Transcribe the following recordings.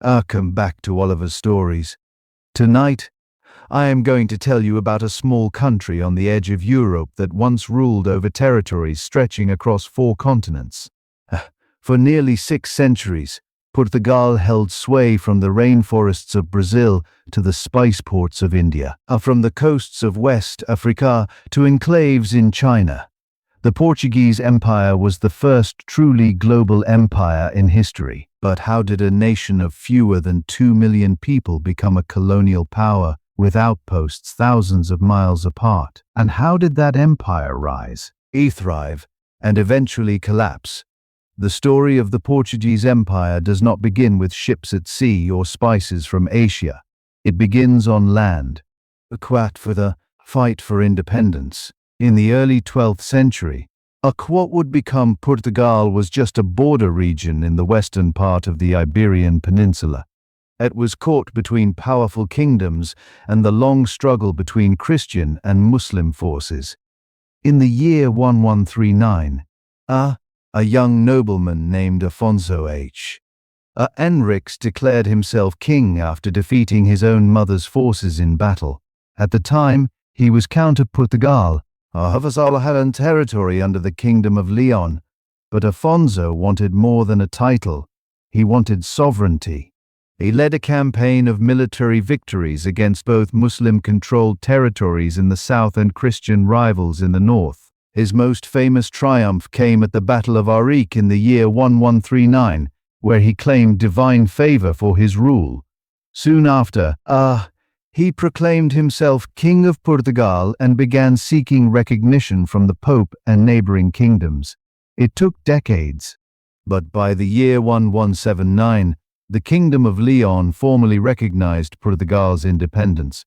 Come back to Oliver's stories. Tonight, I am going to tell you about a small country on the edge of Europe that once ruled over territories stretching across 4 continents. For nearly 6 centuries, Portugal held sway from the rainforests of Brazil to the spice ports of India, from the coasts of West Africa to enclaves in China. The Portuguese Empire was the first truly global empire in history. But how did a nation of fewer than 2 million people become a colonial power with outposts thousands of miles apart? And how did that empire rise, thrive, and eventually collapse? The story of the Portuguese Empire does not begin with ships at sea or spices from Asia. It begins on land, for the fight for independence. In the early 12th century, what would become Portugal was just a border region in the western part of the Iberian Peninsula. It was caught between powerful kingdoms and the long struggle between Christian and Muslim forces. In the year 1139, a young nobleman named Afonso Henriques declared himself king after defeating his own mother's forces in battle. At the time, he was Count of Portugal, a vassal territory under the Kingdom of Leon. But Afonso wanted more than a title. He wanted sovereignty. He led a campaign of military victories against both Muslim-controlled territories in the south and Christian rivals in the north. His most famous triumph came at the Battle of Henriques in the year 1139, where he claimed divine favor for his rule. Soon after, he proclaimed himself King of Portugal and began seeking recognition from the Pope and neighboring kingdoms. It took decades, but by the year 1179, the Kingdom of Leon formally recognized Portugal's independence.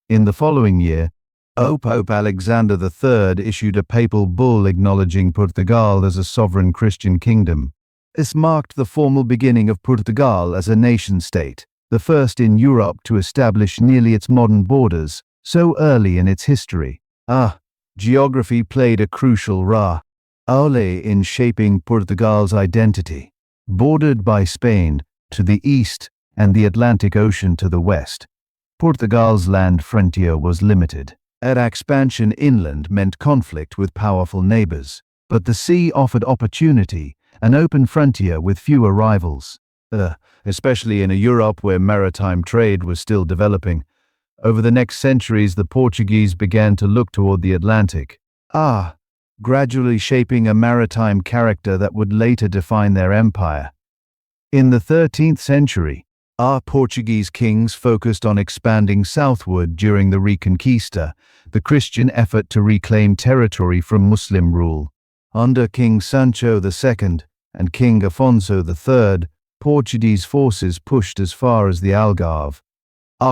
In the following year, Pope Alexander III issued a papal bull acknowledging Portugal as a sovereign Christian kingdom. This marked the formal beginning of Portugal as a nation-state, the first in Europe to establish nearly its modern borders, so early in its history. Geography played a crucial role in shaping Portugal's identity. Bordered by Spain to the east and the Atlantic Ocean to the west, Portugal's land frontier was limited. Expansion inland meant conflict with powerful neighbors, but the sea offered opportunity, an open frontier with fewer rivals. Especially in a Europe where maritime trade was still developing. Over the next centuries, the Portuguese began to look toward the Atlantic, gradually shaping a maritime character that would later define their empire. In the 13th century, Portuguese kings focused on expanding southward during the Reconquista, the Christian effort to reclaim territory from Muslim rule. Under King Sancho II and King Afonso III, Portuguese forces pushed as far as the Algarve,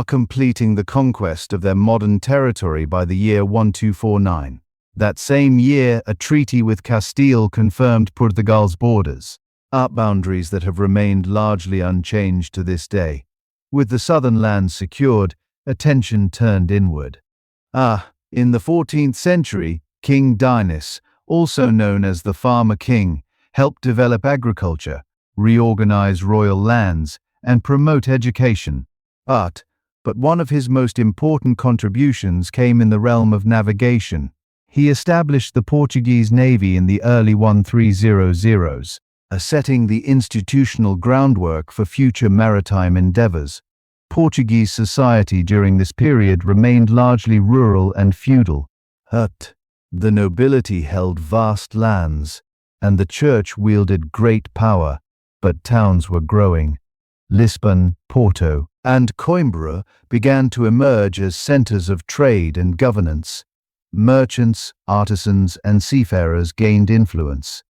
completing the conquest of their modern territory by the year 1249. That same year, a treaty with Castile confirmed Portugal's borders, boundaries that have remained largely unchanged to this day. With the southern lands secured, attention turned inward. In the 14th century, King Dinis, also known as the Farmer King, helped develop agriculture, reorganize royal lands, and promote education. But one of his most important contributions came in the realm of navigation. He established the Portuguese Navy in the early 1300s, setting the institutional groundwork for future maritime endeavors. Portuguese society during this period remained largely rural and feudal. The nobility held vast lands, and the church wielded great power. But towns were growing. Lisbon, Porto, and Coimbra began to emerge as centers of trade and governance. Merchants, artisans, and seafarers gained influence.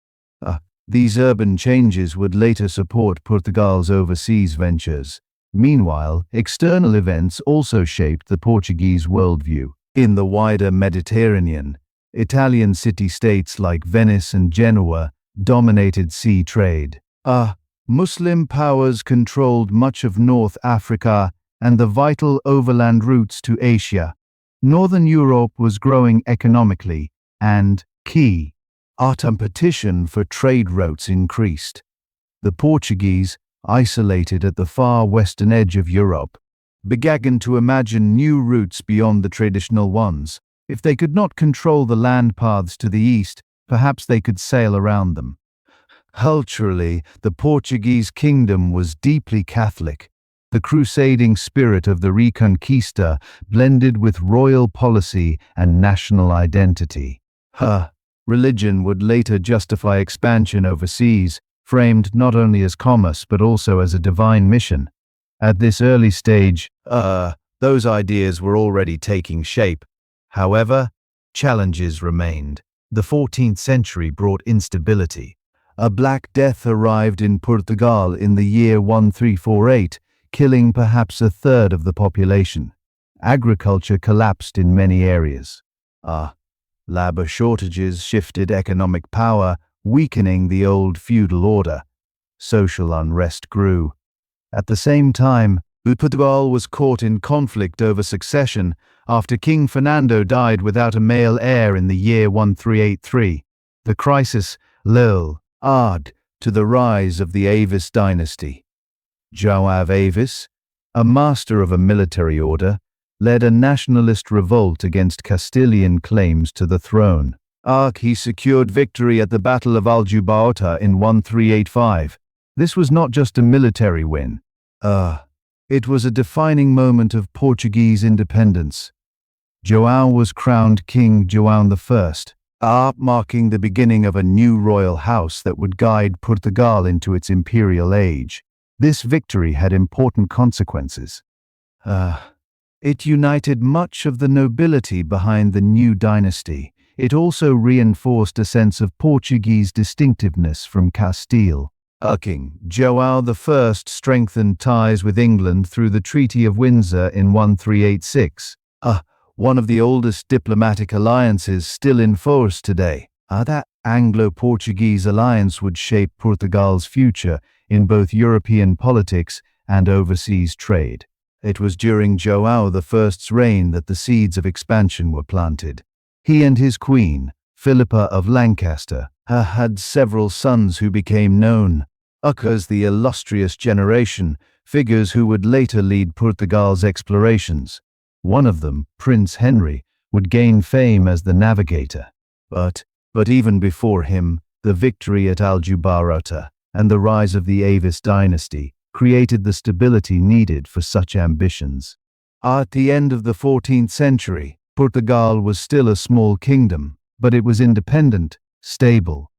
These urban changes would later support Portugal's overseas ventures. Meanwhile, external events also shaped the Portuguese worldview. In the wider Mediterranean, Italian city-states like Venice and Genoa dominated sea trade. Muslim powers controlled much of North Africa and the vital overland routes to Asia. Northern Europe was growing economically, and, competition for trade routes increased. The Portuguese, isolated at the far western edge of Europe, began to imagine new routes beyond the traditional ones. If they could not control the land paths to the east, perhaps they could sail around them. Culturally, the Portuguese kingdom was deeply Catholic. The crusading spirit of the Reconquista blended with royal policy and national identity. Religion would later justify expansion overseas, framed not only as commerce but also as a divine mission. At this early stage, those ideas were already taking shape. However, challenges remained. The 14th century brought instability. A Black Death arrived in Portugal in the year 1348, killing perhaps a third of the population. Agriculture collapsed in many areas. Labor shortages shifted economic power, weakening the old feudal order. Social unrest grew. At the same time, Portugal was caught in conflict over succession after King Fernando died without a male heir in the year 1383. The crisis led to the rise of the Avis dynasty. João Avis, a master of a military order, led a nationalist revolt against Castilian claims to the throne. He secured victory at the Battle of Aljubarrota in 1385. This was not just a military win. It was a defining moment of Portuguese independence. João was crowned King João I, marking the beginning of a new royal house that would guide Portugal into its imperial age. This victory had important consequences. It united much of the nobility behind the new dynasty. It also reinforced a sense of Portuguese distinctiveness from Castile. King João I strengthened ties with England through the Treaty of Windsor in 1386. One of the oldest diplomatic alliances still in force today. That Anglo-Portuguese alliance would shape Portugal's future in both European politics and overseas trade. It was during João I's reign that the seeds of expansion were planted. He and his queen, Philippa of Lancaster, had several sons who became known as the illustrious generation, figures who would later lead Portugal's explorations. One of them, Prince Henry, would gain fame as the Navigator. But even before him, the victory at Aljubarrota and the rise of the Avis dynasty created the stability needed for such ambitions. At the end of the 14th century, Portugal was still a small kingdom, but it was independent, stable,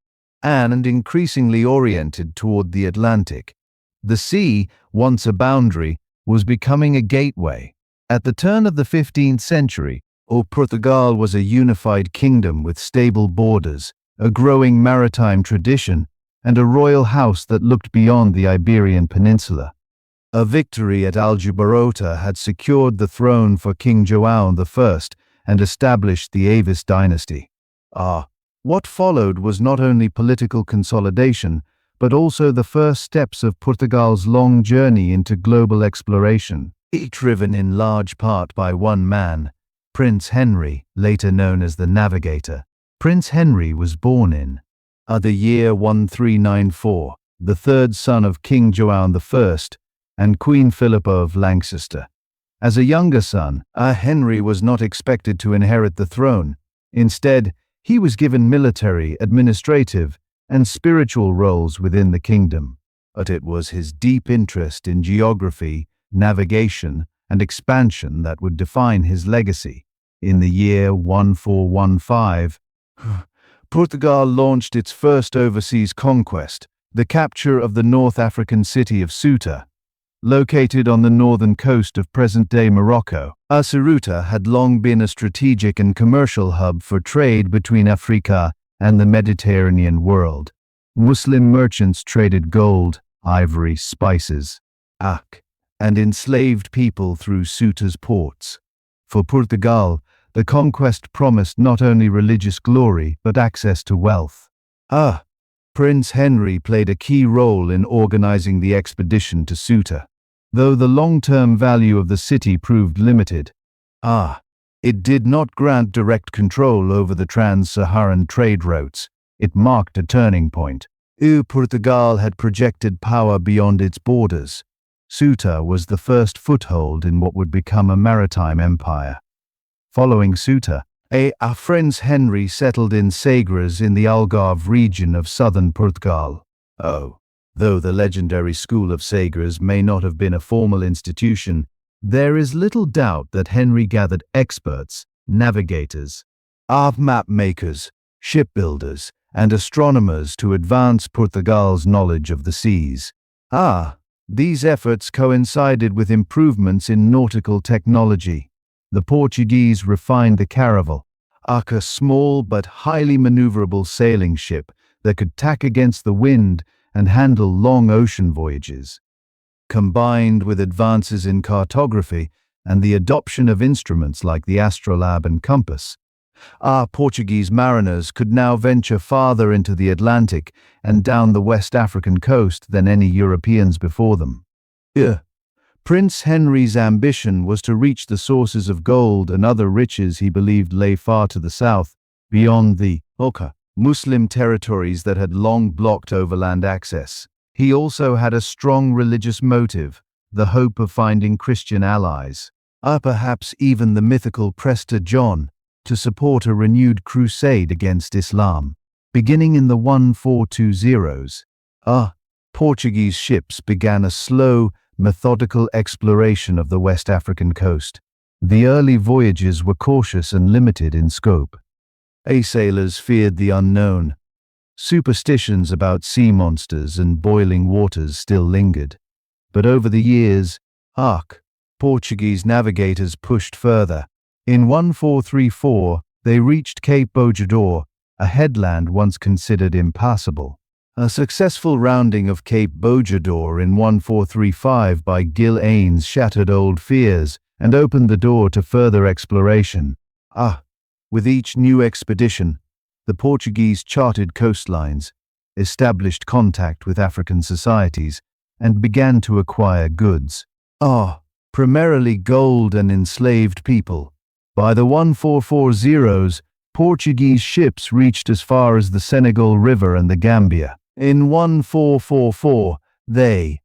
and increasingly oriented toward the Atlantic. The sea, once a boundary, was becoming a gateway. At the turn of the 15th century, Portugal was a unified kingdom with stable borders, a growing maritime tradition, and a royal house that looked beyond the Iberian Peninsula. A victory at Aljubarrota had secured the throne for King João I and established the Avis dynasty. What followed was not only political consolidation, but also the first steps of Portugal's long journey into global exploration, driven in large part by one man, Prince Henry, later known as the Navigator. Prince Henry was born in the year 1394, the third son of King João I and Queen Philippa of Lancaster. As a younger son, Henry was not expected to inherit the throne. Instead, he was given military, administrative, and spiritual roles within the kingdom. But it was his deep interest in geography, navigation, and expansion that would define his legacy. In the year 1415, Portugal launched its first overseas conquest, the capture of the North African city of Ceuta. Located on the northern coast of present-day Morocco, Ceuta had long been a strategic and commercial hub for trade between Africa and the Mediterranean world. Muslim merchants traded gold, ivory, spices, and enslaved people through Ceuta's ports. For Portugal, the conquest promised not only religious glory but access to wealth. Prince Henry played a key role in organizing the expedition to Ceuta. Though the long-term value of the city proved limited, it did not grant direct control over the trans-Saharan trade routes. It marked a turning point. Portugal had projected power beyond its borders. Ceuta was the first foothold in what would become a maritime empire. Following Ceuta, our friend Henry settled in Sagres in the Algarve region of southern Portugal. Though the legendary school of Sagres may not have been a formal institution, there is little doubt that Henry gathered experts, navigators, map makers, shipbuilders, and astronomers to advance Portugal's knowledge of the seas. These efforts coincided with improvements in nautical technology. The Portuguese refined the caravel, a small but highly maneuverable sailing ship that could tack against the wind and handle long ocean voyages. Combined with advances in cartography and the adoption of instruments like the astrolabe and compass, our Portuguese mariners could now venture farther into the Atlantic and down the West African coast than any Europeans before them. Prince Henry's ambition was to reach the sources of gold and other riches he believed lay far to the south, beyond the Muslim territories that had long blocked overland access. He also had a strong religious motive, the hope of finding Christian allies, perhaps even the mythical Prester John, to support a renewed crusade against Islam. Beginning in the 1420s, Portuguese ships began a slow, methodical exploration of the West African coast. The early voyages were cautious and limited in scope. Sailors feared the unknown. Superstitions about sea monsters and boiling waters still lingered. But over the years, Portuguese navigators pushed further. In 1434, they reached Cape Bojador, a headland once considered impassable. A successful rounding of Cape Bojador in 1435 by Gil Aines shattered old fears and opened the door to further exploration. With each new expedition, the Portuguese charted coastlines, established contact with African societies, and began to acquire goods. Primarily gold and enslaved people. By the 1440s, Portuguese ships reached as far as the Senegal River and the Gambia. In 1444, they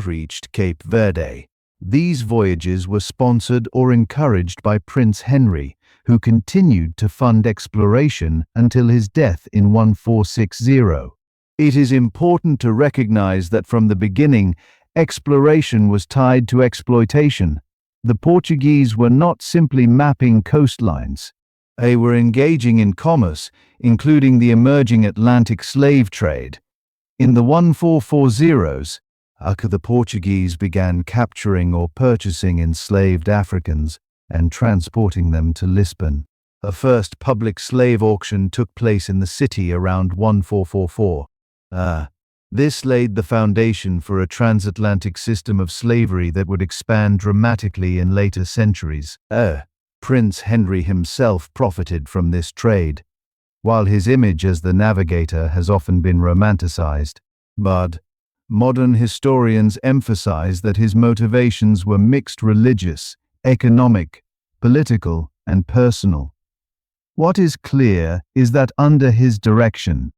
reached Cape Verde. These voyages were sponsored or encouraged by Prince Henry, who continued to fund exploration until his death in 1460. It is important to recognize that from the beginning, exploration was tied to exploitation. The Portuguese were not simply mapping coastlines. They were engaging in commerce, including the emerging Atlantic slave trade. In the 1440s, the Portuguese began capturing or purchasing enslaved Africans and transporting them to Lisbon. The first public slave auction took place in the city around 1444. This laid the foundation for a transatlantic system of slavery that would expand dramatically in later centuries. Prince Henry himself profited from this trade, while his image as the navigator has often been romanticized. But modern historians emphasize that his motivations were mixed: religious, economic, political, and personal. What is clear is that under his direction,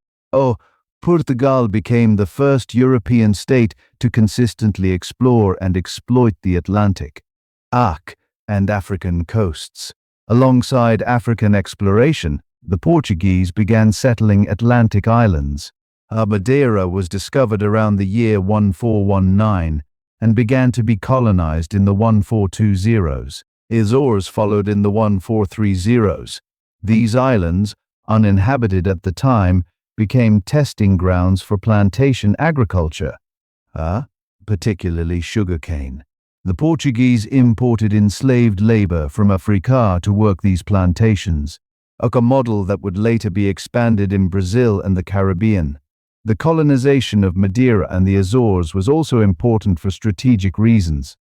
Portugal became the first European state to consistently explore and exploit the Atlantic, and African coasts. Alongside African exploration, the Portuguese began settling Atlantic islands. Madeira was discovered around the year 1419 and began to be colonized in the 1420s. Azores followed in the 1430s. These islands, uninhabited at the time, became testing grounds for plantation agriculture, particularly sugarcane. The Portuguese imported enslaved labor from Africa to work these plantations, a model that would later be expanded in Brazil and the Caribbean. The colonization of Madeira and the Azores was also important for strategic reasons.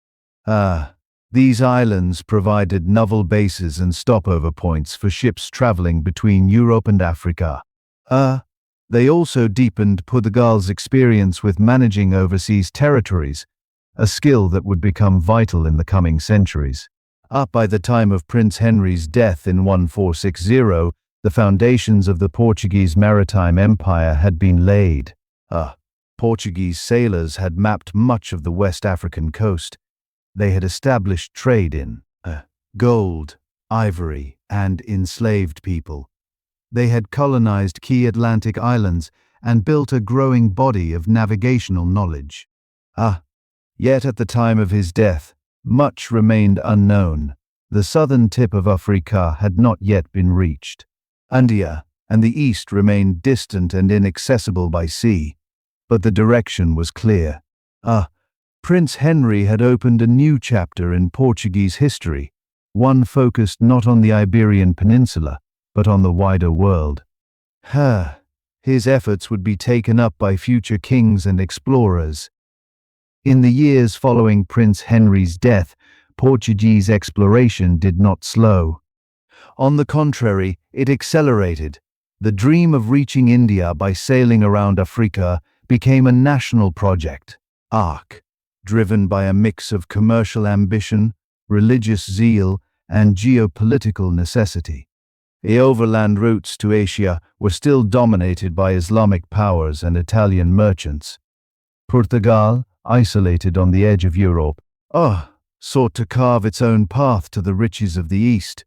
These islands provided naval bases and stopover points for ships traveling between Europe and Africa. They also deepened Portugal's experience with managing overseas territories, a skill that would become vital in the coming centuries. By the time of Prince Henry's death in 1460, the foundations of the Portuguese maritime empire had been laid. Portuguese sailors had mapped much of the West African coast. They had established trade in gold, ivory, and enslaved people. They had colonized key Atlantic islands and built a growing body of navigational knowledge. Yet at the time of his death, much remained unknown. The southern tip of Africa had not yet been reached. India and the east remained distant and inaccessible by sea, but the direction was clear. Prince Henry had opened a new chapter in Portuguese history, one focused not on the Iberian Peninsula, but on the wider world. His efforts would be taken up by future kings and explorers. In the years following Prince Henry's death, Portuguese exploration did not slow. On the contrary, it accelerated. The dream of reaching India by sailing around Africa became a national project, driven by a mix of commercial ambition, religious zeal, and geopolitical necessity. The overland routes to Asia were still dominated by Islamic powers and Italian merchants. Portugal, isolated on the edge of Europe, sought to carve its own path to the riches of the East.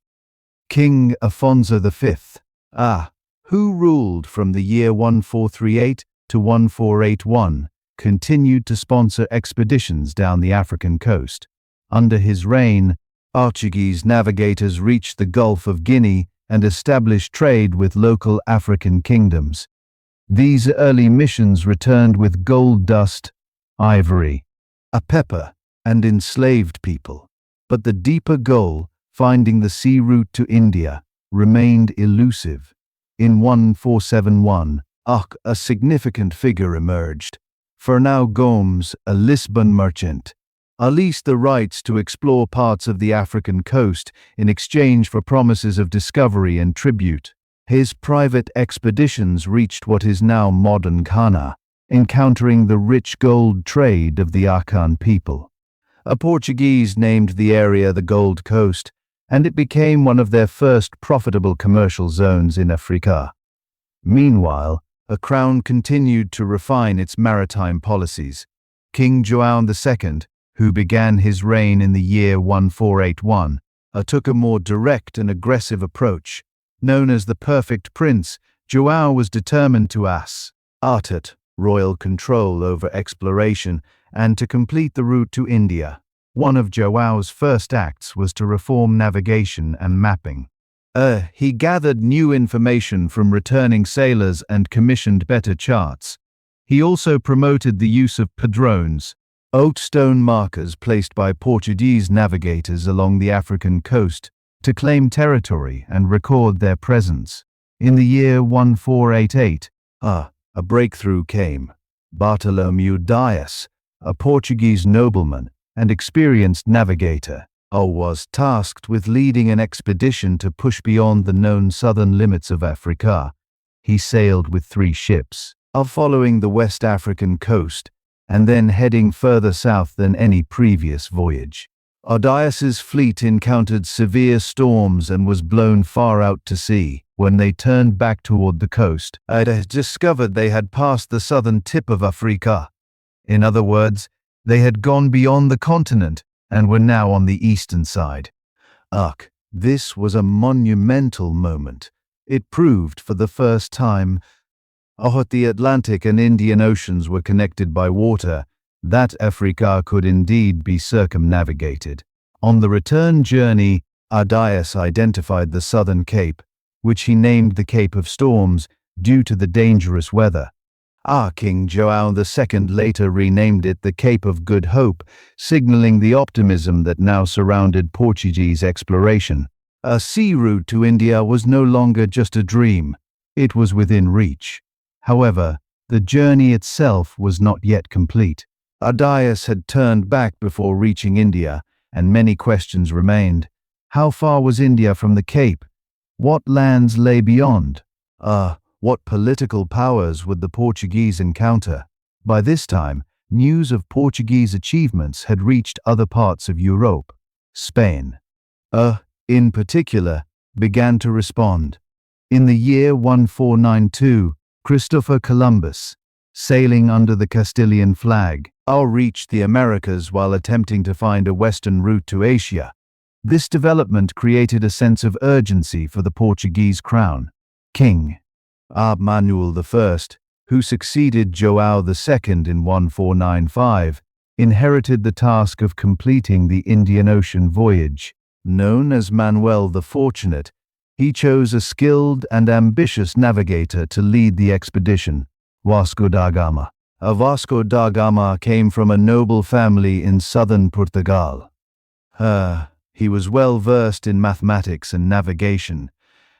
King Afonso V, who ruled from the year 1438 to 1481, continued to sponsor expeditions down the African coast. Under his reign, Portuguese navigators reached the Gulf of Guinea and established trade with local African kingdoms. These early missions returned with gold dust, ivory, pepper, and enslaved people. But the deeper goal, finding the sea route to India, remained elusive. In 1471, a significant figure emerged. Fernão Gomes, a Lisbon merchant, leased the rights to explore parts of the African coast in exchange for promises of discovery and tribute. His private expeditions reached what is now modern Ghana, encountering the rich gold trade of the Akan people. A Portuguese named the area the Gold Coast, and it became one of their first profitable commercial zones in Africa. Meanwhile, the crown continued to refine its maritime policies. King João II, who began his reign in the year 1481, took a more direct and aggressive approach. Known as the Perfect Prince, João was determined to assert royal control over exploration and to complete the route to India. One of João's first acts was to reform navigation and mapping. He gathered new information from returning sailors and commissioned better charts. He also promoted the use of padrones, oak stone markers placed by Portuguese navigators along the African coast to claim territory and record their presence. In the year 1488, a breakthrough came. Bartolomeu Dias, a Portuguese nobleman and experienced navigator, was tasked with leading an expedition to push beyond the known southern limits of Africa. He sailed with 3 ships, following the West African coast, and then heading further south than any previous voyage. Dias's fleet encountered severe storms and was blown far out to sea. When they turned back toward the coast, they discovered they had passed the southern tip of Africa. In other words, they had gone beyond the continent and were now on the eastern side. This was a monumental moment. It proved for the first time the Atlantic and Indian Oceans were connected by water, that Africa could indeed be circumnavigated. On the return journey, Dias identified the southern cape, which he named the Cape of Storms due to the dangerous weather. King João II later renamed it the Cape of Good Hope, signaling the optimism that now surrounded Portuguese exploration. A sea route to India was no longer just a dream, it was within reach. However, the journey itself was not yet complete. Dias had turned back before reaching India, and many questions remained. How far was India from the Cape? What lands lay beyond? What political powers would the Portuguese encounter? By this time, news of Portuguese achievements had reached other parts of Europe. Spain, in particular, began to respond. In the year 1492, Christopher Columbus, sailing under the Castilian flag, or reached the Americas while attempting to find a western route to Asia. This development created a sense of urgency for the Portuguese crown. King Manuel I, who succeeded João II in 1495, inherited the task of completing the Indian Ocean voyage. Known as Manuel the Fortunate, he chose a skilled and ambitious navigator to lead the expedition, Vasco da Gama. Vasco da Gama came from a noble family in southern Portugal. He was well versed in mathematics and navigation,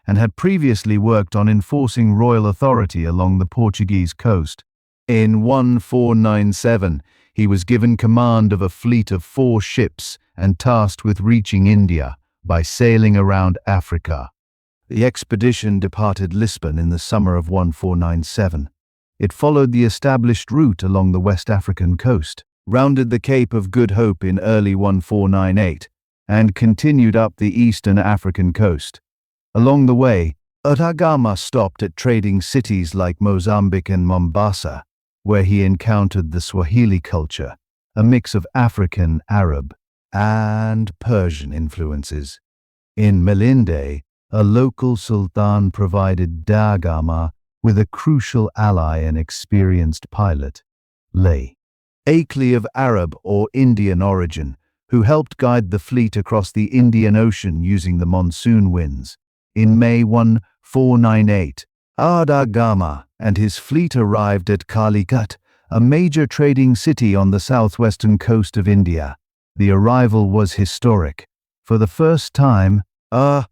and had previously worked on enforcing royal authority along the Portuguese coast. In 1497, he was given command of a fleet of 4 ships and tasked with reaching India by sailing around Africa. The expedition departed Lisbon in the summer of 1497. It followed the established route along the West African coast, rounded the Cape of Good Hope in early 1498, and continued up the eastern African coast. Along the way, da Gama stopped at trading cities like Mozambique and Mombasa, where he encountered the Swahili culture, a mix of African, Arab, and Persian influences. In Melinde, a local sultan provided da Gama with a crucial ally and experienced pilot, Lay Akely of Arab or Indian origin, who helped guide the fleet across the Indian Ocean using the monsoon winds. In May 1498, da Gama and his fleet arrived at Calicut, a major trading city on the southwestern coast of India. The arrival was historic. For the first time, a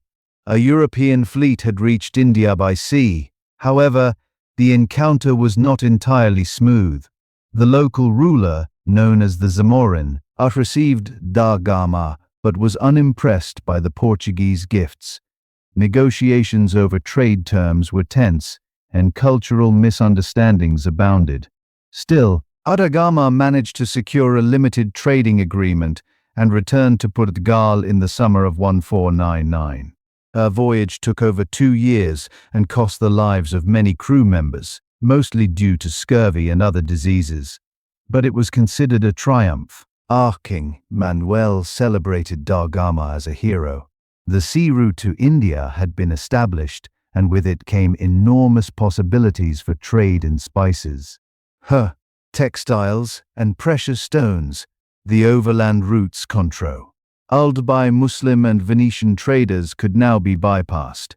European fleet had reached India by sea. However, the encounter was not entirely smooth. The local ruler, known as the Zamorin, received da Gama but was unimpressed by the Portuguese gifts. Negotiations over trade terms were tense, and cultural misunderstandings abounded. Still, da Gama managed to secure a limited trading agreement and returned to Portugal in the summer of 1499. Her voyage took over 2 years and cost the lives of many crew members, mostly due to scurvy and other diseases. But it was considered a triumph. King Manuel celebrated da Gama as a hero. The sea route to India had been established, and with it came enormous possibilities for trade in spices, textiles, and precious stones. The overland routes controlled by Muslim and Venetian traders could now be bypassed.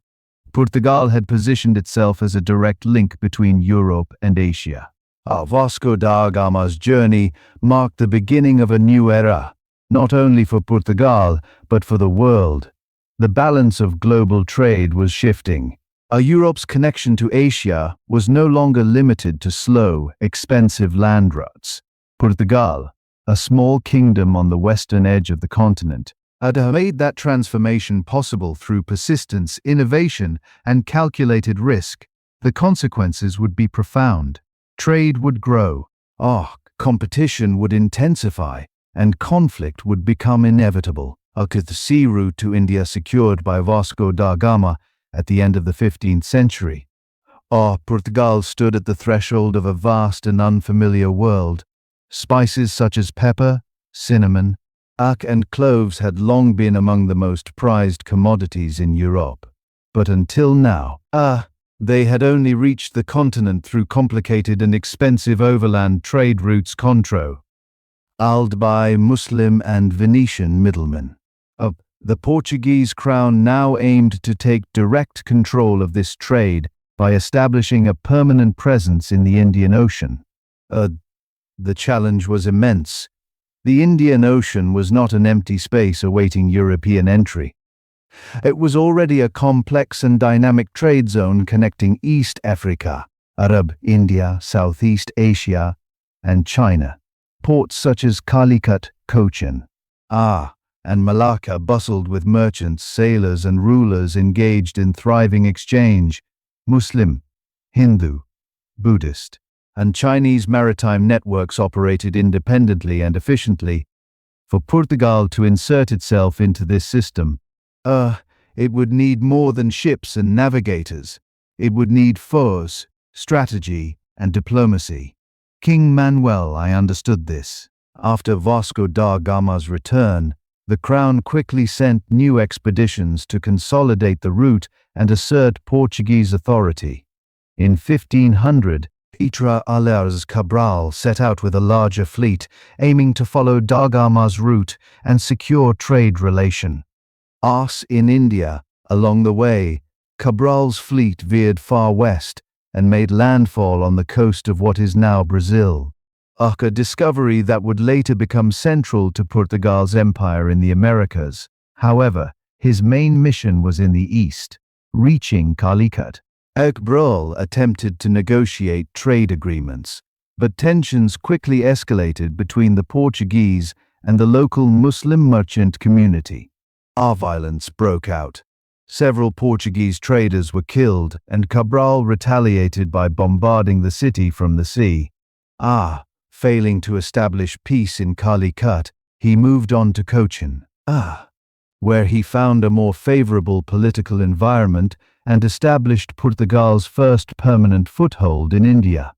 Portugal had positioned itself as a direct link between Europe and Asia. Vasco da Gama's journey marked the beginning of a new era, not only for Portugal, but for the world. The balance of global trade was shifting. Europe's connection to Asia was no longer limited to slow, expensive land routes. Portugal, a small kingdom on the western edge of the continent, had made that transformation possible through persistence, innovation, and calculated risk. The consequences would be profound. Trade would grow, competition would intensify, and conflict would become inevitable. The sea route to India secured by Vasco da Gama at the end of the 15th century. Portugal stood at the threshold of a vast and unfamiliar world. Spices such as pepper, cinnamon, and cloves had long been among the most prized commodities in Europe. But until now, they had only reached the continent through complicated and expensive overland trade routes controlled by Muslim and Venetian middlemen. The Portuguese crown now aimed to take direct control of this trade by establishing a permanent presence in the Indian Ocean. The challenge was immense. The Indian Ocean was not an empty space awaiting European entry. It was already a complex and dynamic trade zone connecting East Africa, Arab, India, Southeast Asia, and China. Ports such as Calicut, Cochin, and Malacca bustled with merchants, sailors, and rulers engaged in thriving exchange. Muslim, Hindu, Buddhist, and Chinese maritime networks operated independently and efficiently. For Portugal to insert itself into this system, it would need more than ships and navigators. It would need force, strategy, and diplomacy. King Manuel I understood this. After Vasco da Gama's return, the crown quickly sent new expeditions to consolidate the route and assert Portuguese authority. In 1500, Pedro Álvares Cabral set out with a larger fleet, aiming to follow da Gama's route and secure trade relation. In India, along the way, Cabral's fleet veered far west and made landfall on the coast of what is now Brazil. A discovery that would later become central to Portugal's empire in the Americas. However, his main mission was in the east, reaching Calicut. Cabral attempted to negotiate trade agreements, but tensions quickly escalated between the Portuguese and the local Muslim merchant community. Violence broke out. Several Portuguese traders were killed, and Cabral retaliated by bombarding the city from the sea. Failing to establish peace in Calicut, he moved on to Cochin, where he found a more favorable political environment and established Portugal's first permanent foothold in India.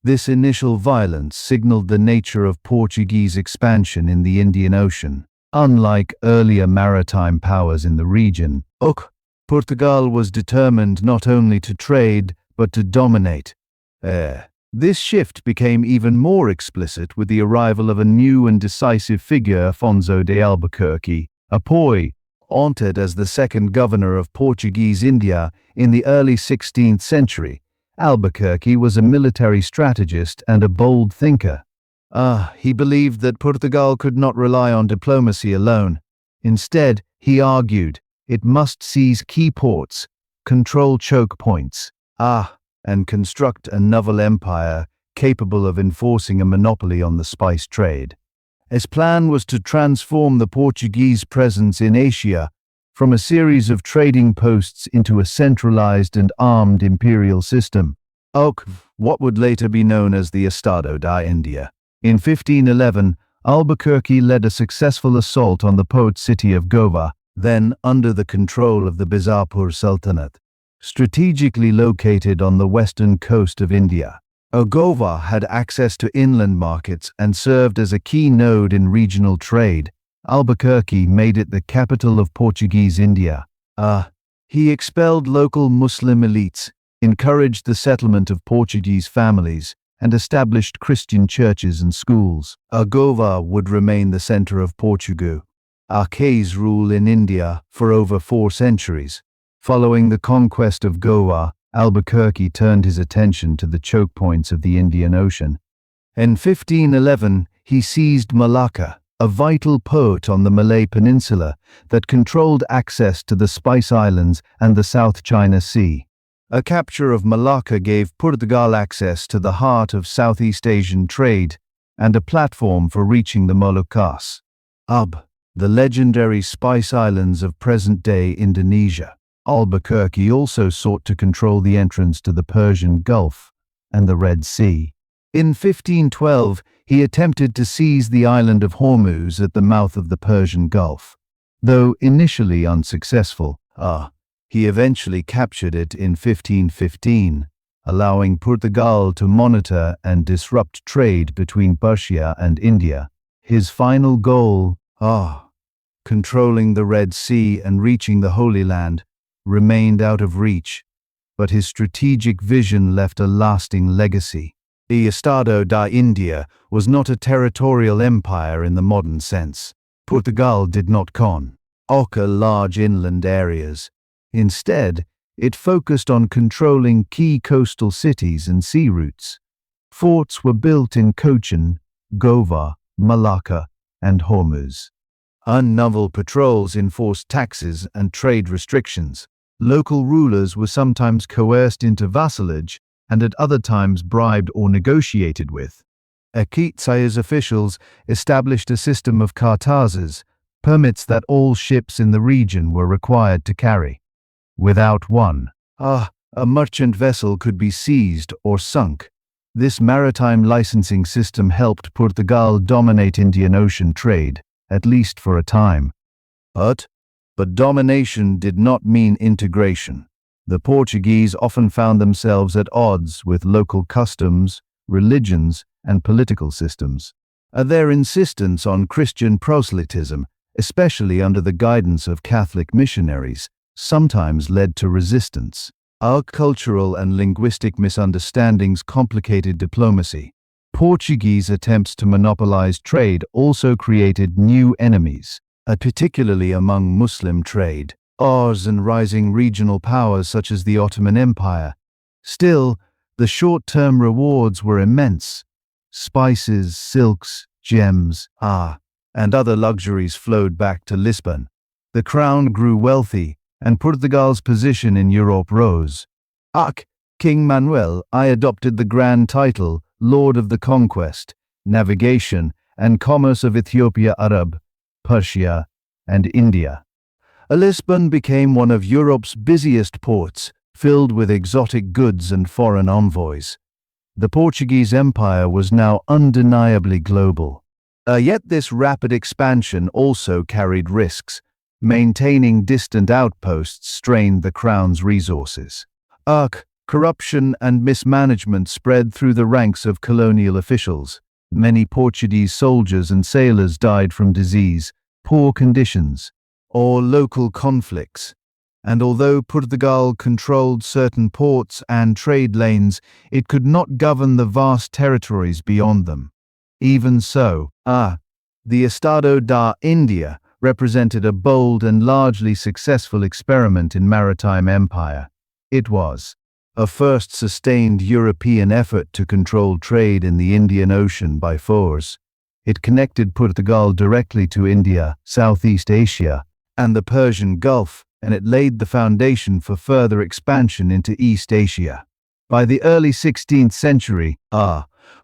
This initial violence signaled the nature of Portuguese expansion in the Indian Ocean. Unlike earlier maritime powers in the region, Portugal was determined not only to trade, but to dominate. This shift became even more explicit with the arrival of a new and decisive figure, Afonso de Albuquerque, entered as the second governor of Portuguese India in the early 16th century. Albuquerque was a military strategist and a bold thinker. He believed that Portugal could not rely on diplomacy alone. Instead, he argued, it must seize key ports, control choke points, and construct a naval empire capable of enforcing a monopoly on the spice trade. His plan was to transform the Portuguese presence in Asia from a series of trading posts into a centralized and armed imperial system. What would later be known as the Estado da Índia. In 1511, Albuquerque led a successful assault on the port city of Goa, then under the control of the Bijapur Sultanate. Strategically located on the western coast of India, Goa had access to inland markets and served as a key node in regional trade. Albuquerque made it the capital of Portuguese India. He expelled local Muslim elites, encouraged the settlement of Portuguese families, and established Christian churches and schools. Goa would remain the center of Portuguese rule in India for over 4 centuries. Following the conquest of Goa, Albuquerque turned his attention to the choke points of the Indian Ocean. In 1511, he seized Malacca, a vital port on the Malay Peninsula that controlled access to the Spice Islands and the South China Sea. A capture of Malacca gave Portugal access to the heart of Southeast Asian trade and a platform for reaching the Moluccas, the legendary Spice Islands of present-day Indonesia. Albuquerque also sought to control the entrance to the Persian Gulf and the Red Sea. In 1512, he attempted to seize the island of Hormuz at the mouth of the Persian Gulf. Though initially unsuccessful, he eventually captured it in 1515, allowing Portugal to monitor and disrupt trade between Persia and India. His final goal, controlling the Red Sea and reaching the Holy Land, remained out of reach, but his strategic vision left a lasting legacy. The Estado da Índia was not a territorial empire in the modern sense. Portugal did not conquer large inland areas. Instead, it focused on controlling key coastal cities and sea routes. Forts were built in Cochin, Goa, Malacca, and Hormuz. Naval patrols enforced taxes and trade restrictions. Local rulers were sometimes coerced into vassalage and at other times bribed or negotiated with. Akitsaya's officials established a system of cartazes, permits that all ships in the region were required to carry. Without one, a merchant vessel could be seized or sunk. This maritime licensing system helped Portugal dominate Indian Ocean trade, at least for a time. But domination did not mean integration. The Portuguese often found themselves at odds with local customs, religions, and political systems. Their insistence on Christian proselytism, especially under the guidance of Catholic missionaries, sometimes led to resistance. Our cultural and linguistic misunderstandings complicated diplomacy. Portuguese attempts to monopolize trade also created new enemies, particularly among Muslim trade, and rising regional powers such as the Ottoman Empire. Still, the short-term rewards were immense. Spices, silks, gems, and other luxuries flowed back to Lisbon. The crown grew wealthy, and Portugal's position in Europe rose. King Manuel I adopted the grand title Lord of the Conquest, Navigation, and Commerce of Ethiopia, Arab, Persia, and India. Lisbon became one of Europe's busiest ports, filled with exotic goods and foreign envoys. The Portuguese Empire was now undeniably global. Yet this rapid expansion also carried risks. Maintaining distant outposts strained the crown's resources. Corruption and mismanagement spread through the ranks of colonial officials. Many Portuguese soldiers and sailors died from disease, poor conditions, or local conflicts. And although Portugal controlled certain ports and trade lanes, it could not govern the vast territories beyond them. Even so, the Estado da Índia represented a bold and largely successful experiment in maritime empire. It was a first sustained European effort to control trade in the Indian Ocean by force. It connected Portugal directly to India, Southeast Asia, and the Persian Gulf, and it laid the foundation for further expansion into East Asia. By the early 16th century,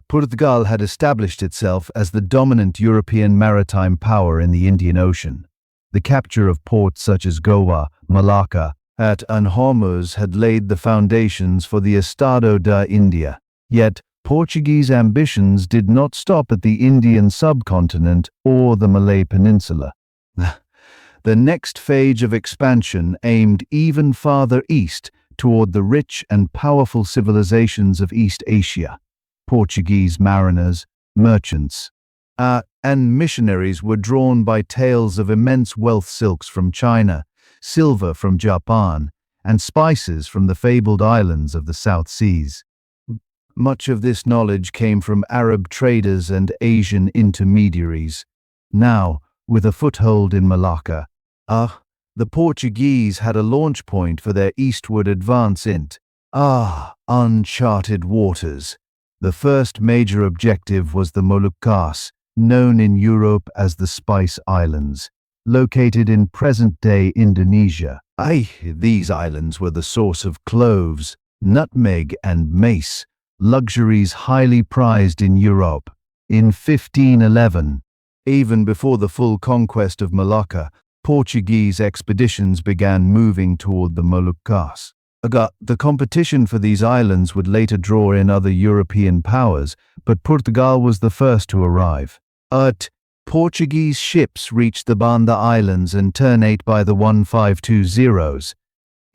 Portugal had established itself as the dominant European maritime power in the Indian Ocean. The capture of ports such as Goa, Malacca, and Hormuz had laid the foundations for the Estado da Índia. Yet, Portuguese ambitions did not stop at the Indian subcontinent or the Malay Peninsula. The next phase of expansion aimed even farther east toward the rich and powerful civilizations of East Asia. Portuguese mariners, merchants, and missionaries were drawn by tales of immense wealth: silks from China, silver from Japan, and spices from the fabled islands of the South Seas. Much of this knowledge came from Arab traders and Asian intermediaries. Now, with a foothold in Malacca, the Portuguese had a launch point for their eastward advance into uncharted waters. The first major objective was the Moluccas, known in Europe as the Spice Islands, located in present-day Indonesia. These islands were the source of cloves, nutmeg, and mace, luxuries highly prized in Europe. In 1511, even before the full conquest of Malacca, Portuguese expeditions began moving toward the Moluccas. The competition for these islands would later draw in other European powers, but Portugal was the first to arrive. Portuguese ships reached the Banda Islands and Ternate by the 1520s.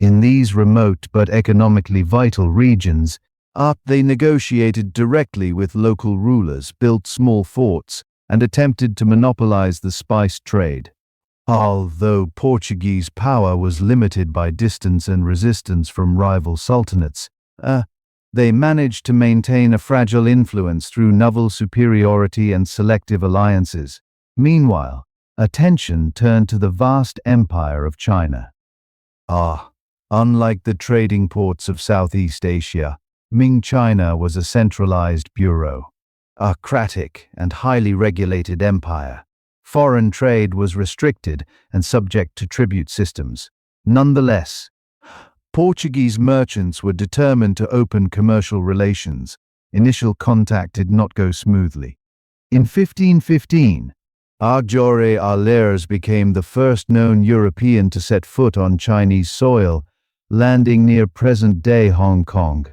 In these remote but economically vital regions, they negotiated directly with local rulers, built small forts, and attempted to monopolize the spice trade. Although Portuguese power was limited by distance and resistance from rival sultanates, they managed to maintain a fragile influence through naval superiority and selective alliances. Meanwhile, attention turned to the vast empire of China. Unlike the trading ports of Southeast Asia, Ming China was a centralized bureaucratic and highly regulated empire. Foreign trade was restricted and subject to tribute systems. Nonetheless, Portuguese merchants were determined to open commercial relations. Initial contact did not go smoothly. In 1515, Aguirre Alers became the first known European to set foot on Chinese soil, landing near present-day Hong Kong.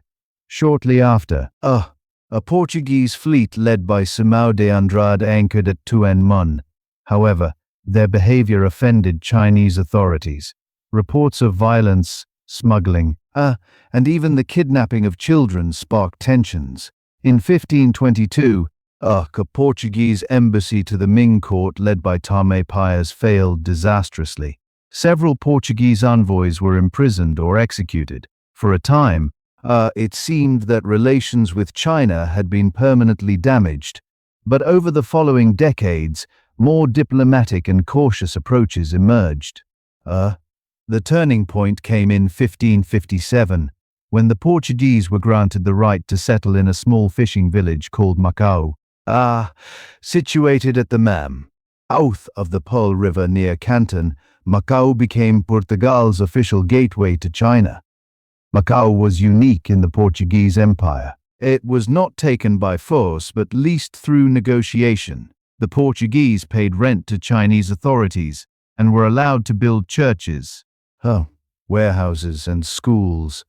Shortly after, a Portuguese fleet led by Simão de Andrade anchored at Tuen Mun. However, their behavior offended Chinese authorities. Reports of violence, smuggling, and even the kidnapping of children sparked tensions. In 1522, a Portuguese embassy to the Ming court led by Tomé Pias failed disastrously. Several Portuguese envoys were imprisoned or executed. For a time, it seemed that relations with China had been permanently damaged, but over the following decades, more diplomatic and cautious approaches emerged. The turning point came in 1557, when the Portuguese were granted the right to settle in a small fishing village called Macau, situated at the mouth of the Pearl River near Canton. Macau became Portugal's official gateway to China. Macau was unique in the Portuguese Empire. It was not taken by force but leased through negotiation. The Portuguese paid rent to Chinese authorities and were allowed to build churches, warehouses, and schools.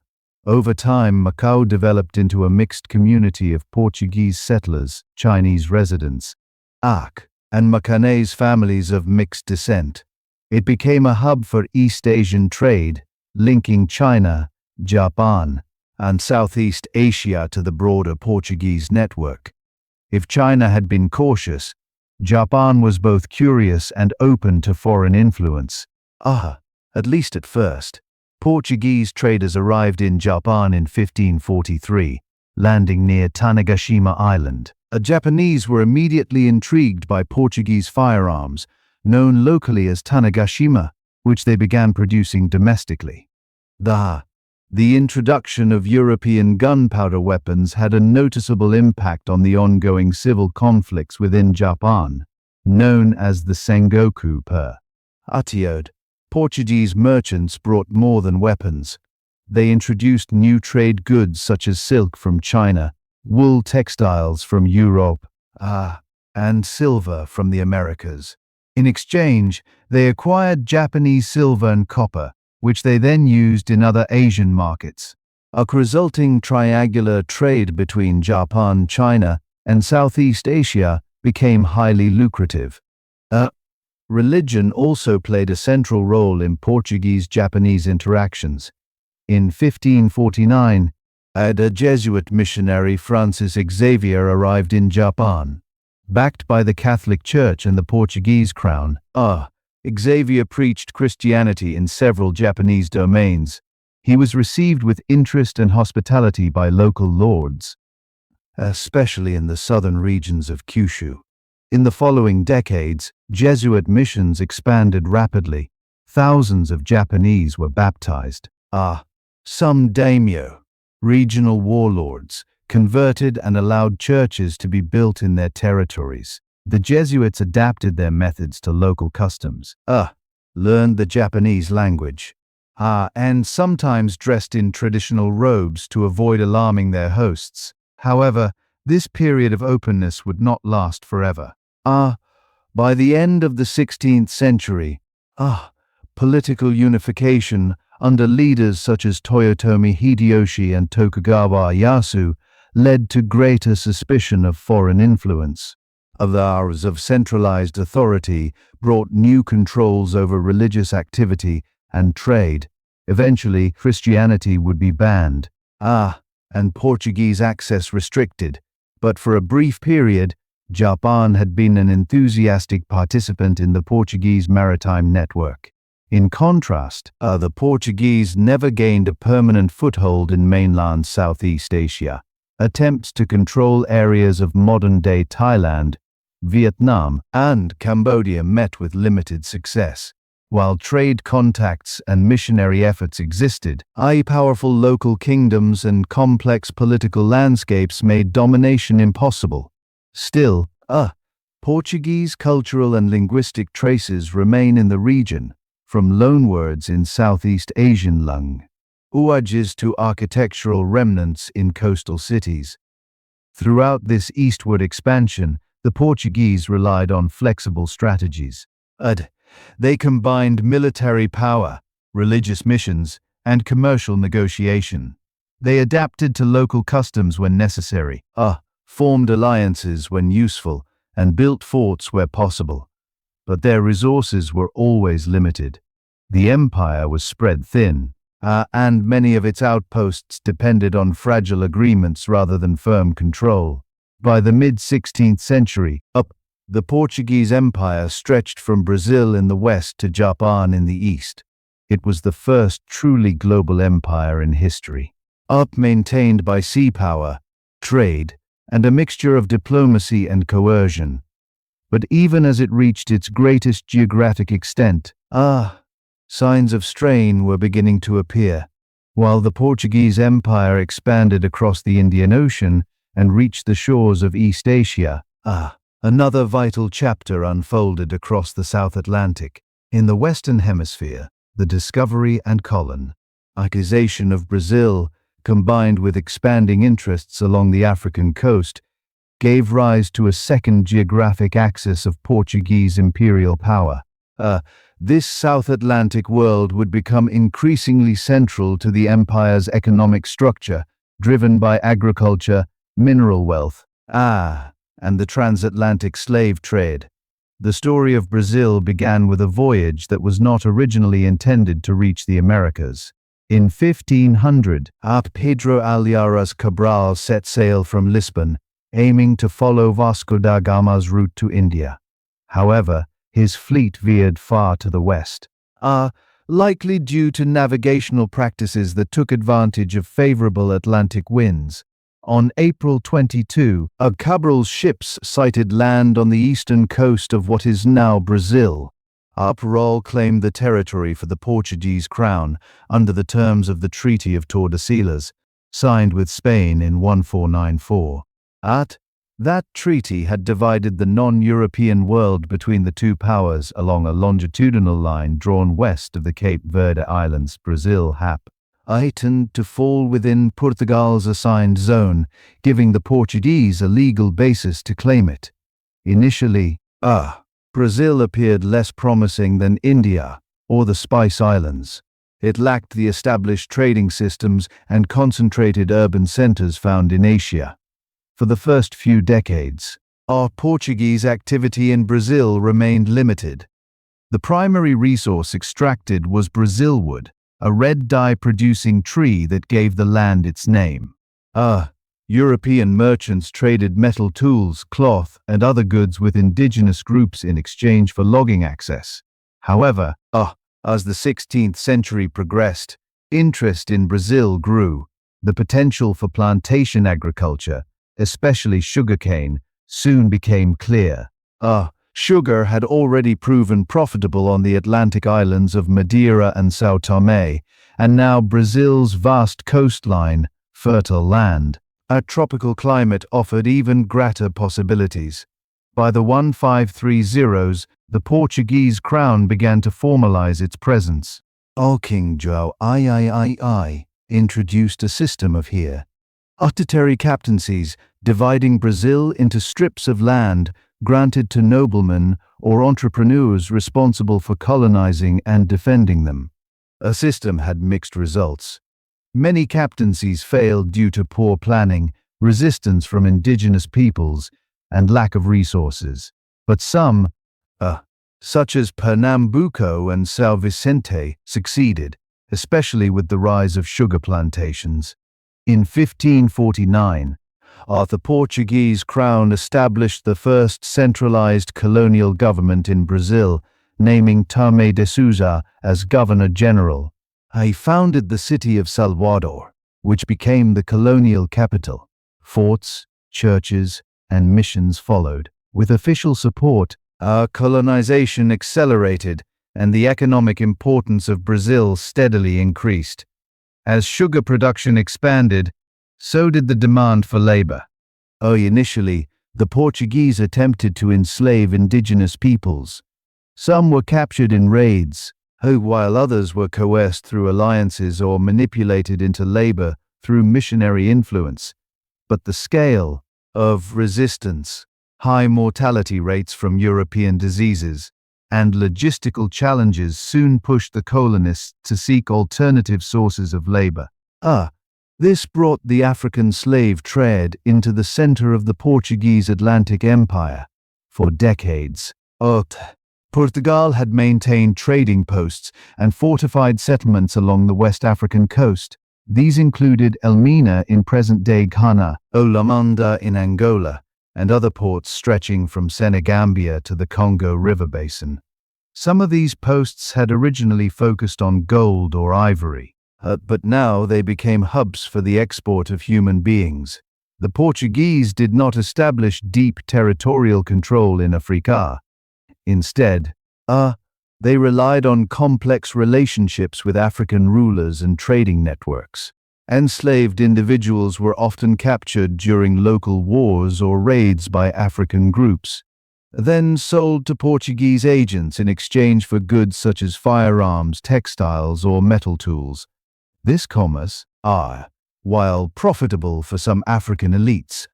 Over time, Macau developed into a mixed community of Portuguese settlers, Chinese residents, and Macanese families of mixed descent. It became a hub for East Asian trade, linking China, Japan, and Southeast Asia to the broader Portuguese network. If China had been cautious, Japan was both curious and open to foreign influence. At least at first. Portuguese traders arrived in Japan in 1543, landing near Tanegashima Island. Japanese were immediately intrigued by Portuguese firearms, known locally as Tanegashima, which they began producing domestically. The introduction of European gunpowder weapons had a noticeable impact on the ongoing civil conflicts within Japan, known as the Sengoku period. Portuguese merchants brought more than weapons. They introduced new trade goods such as silk from China, wool textiles from Europe, and silver from the Americas. In exchange, they acquired Japanese silver and copper, which they then used in other Asian markets. A resulting triangular trade between Japan, China, and Southeast Asia became highly lucrative. Religion also played a central role in Portuguese-Japanese interactions. In 1549, a Jesuit missionary, Francis Xavier, arrived in Japan. Backed by the Catholic Church and the Portuguese crown, Xavier preached Christianity in several Japanese domains. He was received with interest and hospitality by local lords, especially in the southern regions of Kyushu. In the following decades, Jesuit missions expanded rapidly. Thousands of Japanese were baptized. Some daimyo, regional warlords, converted and allowed churches to be built in their territories. The Jesuits adapted their methods to local customs, learned the Japanese language, and sometimes dressed in traditional robes to avoid alarming their hosts. However, this period of openness would not last forever. By the end of the 16th century, political unification under leaders such as Toyotomi Hideyoshi and Tokugawa Ieyasu led to greater suspicion of foreign influence. The hours of centralized authority brought new controls over religious activity and trade. Eventually, Christianity would be banned, and Portuguese access restricted. But for a brief period, Japan had been an enthusiastic participant in the Portuguese maritime network. In contrast, the Portuguese never gained a permanent foothold in mainland Southeast Asia. Attempts to control areas of modern-day Thailand, Vietnam, and Cambodia met with limited success. While trade contacts and missionary efforts existed, powerful local kingdoms and complex political landscapes made domination impossible. Still, Portuguese cultural and linguistic traces remain in the region, from loanwords in Southeast Asian languages to architectural remnants in coastal cities. Throughout this eastward expansion, the Portuguese relied on flexible strategies. They combined military power, religious missions, and commercial negotiation. They adapted to local customs when necessary, formed alliances when useful, and built forts where possible. But their resources were always limited. The empire was spread thin, and many of its outposts depended on fragile agreements rather than firm control. By the mid-16th century, the Portuguese Empire stretched from Brazil in the west to Japan in the east. It was the first truly global empire in history. Maintained by sea power, trade, and a mixture of diplomacy and coercion. But even as it reached its greatest geographic extent, signs of strain were beginning to appear. While the Portuguese Empire expanded across the Indian Ocean and reached the shores of East Asia, another vital chapter unfolded across the South Atlantic. In the Western Hemisphere, the discovery and colonization of Brazil, combined with expanding interests along the African coast, gave rise to a second geographic axis of Portuguese imperial power. This South Atlantic world would become increasingly central to the empire's economic structure, driven by agriculture, mineral wealth, and the transatlantic slave trade. The story of Brazil began with a voyage that was not originally intended to reach the Americas. In 1500, Pedro Álvares Cabral set sail from Lisbon, aiming to follow Vasco da Gama's route to India. However, his fleet veered far to the west, likely due to navigational practices that took advantage of favorable Atlantic winds. On April 22, Cabral's ships sighted land on the eastern coast of what is now Brazil. Cabral claimed the territory for the Portuguese crown under the terms of the Treaty of Tordesillas, signed with Spain in 1494. That treaty had divided the non-European world between the two powers along a longitudinal line drawn west of the Cape Verde Islands. Brazil happened to fall within Portugal's assigned zone, giving the Portuguese a legal basis to claim it. Initially, Brazil appeared less promising than India or the Spice Islands. It lacked the established trading systems and concentrated urban centers found in Asia. For the first few decades, Portuguese activity in Brazil remained limited. The primary resource extracted was Brazil wood, a red dye-producing tree that gave the land its name. European merchants traded metal tools, cloth, and other goods with indigenous groups in exchange for logging access. However, as the 16th century progressed, interest in Brazil grew. The potential for plantation agriculture, especially sugarcane, soon became clear. Sugar had already proven profitable on the Atlantic islands of Madeira and São Tomé, and now Brazil's vast coastline, fertile land, a tropical climate offered even greater possibilities. By the 1530s, the Portuguese crown began to formalize its presence. King João III introduced a system of hereditary captaincies, dividing Brazil into strips of land granted to noblemen or entrepreneurs responsible for colonizing and defending them. A system had mixed results. Many captaincies failed due to poor planning, resistance from indigenous peoples, and lack of resources. But some, such as Pernambuco and São Vicente, succeeded, especially with the rise of sugar plantations. In 1549, the Portuguese crown established the first centralized colonial government in Brazil, naming Tomé de Souza as Governor-General. He founded the city of Salvador, which became the colonial capital. Forts, churches, and missions followed. With official support, colonization accelerated, and the economic importance of Brazil steadily increased. As sugar production expanded, so did the demand for labor. Initially, the Portuguese attempted to enslave indigenous peoples. Some were captured in raids, while others were coerced through alliances or manipulated into labor through missionary influence. But the scale of resistance, high mortality rates from European diseases, and logistical challenges soon pushed the colonists to seek alternative sources of labor. This brought the African slave trade into the center of the Portuguese Atlantic Empire. For decades, Portugal had maintained trading posts and fortified settlements along the West African coast. These included Elmina in present-day Ghana, Olamanda in Angola, and other ports stretching from Senegambia to the Congo River basin. Some of these posts had originally focused on gold or ivory, but now they became hubs for the export of human beings. The Portuguese did not establish deep territorial control in Africa. Instead, they relied on complex relationships with African rulers and trading networks. Enslaved individuals were often captured during local wars or raids by African groups, then sold to Portuguese agents in exchange for goods such as firearms, textiles, or metal tools. This commerce, while profitable for some African elites,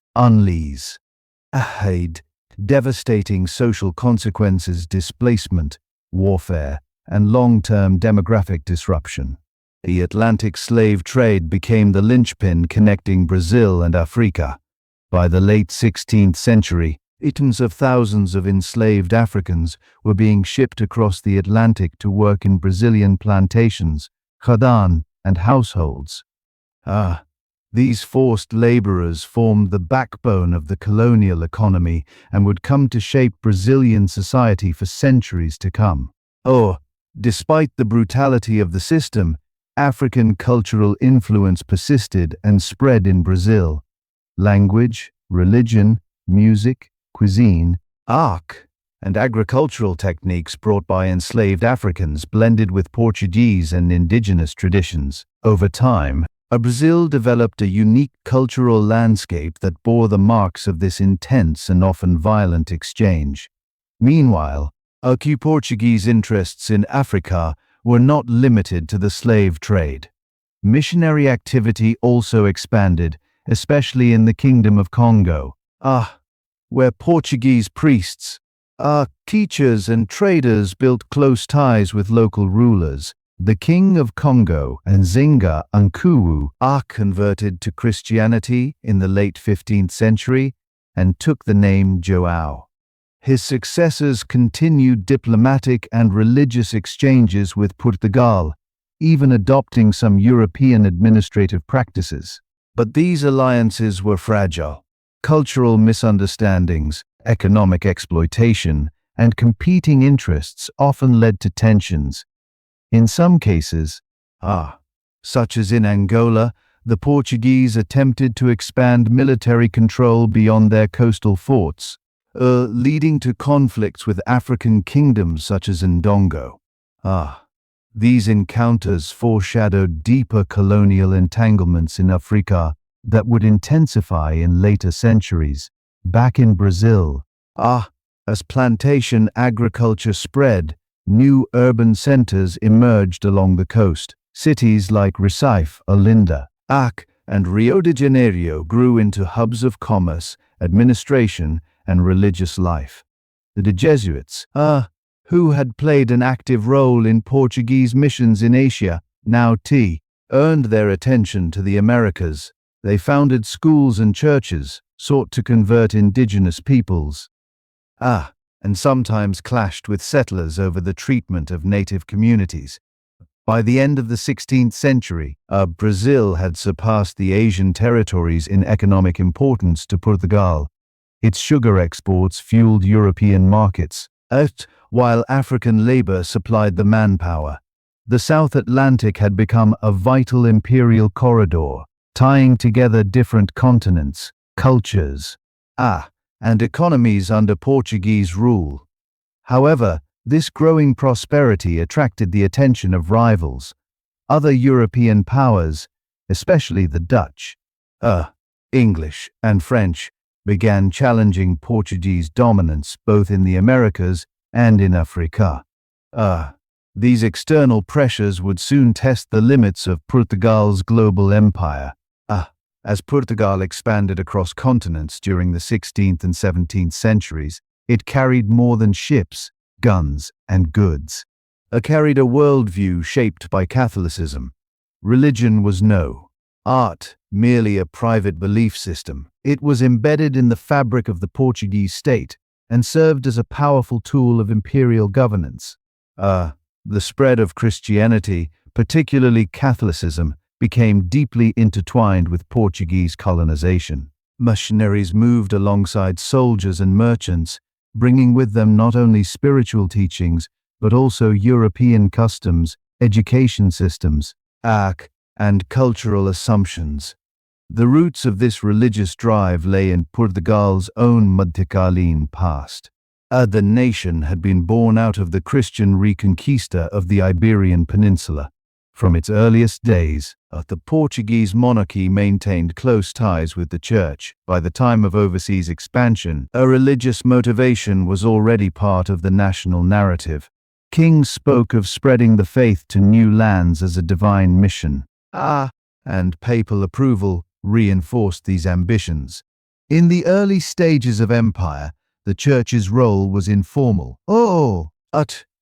had devastating social consequences: displacement, warfare, and long-term demographic disruption. The Atlantic slave trade became the linchpin connecting Brazil and Africa. By the late 16th century, tens of thousands of enslaved Africans were being shipped across the Atlantic to work in Brazilian plantations, khadan, and households. These forced laborers formed the backbone of the colonial economy and would come to shape Brazilian society for centuries to come. Despite the brutality of the system, African cultural influence persisted and spread in Brazil. Language, religion, music, cuisine, art, and agricultural techniques brought by enslaved Africans blended with Portuguese and indigenous traditions. Over time, Brazil developed a unique cultural landscape that bore the marks of this intense and often violent exchange. Meanwhile, Portuguese interests in Africa were not limited to the slave trade. Missionary activity also expanded, especially in the Kingdom of Congo, where Portuguese priests, teachers, and traders built close ties with local rulers. The King of Congo, Nzinga Nkuwu, converted to Christianity in the late 15th century and took the name João. His successors continued diplomatic and religious exchanges with Portugal, even adopting some European administrative practices. But these alliances were fragile. Cultural misunderstandings, economic exploitation, and competing interests often led to tensions. In some cases, such as in Angola, the Portuguese attempted to expand military control beyond their coastal forts, leading to conflicts with African kingdoms such as Ndongo. These encounters foreshadowed deeper colonial entanglements in Africa that would intensify in later centuries. Back in Brazil, as plantation agriculture spread, new urban centers emerged along the coast. Cities like Recife, Olinda, and Rio de Janeiro grew into hubs of commerce, administration, and religious life. The Jesuits, who had played an active role in Portuguese missions in Asia, earned their attention to the Americas. They founded schools and churches, sought to convert indigenous peoples, and sometimes clashed with settlers over the treatment of native communities. By the end of the 16th century, Brazil had surpassed the Asian territories in economic importance to Portugal. Its sugar exports fueled European markets, while African labor supplied the manpower. The South Atlantic had become a vital imperial corridor, tying together different continents, cultures, and economies under Portuguese rule. However, this growing prosperity attracted the attention of rivals. Other European powers, especially the Dutch, English, and French, began challenging Portuguese dominance both in the Americas and in Africa. These external pressures would soon test the limits of Portugal's global empire. As Portugal expanded across continents during the 16th and 17th centuries, it carried more than ships, guns, and goods. It carried a worldview shaped by Catholicism. Religion was no merely a private belief system. It was embedded in the fabric of the Portuguese state, and served as a powerful tool of imperial governance. The spread of Christianity, particularly Catholicism, became deeply intertwined with Portuguese colonization. Missionaries moved alongside soldiers and merchants, bringing with them not only spiritual teachings, but also European customs, education systems, and cultural assumptions. The roots of this religious drive lay in Portugal's own Mediterranean past. The nation had been born out of the Christian reconquista of the Iberian Peninsula. From its earliest days, the Portuguese monarchy maintained close ties with the church. By the time of overseas expansion, a religious motivation was already part of the national narrative. Kings spoke of spreading the faith to new lands as a divine mission. And papal approval reinforced these ambitions. In the early stages of empire, the church's role was informal.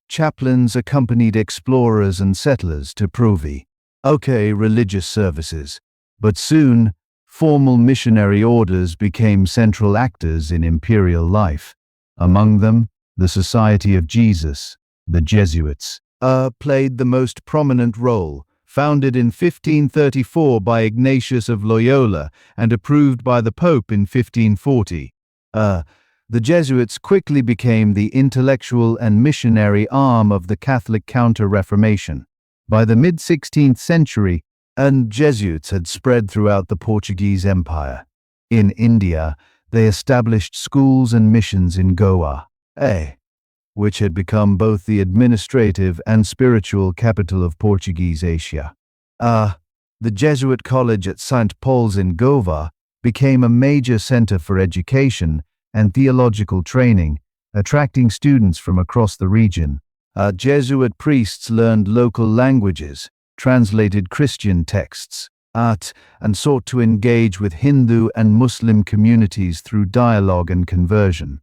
Chaplains accompanied explorers and settlers to provide religious services. But soon, formal missionary orders became central actors in imperial life. Among them, the Society of Jesus, the Jesuits, played the most prominent role. Founded in 1534 by Ignatius of Loyola and approved by the Pope in 1540. The Jesuits quickly became the intellectual and missionary arm of the Catholic Counter-Reformation. By the mid-16th century, Jesuits had spread throughout the Portuguese Empire. In India, they established schools and missions in Goa, which had become both the administrative and spiritual capital of Portuguese Asia. The Jesuit college at St. Paul's in Goa became a major center for education and theological training, attracting students from across the region. Jesuit priests learned local languages, translated Christian texts, and sought to engage with Hindu and Muslim communities through dialogue and conversion.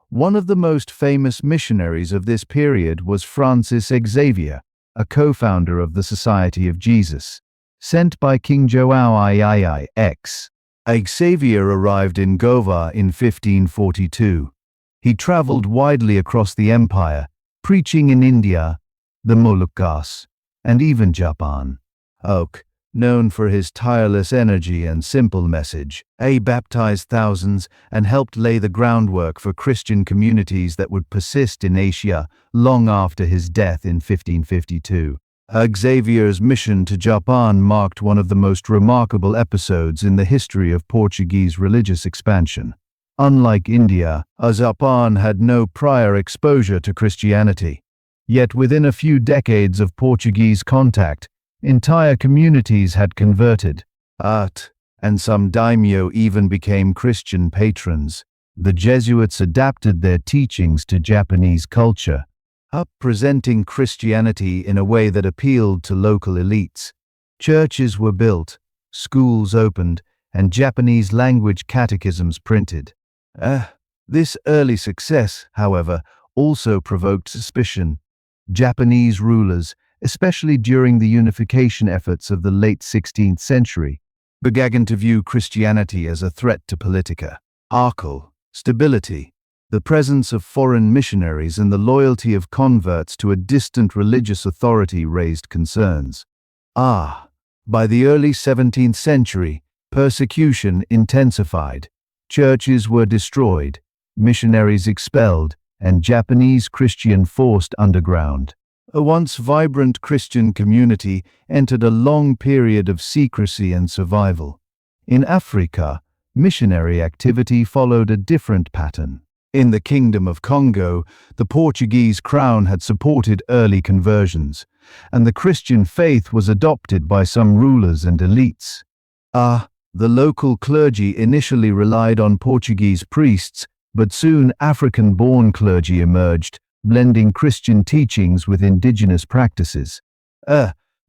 One of the most famous missionaries of this period was Francis Xavier, a co-founder of the Society of Jesus. Sent by King João IIIX, Xavier arrived in Goa in 1542. He traveled widely across the empire, preaching in India, the Moluccas, and even Japan. Known for his tireless energy and simple message, he baptized thousands and helped lay the groundwork for Christian communities that would persist in Asia long after his death in 1552. Xavier's mission to Japan marked one of the most remarkable episodes in the history of Portuguese religious expansion. Unlike India, Japan had no prior exposure to Christianity. Yet within a few decades of Portuguese contact, entire communities had converted. And some daimyo even became Christian patrons. The Jesuits adapted their teachings to Japanese culture, presenting Christianity in a way that appealed to local elites. Churches were built, schools opened, and Japanese language catechisms printed. This early success, however, also provoked suspicion. Japanese rulers, especially during the unification efforts of the late 16th century, began to view Christianity as a threat to political stability. The presence of foreign missionaries and the loyalty of converts to a distant religious authority raised concerns. By the early 17th century, persecution intensified. Churches were destroyed, missionaries expelled, and Japanese Christian forced underground. A once vibrant Christian community entered a long period of secrecy and survival. In Africa, missionary activity followed a different pattern. In the Kingdom of Congo, the Portuguese crown had supported early conversions, and the Christian faith was adopted by some rulers and elites. The local clergy initially relied on Portuguese priests, but soon African-born clergy emerged, blending Christian teachings with indigenous practices.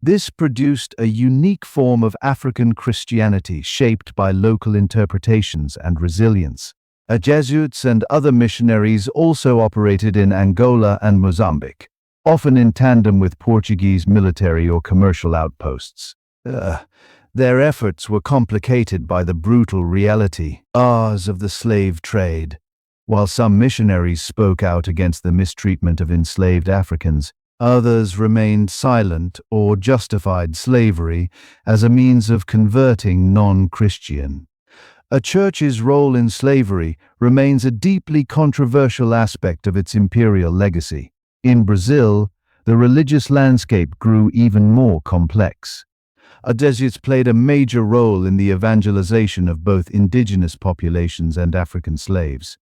This produced a unique form of African Christianity shaped by local interpretations and resilience. Jesuits and other missionaries also operated in Angola and Mozambique, often in tandem with Portuguese military or commercial outposts. Their efforts were complicated by the brutal reality of the slave trade. While some missionaries spoke out against the mistreatment of enslaved Africans, others remained silent or justified slavery as a means of converting non-Christian. A church's role in slavery remains a deeply controversial aspect of its imperial legacy. In Brazil, the religious landscape grew even more complex. Jesuits played a major role in the evangelization of both indigenous populations and African slaves.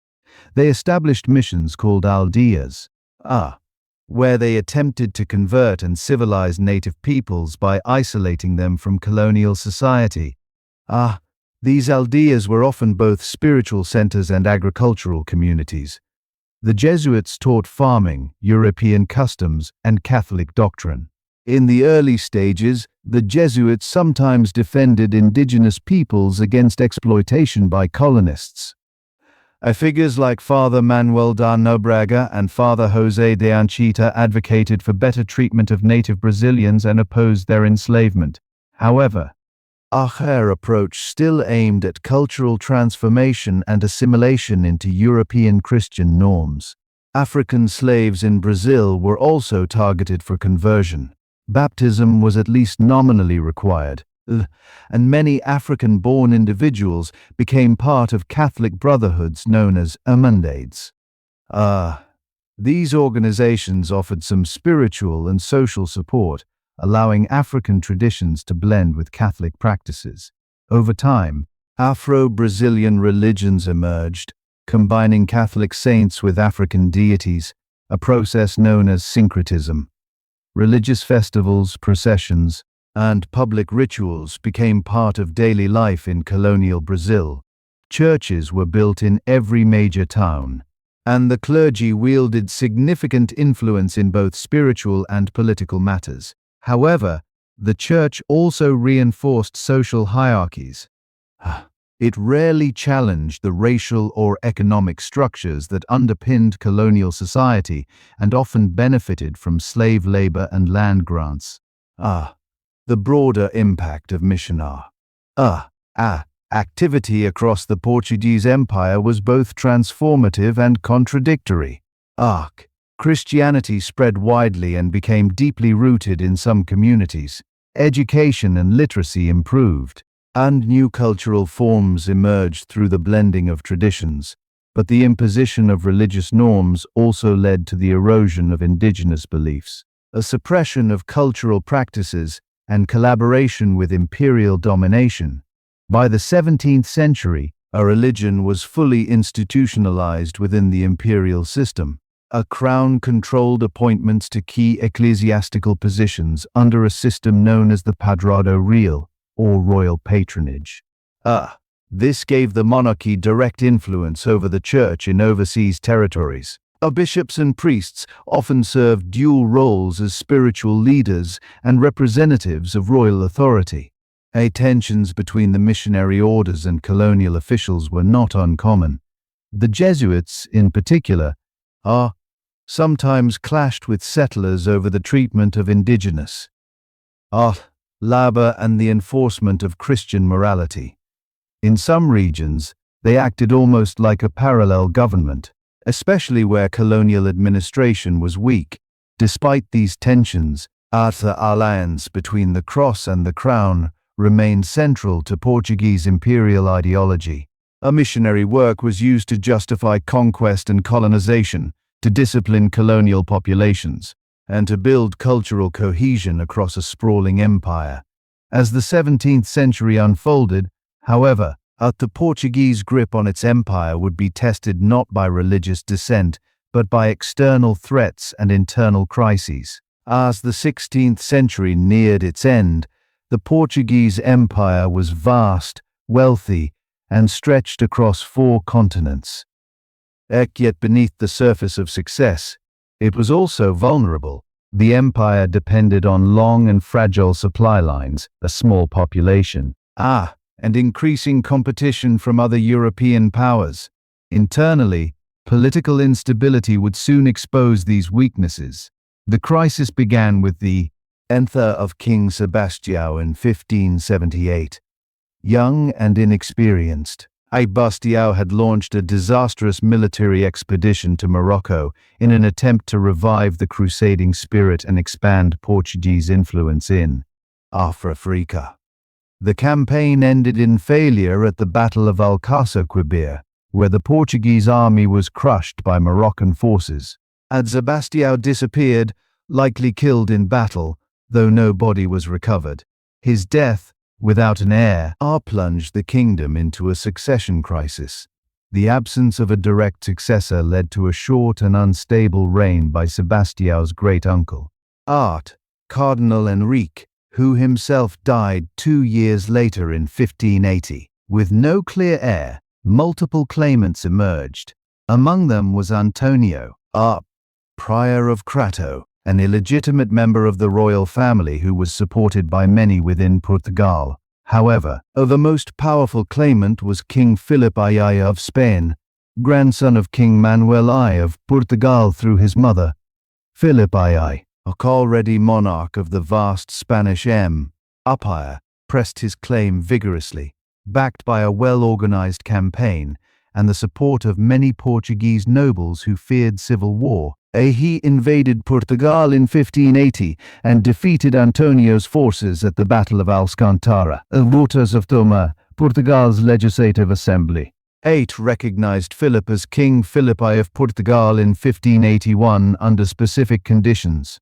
They established missions called aldeias, where they attempted to convert and civilize native peoples by isolating them from colonial society. These aldeias were often both spiritual centers and agricultural communities. The Jesuits taught farming, European customs, and Catholic doctrine. In the early stages, the Jesuits sometimes defended indigenous peoples against exploitation by colonists. Figures like Father Manuel da Nobrega and Father José de Anchieta advocated for better treatment of native Brazilians and opposed their enslavement. However, their approach still aimed at cultural transformation and assimilation into European Christian norms. African slaves in Brazil were also targeted for conversion. Baptism was at least nominally required, and many African-born individuals became part of Catholic brotherhoods known as Irmandades. These organizations offered some spiritual and social support, allowing African traditions to blend with Catholic practices. Over time, Afro-Brazilian religions emerged, combining Catholic saints with African deities, a process known as syncretism. Religious festivals, processions, and public rituals became part of daily life in colonial Brazil. Churches were built in every major town, and the clergy wielded significant influence in both spiritual and political matters. However, the church also reinforced social hierarchies. It rarely challenged the racial or economic structures that underpinned colonial society and often benefited from slave labor and land grants. The broader impact of missionary activity across the Portuguese Empire was both transformative and contradictory. Christianity spread widely and became deeply rooted in some communities. Education and literacy improved, and new cultural forms emerged through the blending of traditions, but the imposition of religious norms also led to the erosion of indigenous beliefs, a suppression of cultural practices, and collaboration with imperial domination. By the 17th century, a religion was fully institutionalized within the imperial system. A crown controlled appointments to key ecclesiastical positions under a system known as the Padrado Real, or royal patronage. This gave the monarchy direct influence over the church in overseas territories. Bishops and priests often served dual roles as spiritual leaders and representatives of royal authority. Tensions between the missionary orders and colonial officials were not uncommon. The Jesuits, in particular, sometimes clashed with settlers over the treatment of indigenous labor and the enforcement of Christian morality. In some regions, they acted almost like a parallel government, especially where colonial administration was weak. Despite these tensions, the alliance between the cross and the crown remained central to Portuguese imperial ideology. A missionary work was used to justify conquest and colonization, to discipline colonial populations, and to build cultural cohesion across a sprawling empire. As the 17th century unfolded, however, the Portuguese grip on its empire would be tested not by religious dissent, but by external threats and internal crises. As the 16th century neared its end, the Portuguese Empire was vast, wealthy, and stretched across 4 continents. Yet beneath the surface of success, it was also vulnerable. The empire depended on long and fragile supply lines, a small population, and increasing competition from other European powers. Internally, political instability would soon expose these weaknesses. The crisis began with the entry of King Sebastião in 1578. Young and inexperienced, Sebastião had launched a disastrous military expedition to Morocco in an attempt to revive the crusading spirit and expand Portuguese influence in Africa. The campaign ended in failure at the Battle of Alcácer, where the Portuguese army was crushed by Moroccan forces. And Sebastião disappeared, likely killed in battle, though no body was recovered. His death, without an heir, plunged the kingdom into a succession crisis. The absence of a direct successor led to a short and unstable reign by Sebastião's great-uncle, Cardinal Henriques, who himself died 2 years later in 1580. With no clear heir, multiple claimants emerged. Among them was Antonio, Prior of Crato, an illegitimate member of the royal family who was supported by many within Portugal. However, the most powerful claimant was King Philip I of Spain, grandson of King Manuel I of Portugal through his mother. Philip I, already monarch of the vast Spanish Empire, pressed his claim vigorously, backed by a well-organized campaign and the support of many Portuguese nobles who feared civil war. He invaded Portugal in 1580 and defeated Antonio's forces at the Battle of Alcântara, waters of Toma, Portugal's legislative assembly. 8 recognized Philip as King Philip I of Portugal in 1581 under specific conditions.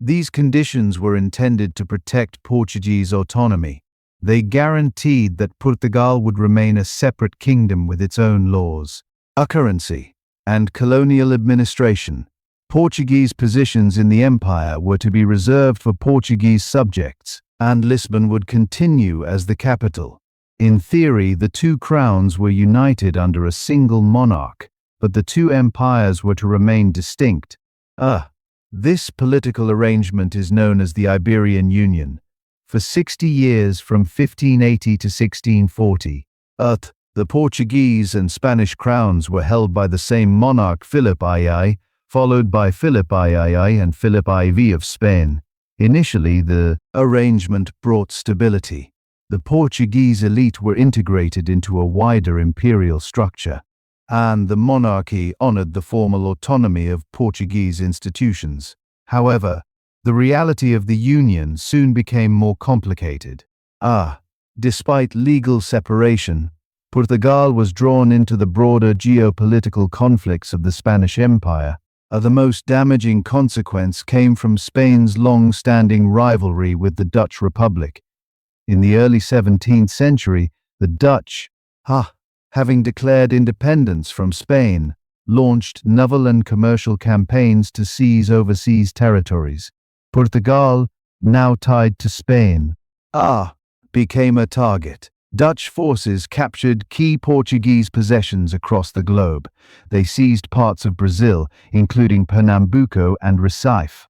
These conditions were intended to protect Portuguese autonomy. They guaranteed that Portugal would remain a separate kingdom with its own laws, a currency, and colonial administration. Portuguese positions in the empire were to be reserved for Portuguese subjects, and Lisbon would continue as the capital. In theory, the two crowns were united under a single monarch, but the two empires were to remain distinct. This political arrangement is known as the Iberian Union. For 60 years from 1580 to 1640, the Portuguese and Spanish crowns were held by the same monarch Philip II, followed by Philip III and Philip IV of Spain. Initially, the arrangement brought stability. The Portuguese elite were integrated into a wider imperial structure, and the monarchy honored the formal autonomy of Portuguese institutions. However, the reality of the union soon became more complicated. Despite legal separation, Portugal was drawn into the broader geopolitical conflicts of the Spanish Empire. The most damaging consequence came from Spain's long-standing rivalry with the Dutch Republic. In the early 17th century, the Dutch, having declared independence from Spain, launched naval and commercial campaigns to seize overseas territories. Portugal, now tied to Spain, became a target. Dutch forces captured key Portuguese possessions across the globe. They seized parts of Brazil, including Pernambuco and Recife.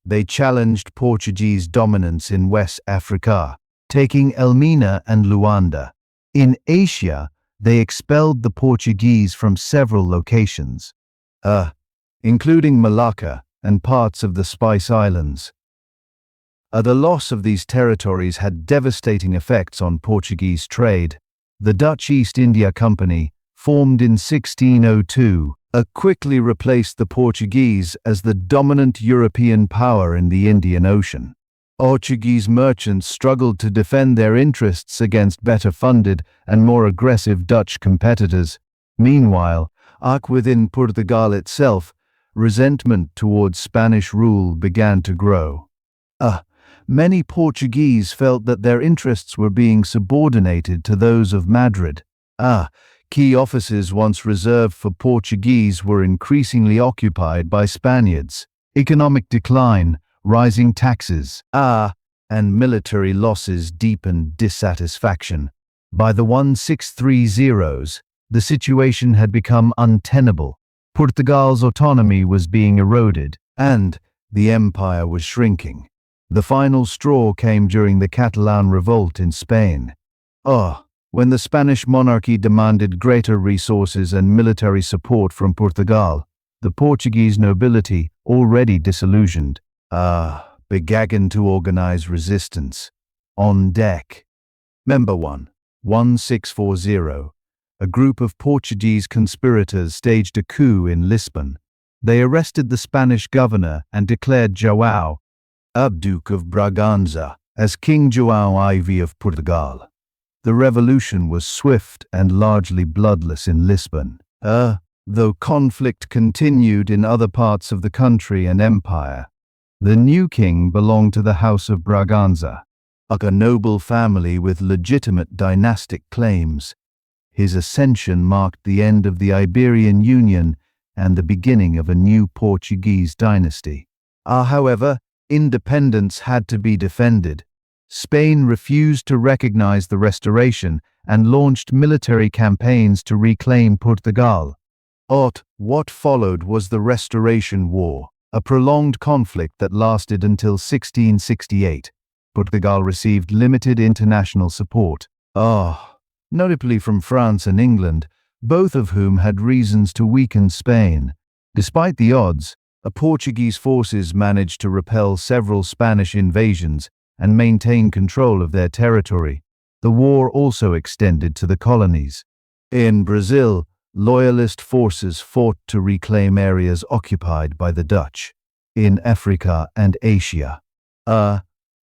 They challenged Portuguese dominance in West Africa, taking Elmina and Luanda. In Asia, they expelled the Portuguese from several locations, including Malacca and parts of the Spice Islands. The loss of these territories had devastating effects on Portuguese trade. The Dutch East India Company, formed in 1602, quickly replaced the Portuguese as the dominant European power in the Indian Ocean. Portuguese merchants struggled to defend their interests against better-funded and more aggressive Dutch competitors. Meanwhile, within Portugal itself, resentment towards Spanish rule began to grow. Many Portuguese felt that their interests were being subordinated to those of Madrid. Key offices once reserved for Portuguese were increasingly occupied by Spaniards. Economic decline, rising taxes, and military losses deepened dissatisfaction. By the 1630s, the situation had become untenable. Portugal's autonomy was being eroded, and the empire was shrinking. The final straw came during the Catalan revolt in Spain. When the Spanish monarchy demanded greater resources and military support from Portugal, the Portuguese nobility, already disillusioned, began to organize resistance. On deck. Member 1. 1640, a group of Portuguese conspirators staged a coup in Lisbon. They arrested the Spanish governor and declared João, Duke of Braganza, as King João I of Portugal. The revolution was swift and largely bloodless in Lisbon, though conflict continued in other parts of the country and empire. The new king belonged to the House of Braganza, a noble family with legitimate dynastic claims. His ascension marked the end of the Iberian Union and the beginning of a new Portuguese dynasty. However, independence had to be defended. Spain refused to recognize the Restoration and launched military campaigns to reclaim Portugal. What followed was the Restoration War, a prolonged conflict that lasted until 1668. Portugal received limited international support, notably from France and England, both of whom had reasons to weaken Spain. Despite the odds, Portuguese forces managed to repel several Spanish invasions and maintain control of their territory. The war also extended to the colonies. In Brazil, loyalist forces fought to reclaim areas occupied by the Dutch. In Africa and Asia,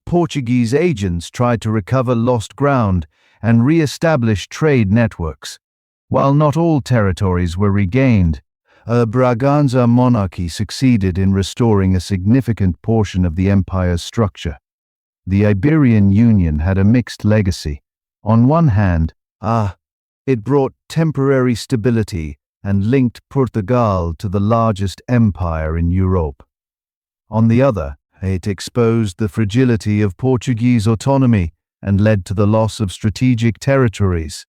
Portuguese agents tried to recover lost ground and re-establish trade networks. While not all territories were regained, Braganza monarchy succeeded in restoring a significant portion of the empire's structure. The Iberian Union had a mixed legacy. On one hand, it brought temporary stability and linked Portugal to the largest empire in Europe. On the other, it exposed the fragility of Portuguese autonomy and led to the loss of strategic territories.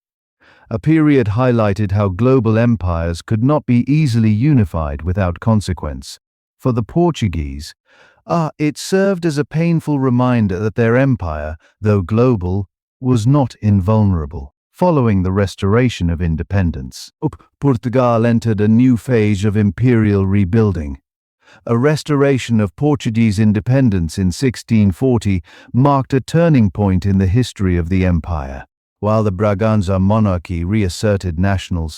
A period highlighted how global empires could not be easily unified without consequence. For the Portuguese, it served as a painful reminder that their empire, though global, was not invulnerable. Following the restoration of independence, Portugal entered a new phase of imperial rebuilding. A restoration of Portuguese independence in 1640 marked a turning point in the history of the empire. While the Braganza monarchy reasserted national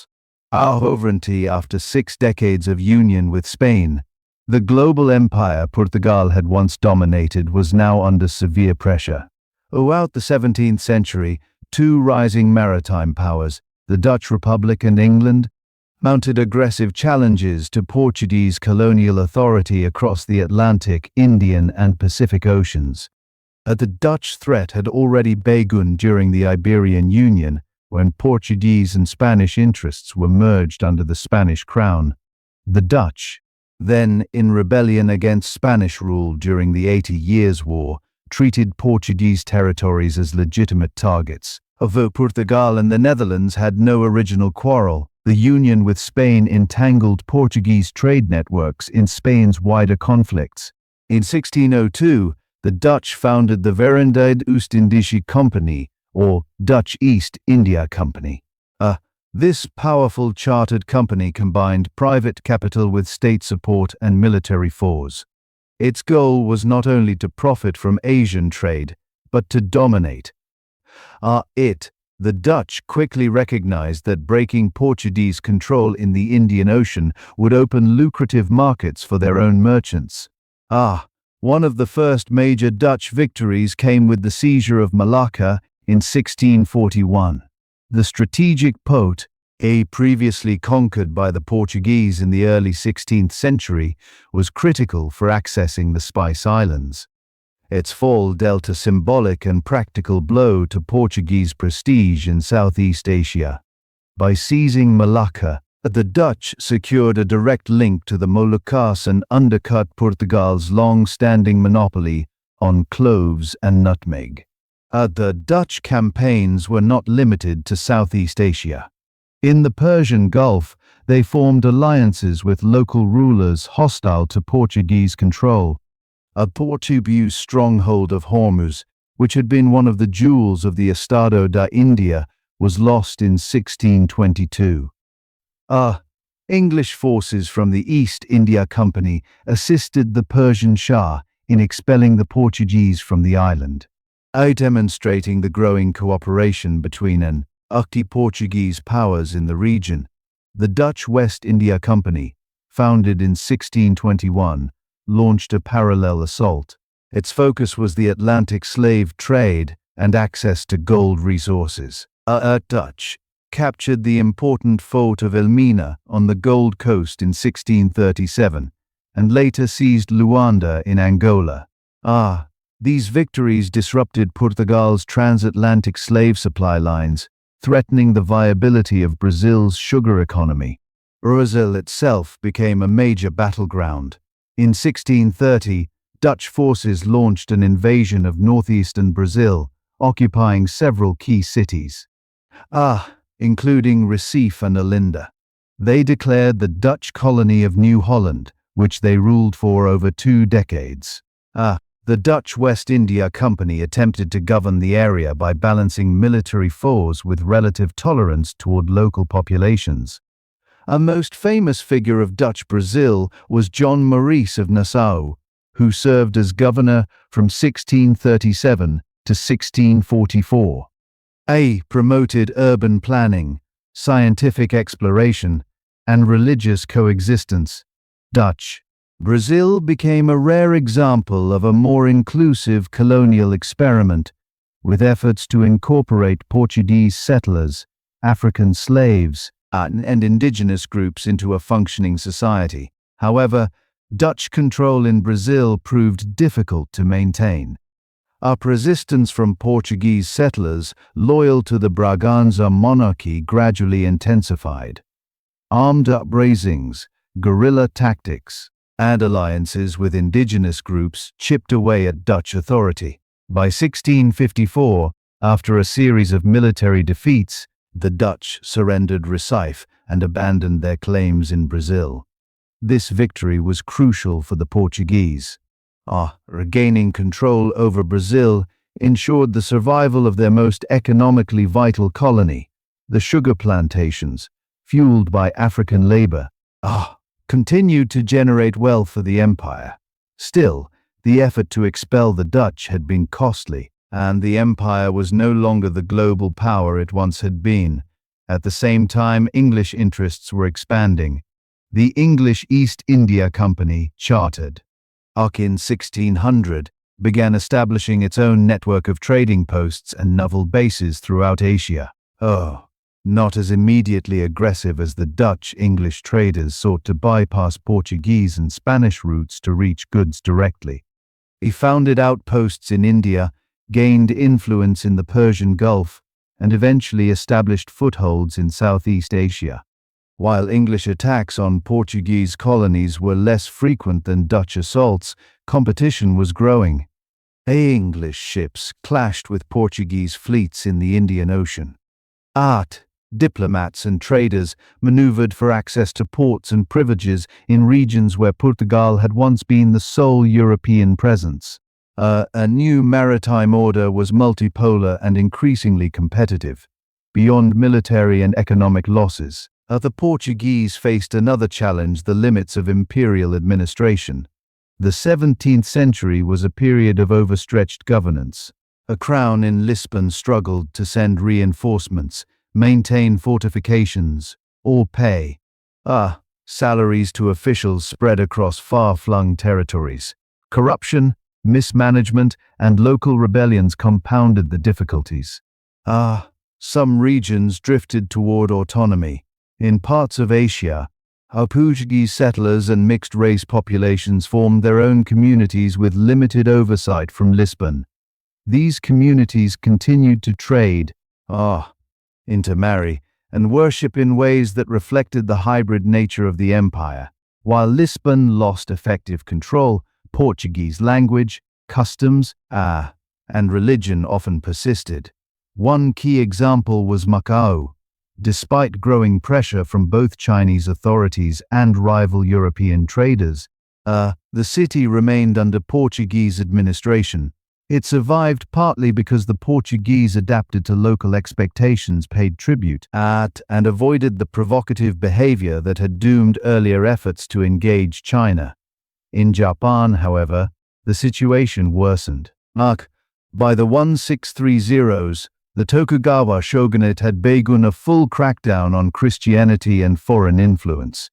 sovereignty after 6 decades of union with Spain, the global empire Portugal had once dominated was now under severe pressure. Throughout the 17th century, 2 rising maritime powers, the Dutch Republic and England, mounted aggressive challenges to Portuguese colonial authority across the Atlantic, Indian, and Pacific Oceans. The Dutch threat had already begun during the Iberian Union, when Portuguese and Spanish interests were merged under the Spanish crown. The Dutch, then in rebellion against Spanish rule during the 80 Years' War, treated Portuguese territories as legitimate targets. Although Portugal and the Netherlands had no original quarrel, the union with Spain entangled Portuguese trade networks in Spain's wider conflicts. In 1602, the Dutch founded the Verenigde Oost-Indische Company, or Dutch East India Company. This powerful chartered company combined private capital with state support and military force. Its goal was not only to profit from Asian trade, but to dominate. The Dutch quickly recognized that breaking Portuguese control in the Indian Ocean would open lucrative markets for their own merchants. One of the first major Dutch victories came with the seizure of Malacca in 1641. The strategic port, previously conquered by the Portuguese in the early 16th century, was critical for accessing the Spice Islands. Its fall dealt a symbolic and practical blow to Portuguese prestige in Southeast Asia. By seizing Malacca, the Dutch secured a direct link to the Moluccas and undercut Portugal's long-standing monopoly on cloves and nutmeg. The Dutch campaigns were not limited to Southeast Asia. In the Persian Gulf, they formed alliances with local rulers hostile to Portuguese control. A Portuguese stronghold of Hormuz, which had been one of the jewels of the Estado da Índia, was lost in 1622. English forces from the East India Company assisted the Persian Shah in expelling the Portuguese from the island. demonstrating the growing cooperation between Portuguese powers in the region. The Dutch West India Company, founded in 1621, launched a parallel assault. Its focus was the Atlantic slave trade and access to gold resources. Dutch captured the important fort of Elmina on the Gold Coast in 1637, and later seized Luanda in Angola. These victories disrupted Portugal's transatlantic slave supply lines, threatening the viability of Brazil's sugar economy. Brazil itself became a major battleground. In 1630, Dutch forces launched an invasion of northeastern Brazil, occupying several key cities, including Recife and Olinda. They declared the Dutch colony of New Holland, which they ruled for over 2 decades. The Dutch West India Company attempted to govern the area by balancing military force with relative tolerance toward local populations. A most famous figure of Dutch Brazil was John Maurice of Nassau, who served as governor from 1637 to 1644. Promoted urban planning, scientific exploration, and religious coexistence. Dutch Brazil became a rare example of a more inclusive colonial experiment, with efforts to incorporate Portuguese settlers, African slaves, and indigenous groups into a functioning society. However, Dutch control in Brazil proved difficult to maintain. Resistance from Portuguese settlers loyal to the Braganza monarchy gradually intensified. Armed uprisings, guerrilla tactics, and alliances with indigenous groups chipped away at Dutch authority. By 1654, after a series of military defeats, the Dutch surrendered Recife and abandoned their claims in Brazil. This victory was crucial for the Portuguese. Regaining control over Brazil ensured the survival of their most economically vital colony, the sugar plantations, fueled by African labor, continued to generate wealth for the empire. Still, the effort to expel the Dutch had been costly, and the empire was no longer the global power it once had been. At the same time, English interests were expanding. The English East India Company, chartered in 1600, began establishing its own network of trading posts and naval bases throughout Asia. Not as immediately aggressive as the Dutch, English traders sought to bypass Portuguese and Spanish routes to reach goods directly. He founded outposts in India, gained influence in the Persian Gulf, and eventually established footholds in Southeast Asia. While English attacks on Portuguese colonies were less frequent than Dutch assaults, competition was growing. English ships clashed with Portuguese fleets in the Indian Ocean. Diplomats and traders maneuvered for access to ports and privileges in regions where Portugal had once been the sole European presence. A new maritime order was multipolar and increasingly competitive. Beyond military and economic losses, the Portuguese faced another challenge: the limits of imperial administration. The 17th century was a period of overstretched governance. A crown in Lisbon struggled to send reinforcements, maintain fortifications, or pay salaries to officials spread across far-flung territories. Corruption, mismanagement, and local rebellions compounded the difficulties. Some regions drifted toward autonomy. In parts of Asia, Portuguese settlers and mixed-race populations formed their own communities with limited oversight from Lisbon. These communities continued to trade, intermarry, and worship in ways that reflected the hybrid nature of the empire. While Lisbon lost effective control, Portuguese language, customs, and religion often persisted. One key example was Macau. Despite growing pressure from both Chinese authorities and rival European traders, the city remained under Portuguese administration. It survived partly because the Portuguese adapted to local expectations, paid tribute and avoided the provocative behavior that had doomed earlier efforts to engage China. In Japan, however, the situation worsened. By the 1630s, the Tokugawa shogunate had begun a full crackdown on Christianity and foreign influence.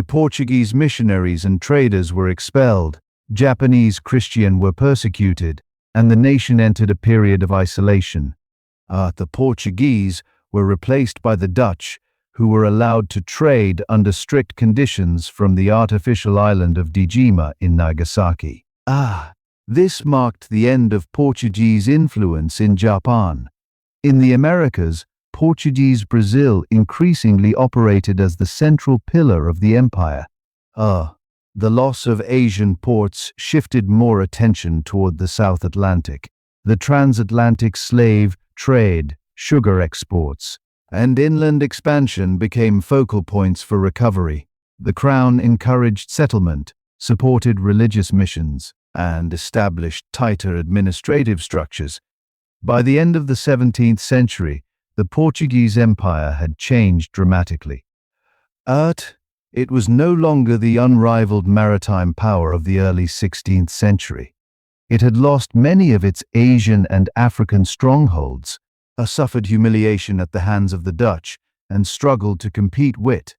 Portuguese missionaries and traders were expelled, Japanese Christians were persecuted, and the nation entered a period of isolation. The Portuguese were replaced by the Dutch, who were allowed to trade under strict conditions from the artificial island of Gama in Nagasaki. This marked the end of Portuguese influence in Japan. In the Americas, Portuguese Brazil increasingly operated as the central pillar of the empire. The loss of Asian ports shifted more attention toward the South Atlantic. The transatlantic slave trade, sugar exports, and inland expansion became focal points for recovery. The Crown encouraged settlement, supported religious missions, and established tighter administrative structures. By the end of the 17th century, the Portuguese Empire had changed dramatically. It was no longer the unrivaled maritime power of the early 16th century. It had lost many of its Asian and African strongholds, suffered humiliation at the hands of the Dutch, and struggled to compete with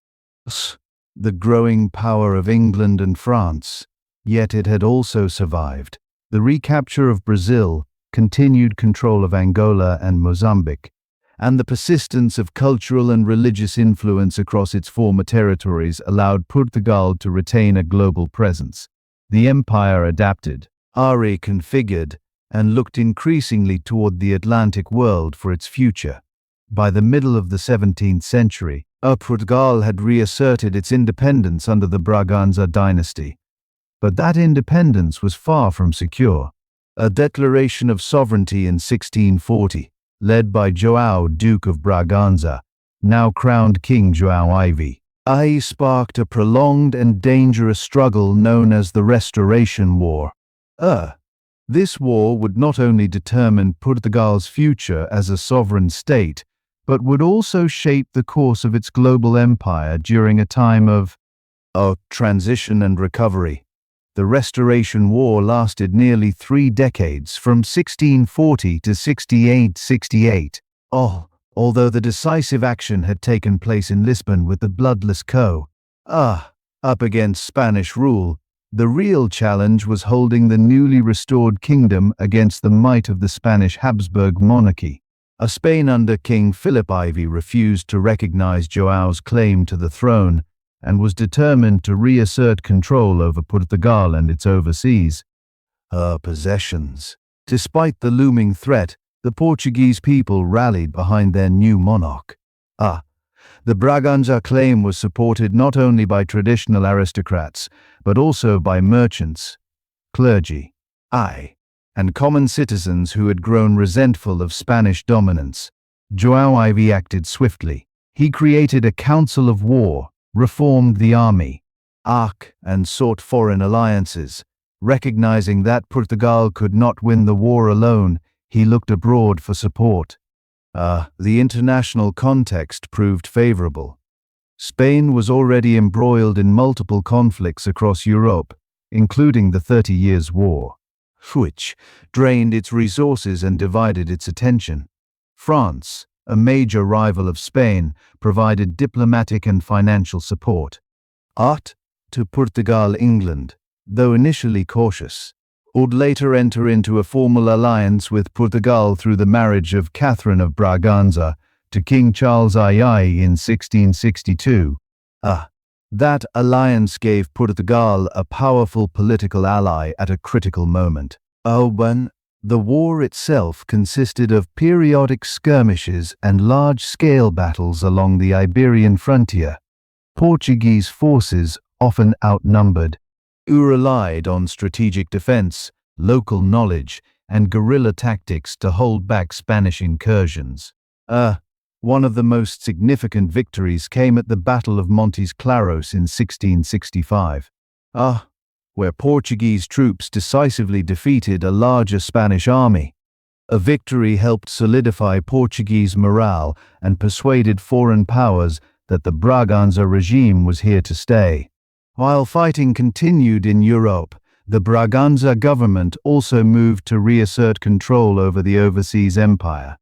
the growing power of England and France. Yet it had also survived the recapture of Brazil, continued control of Angola and Mozambique, and the persistence of cultural and religious influence across its former territories allowed Portugal to retain a global presence. The empire adapted, reconfigured, and looked increasingly toward the Atlantic world for its future. By the middle of the 17th century, Portugal had reasserted its independence under the Braganza dynasty. But that independence was far from secure. A declaration of sovereignty in 1640, led by João, Duke of Braganza, now crowned King João I, sparked a prolonged and dangerous struggle known as the Restoration War. This war would not only determine Portugal's future as a sovereign state, but would also shape the course of its global empire during a time of transition and recovery. The Restoration War lasted nearly 3 decades, from 1640 to 1668. Although the decisive action had taken place in Lisbon with the bloodless up against Spanish rule, the real challenge was holding the newly restored kingdom against the might of the Spanish Habsburg monarchy. Spain under King Philip IV refused to recognize João's claim to the throne, and was determined to reassert control over Portugal and its overseas possessions. Despite the looming threat, the Portuguese people rallied behind their new monarch. The Braganza claim was supported not only by traditional aristocrats, but also by merchants, clergy, and common citizens who had grown resentful of Spanish dominance. João IV acted swiftly. He created a council of war, reformed the army, and sought foreign alliances. Recognizing that Portugal could not win the war alone, he looked abroad for support. The international context proved favorable. Spain was already embroiled in multiple conflicts across Europe, including the 30 Years' War, which drained its resources and divided its attention. France, a major rival of Spain, provided diplomatic and financial support. To Portugal, England, though initially cautious, would later enter into a formal alliance with Portugal through the marriage of Catherine of Braganza to King Charles II in 1662. That alliance gave Portugal a powerful political ally at a critical moment. When the war itself consisted of periodic skirmishes and large-scale battles along the Iberian frontier. Portuguese forces, often outnumbered, relied on strategic defense, local knowledge, and guerrilla tactics to hold back Spanish incursions. One of the most significant victories came at the Battle of Montes Claros in 1665. Where Portuguese troops decisively defeated a larger Spanish army. A victory helped solidify Portuguese morale and persuaded foreign powers that the Braganza regime was here to stay. While fighting continued in Europe, The Braganza government also moved to reassert control over the overseas empire.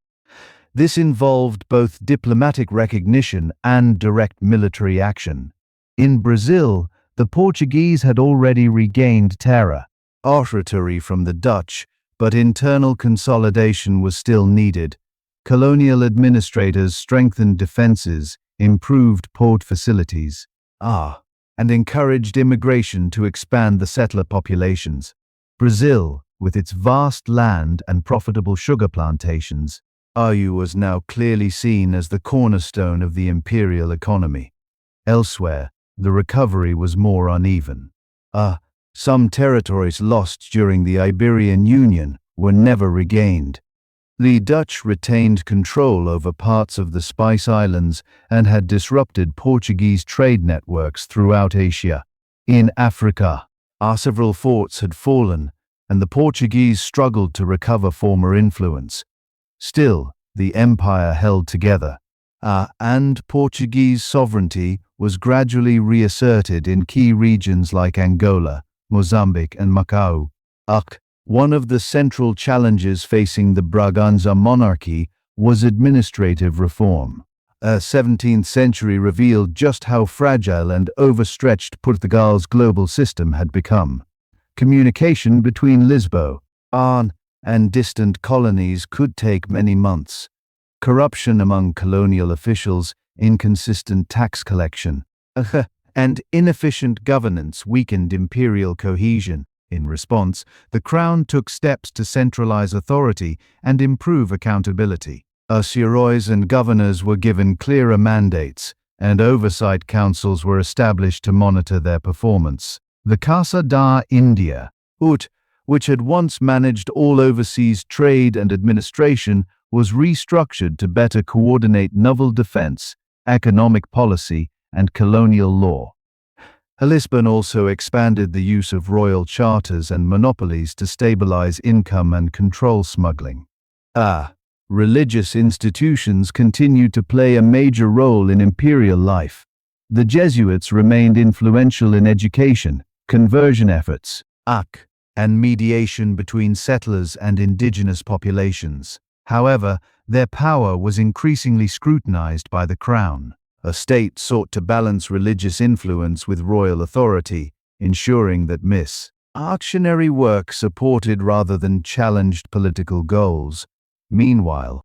This involved both diplomatic recognition and direct military action. In Brazil, the Portuguese had already regained terra, territory from the Dutch, but internal consolidation was still needed. Colonial administrators strengthened defenses, improved port facilities, and encouraged immigration to expand the settler populations. Brazil, with its vast land and profitable sugar plantations, was now clearly seen as the cornerstone of the imperial economy. Elsewhere, the recovery was more uneven. Some territories lost during the Iberian Union were never regained. The Dutch retained control over parts of the Spice Islands and had disrupted Portuguese trade networks throughout Asia. In Africa, several forts had fallen, and the Portuguese struggled to recover former influence. Still, the empire held together, and Portuguese sovereignty was gradually reasserted in key regions like Angola, Mozambique, and Macau. One of the central challenges facing the Braganza monarchy was administrative reform. The 17th century revealed just how fragile and overstretched Portugal's global system had become. Communication between Lisbon and distant colonies could take many months. Corruption among colonial officials, inconsistent tax collection, and inefficient governance weakened imperial cohesion. In response, the Crown took steps to centralize authority and improve accountability. Viceroys and governors were given clearer mandates, and oversight councils were established to monitor their performance. The Estado da Índia, which had once managed all overseas trade and administration, was restructured to better coordinate naval defense, economic policy, and colonial law. Lisbon also expanded the use of royal charters and monopolies to stabilize income and control smuggling. Religious institutions continued to play a major role in imperial life. The Jesuits remained influential in education, conversion efforts, and mediation between settlers and indigenous populations. However, their power was increasingly scrutinized by the Crown. A state sought to balance religious influence with royal authority, ensuring that missionary work supported rather than challenged political goals. Meanwhile,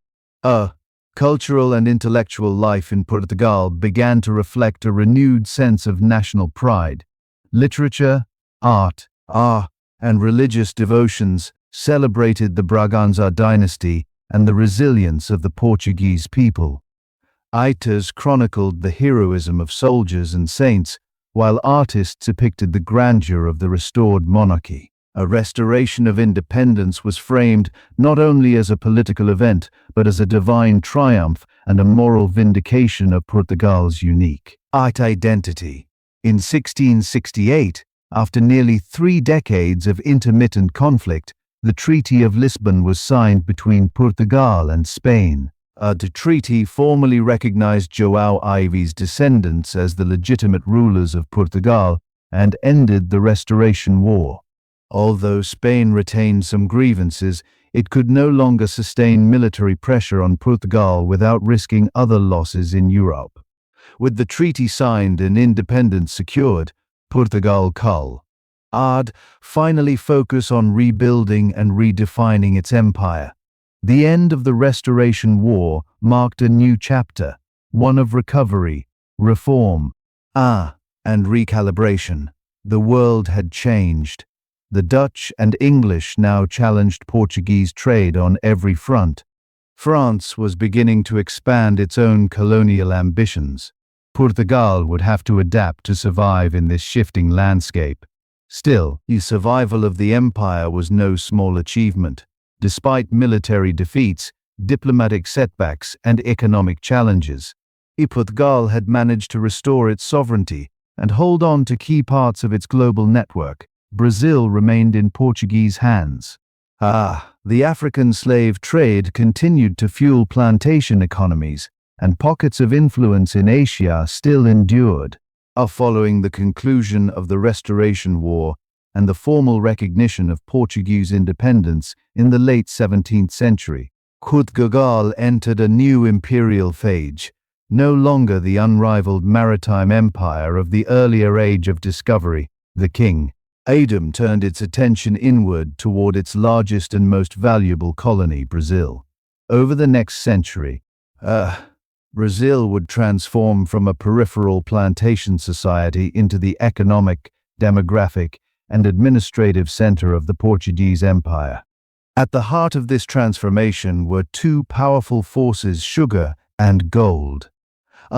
cultural and intellectual life in Portugal began to reflect a renewed sense of national pride. Literature, art, and religious devotions celebrated the Braganza dynasty and the resilience of the Portuguese people. Writers chronicled the heroism of soldiers and saints, while artists depicted the grandeur of the restored monarchy. A restoration of independence was framed not only as a political event, but as a divine triumph and a moral vindication of Portugal's unique identity. In 1668, after nearly 3 decades of intermittent conflict, the Treaty of Lisbon was signed between Portugal and Spain. The treaty formally recognized João Ive's descendants as the legitimate rulers of Portugal and ended the Restoration War. Although Spain retained some grievances, it could no longer sustain military pressure on Portugal without risking other losses in Europe. With the treaty signed and independence secured, Portugal could finally focus on rebuilding and redefining its empire. The end of the Restoration War marked a new chapter, one of recovery, reform, and recalibration. The world had changed. The Dutch and English now challenged Portuguese trade on every front. France was beginning to expand its own colonial ambitions. Portugal would have to adapt to survive in this shifting landscape. Still, the survival of the empire was no small achievement. Despite military defeats, diplomatic setbacks, and economic challenges, Portugal had managed to restore its sovereignty and hold on to key parts of its global network. Brazil remained in Portuguese hands. The African slave trade continued to fuel plantation economies, and pockets of influence in Asia still endured. Following the conclusion of the Restoration War, and the formal recognition of Portuguese independence in the late 17th century, Portugal entered a new imperial phase, no longer the unrivaled maritime empire of the earlier age of discovery. The king, Adam, turned its attention inward toward its largest and most valuable colony, Brazil. Over the next century, Brazil would transform from a peripheral plantation society into the economic, demographic, and administrative center of the Portuguese Empire. At the heart of this transformation were two powerful forces: sugar and gold.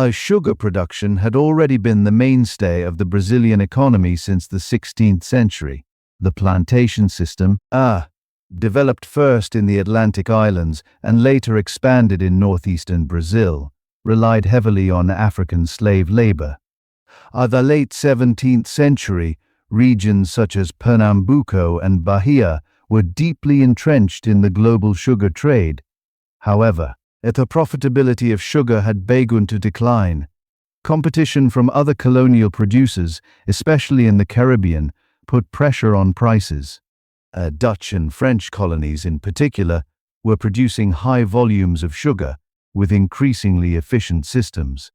Sugar production had already been the mainstay of the Brazilian economy since the 16th century. The plantation system, developed first in the Atlantic islands and later expanded in northeastern Brazil, relied heavily on African slave labor. The late 17th century, regions such as Pernambuco and Bahia were deeply entrenched in the global sugar trade. However, the profitability of sugar had begun to decline. Competition from other colonial producers, especially in the Caribbean, put pressure on prices. Dutch and French colonies in particular were producing high volumes of sugar with increasingly efficient systems.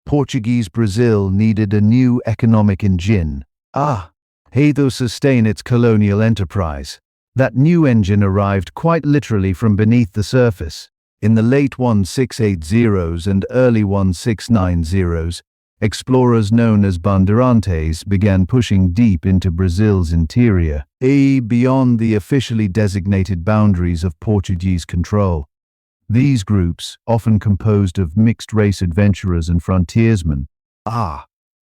Portuguese Brazil needed a new economic engine. To sustain its colonial enterprise. That new engine arrived quite literally from beneath the surface. In the late 1680s and early 1690s, explorers known as bandeirantes began pushing deep into Brazil's interior, beyond the officially designated boundaries of Portuguese control. These groups, often composed of mixed-race adventurers and frontiersmen,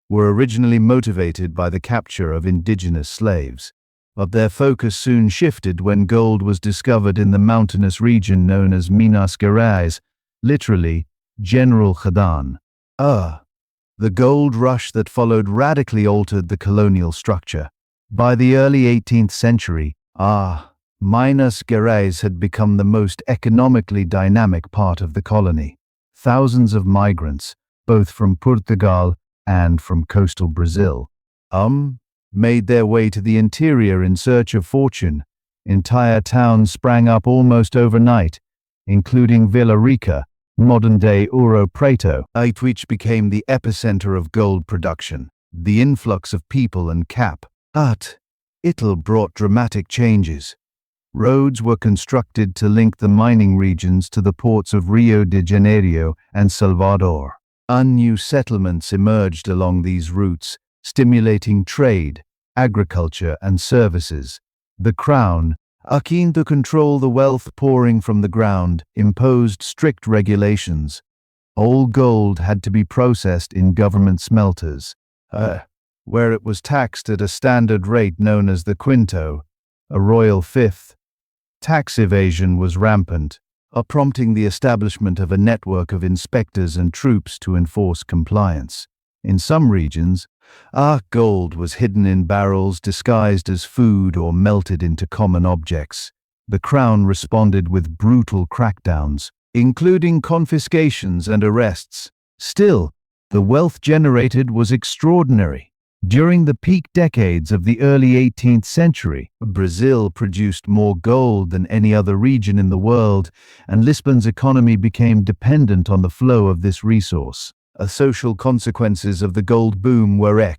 were originally motivated by the capture of indigenous slaves. But their focus soon shifted when gold was discovered in the mountainous region known as Minas Gerais, literally, General Khadan. The gold rush that followed radically altered the colonial structure. By the early 18th century, Minas Gerais had become the most economically dynamic part of the colony. Thousands of migrants, both from Portugal and from coastal Brazil, made their way to the interior in search of fortune. Entire towns sprang up almost overnight, including Vila Rica, modern-day Ouro Preto, which became the epicenter of gold production. The influx of people and capital brought dramatic changes. Roads were constructed to link the mining regions to the ports of Rio de Janeiro and Salvador. New settlements emerged along these routes, stimulating trade, agriculture, and services. The crown, keen to control the wealth pouring from the ground, imposed strict regulations. All gold had to be processed in government smelters, where it was taxed at a standard rate known as the quinto, a royal fifth. Tax evasion was rampant, prompting the establishment of a network of inspectors and troops to enforce compliance. In some regions, gold was hidden in barrels disguised as food or melted into common objects. The crown responded with brutal crackdowns, including confiscations and arrests. Still, the wealth generated was extraordinary. During the peak decades of the early 18th century, Brazil produced more gold than any other region in the world, and Lisbon's economy became dependent on the flow of this resource. Social consequences of the gold boom were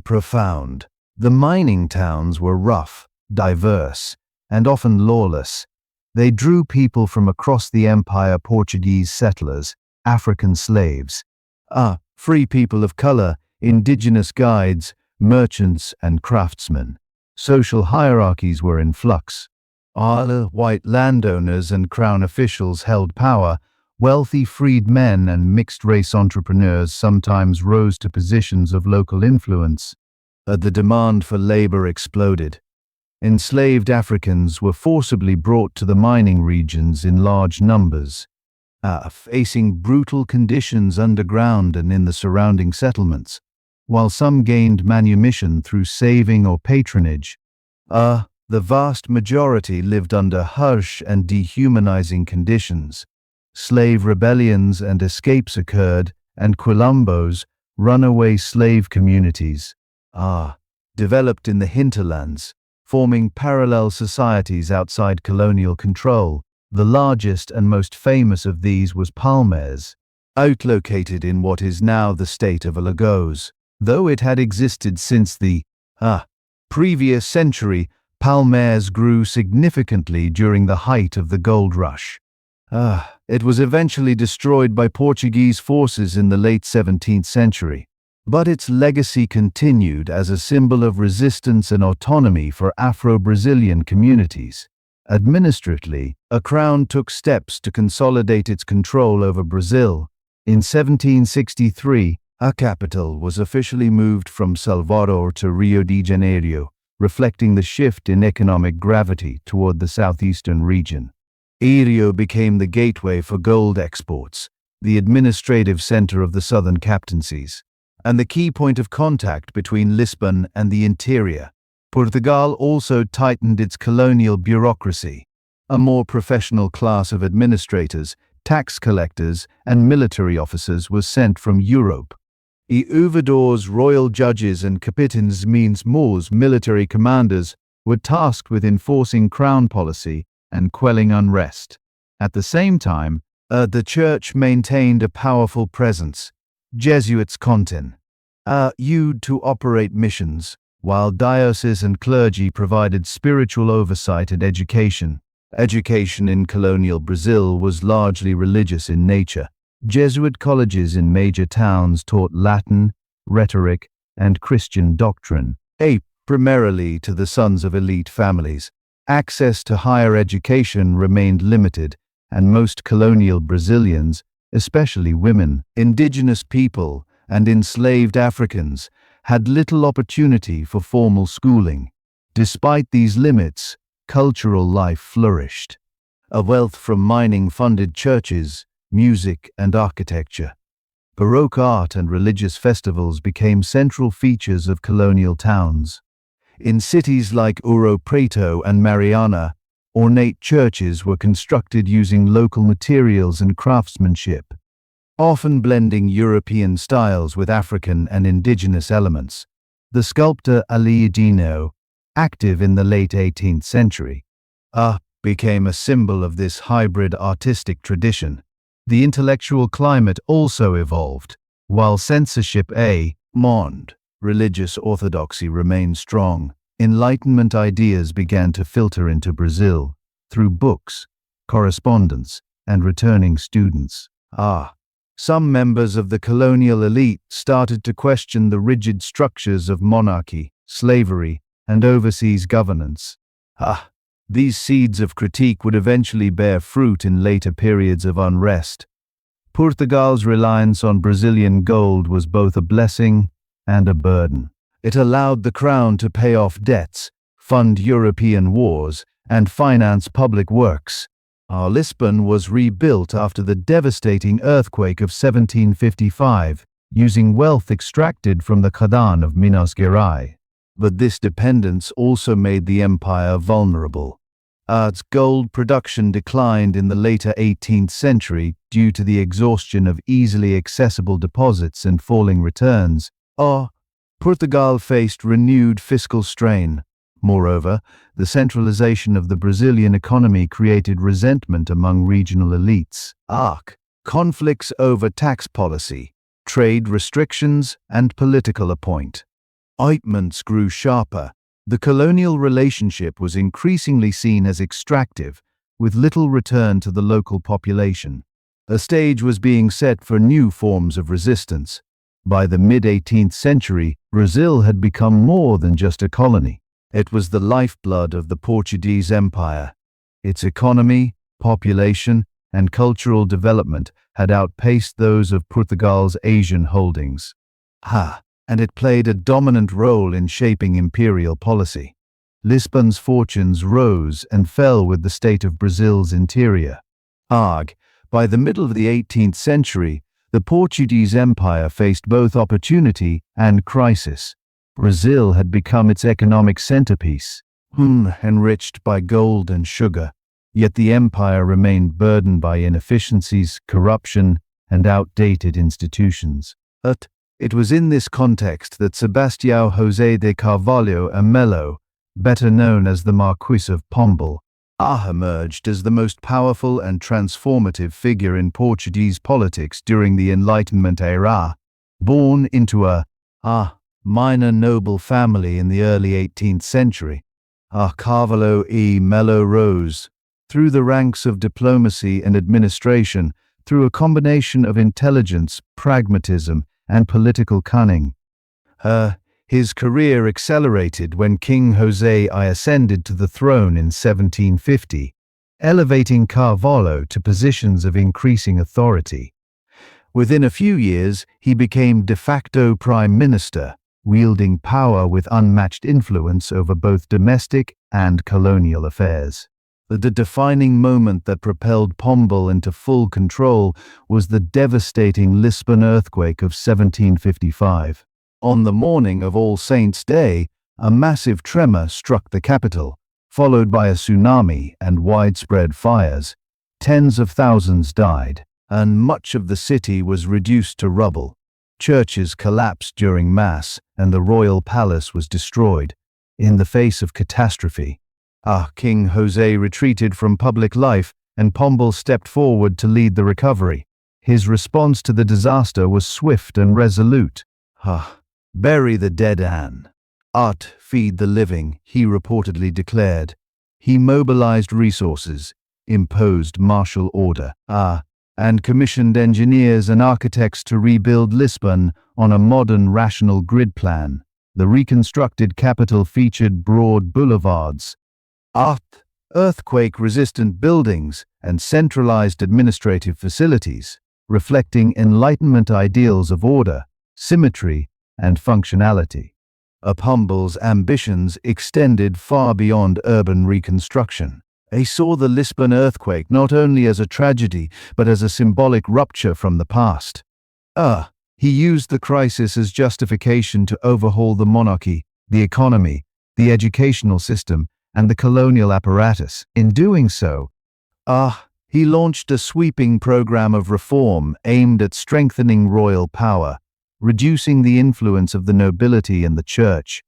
profound. The mining towns were rough, diverse, and often lawless. They drew people from across the empire: Portuguese settlers, African slaves, free people of color, indigenous guides, merchants, and craftsmen. Social hierarchies were in flux. White landowners and crown officials held power. Wealthy freedmen and mixed-race entrepreneurs sometimes rose to positions of local influence. The demand for labor exploded. Enslaved Africans were forcibly brought to the mining regions in large numbers, facing brutal conditions underground and in the surrounding settlements. While some gained manumission through saving or patronage, the vast majority lived under harsh and dehumanizing conditions. Slave rebellions and escapes occurred, and quilombos, runaway slave communities, developed in the hinterlands, forming parallel societies outside colonial control. The largest and most famous of these was Palmares, outlocated in what is now the state of Alagoas. Though it had existed since the previous century, Palmares grew significantly during the height of the gold rush. It was eventually destroyed by Portuguese forces in the late 17th century. But its legacy continued as a symbol of resistance and autonomy for Afro-Brazilian communities. Administratively, a crown took steps to consolidate its control over Brazil. In 1763, a capital was officially moved from Salvador to Rio de Janeiro, reflecting the shift in economic gravity toward the southeastern region. Rio became the gateway for gold exports, the administrative center of the southern captaincies, and the key point of contact between Lisbon and the interior. Portugal also tightened its colonial bureaucracy. A more professional class of administrators, tax collectors, and military officers was sent from Europe. Ouvadores, royal judges, and capitães means Moors, military commanders, were tasked with enforcing crown policy and quelling unrest. At the same time, the church maintained a powerful presence. Jesuits continued to operate missions, while dioceses and clergy provided spiritual oversight and education. Education in colonial Brazil was largely religious in nature. Jesuit colleges in major towns taught Latin, rhetoric, and Christian doctrine, primarily to the sons of elite families. Access to higher education remained limited, and most colonial Brazilians, especially women, indigenous people, and enslaved Africans, had little opportunity for formal schooling. Despite these limits, cultural life flourished. A wealth from mining funded churches, music, and architecture. Baroque art and religious festivals became central features of colonial towns. In cities like Ouro Preto and Mariana, ornate churches were constructed using local materials and craftsmanship, often blending European styles with African and indigenous elements. The sculptor Aleijadinho, active in the late 18th century, became a symbol of this hybrid artistic tradition. The intellectual climate also evolved. While censorship religious orthodoxy remained strong, Enlightenment ideas began to filter into Brazil through books, correspondence, and returning students. Some members of the colonial elite started to question the rigid structures of monarchy, slavery, and overseas governance. These seeds of critique would eventually bear fruit in later periods of unrest. Portugal's reliance on Brazilian gold was both a blessing and a burden. It allowed the crown to pay off debts, fund European wars, and finance public works. Lisbon was rebuilt after the devastating earthquake of 1755, using wealth extracted from the Khadán of Minas Gerais. But this dependence also made the empire vulnerable. Its gold production declined in the later 18th century due to the exhaustion of easily accessible deposits and falling returns. Portugal faced renewed fiscal strain. Moreover, the centralization of the Brazilian economy created resentment among regional elites. Conflicts over tax policy, trade restrictions, and political appointments grew sharper. The colonial relationship was increasingly seen as extractive, with little return to the local population. A stage was being set for new forms of resistance. By the mid-18th century, Brazil had become more than just a colony. It was the lifeblood of the Portuguese Empire. Its economy, population, and cultural development had outpaced those of Portugal's Asian holdings. And it played a dominant role in shaping imperial policy. Lisbon's fortunes rose and fell with the state of Brazil's interior. By the middle of the 18th century, the Portuguese Empire faced both opportunity and crisis. Brazil had become its economic centerpiece, enriched by gold and sugar, yet the empire remained burdened by inefficiencies, corruption, and outdated institutions. It was in this context that Sebastião José de Carvalho and Melo, better known as the Marquis of Pombal, emerged as the most powerful and transformative figure in Portuguese politics during the Enlightenment era. Born into a minor noble family in the early 18th century, Carvalho e Melo rose through the ranks of diplomacy and administration through a combination of intelligence, pragmatism, and political cunning. His career accelerated when King José I ascended to the throne in 1750, elevating Carvalho to positions of increasing authority. Within a few years, he became de facto prime minister, wielding power with unmatched influence over both domestic and colonial affairs. The defining moment that propelled Pombal into full control was the devastating Lisbon earthquake of 1755. On the morning of All Saints' Day, a massive tremor struck the capital, followed by a tsunami and widespread fires. Tens of thousands died, and much of the city was reduced to rubble. Churches collapsed during Mass, and the royal palace was destroyed. In the face of catastrophe, King José retreated from public life, and Pombal stepped forward to lead the recovery. His response to the disaster was swift and resolute. Bury the dead and feed the living, he reportedly declared. He mobilized resources, imposed martial order, and commissioned engineers and architects to rebuild Lisbon on a modern rational grid plan. The reconstructed capital featured broad boulevards, earthquake-resistant buildings, and centralized administrative facilities, reflecting Enlightenment ideals of order, symmetry, and functionality. Pombal's ambitions extended far beyond urban reconstruction. He saw the Lisbon earthquake not only as a tragedy, but as a symbolic rupture from the past. He used the crisis as justification to overhaul the monarchy, the economy, the educational system, and the colonial apparatus. In doing so, he launched a sweeping program of reform aimed at strengthening royal power, reducing the influence of the nobility and the church,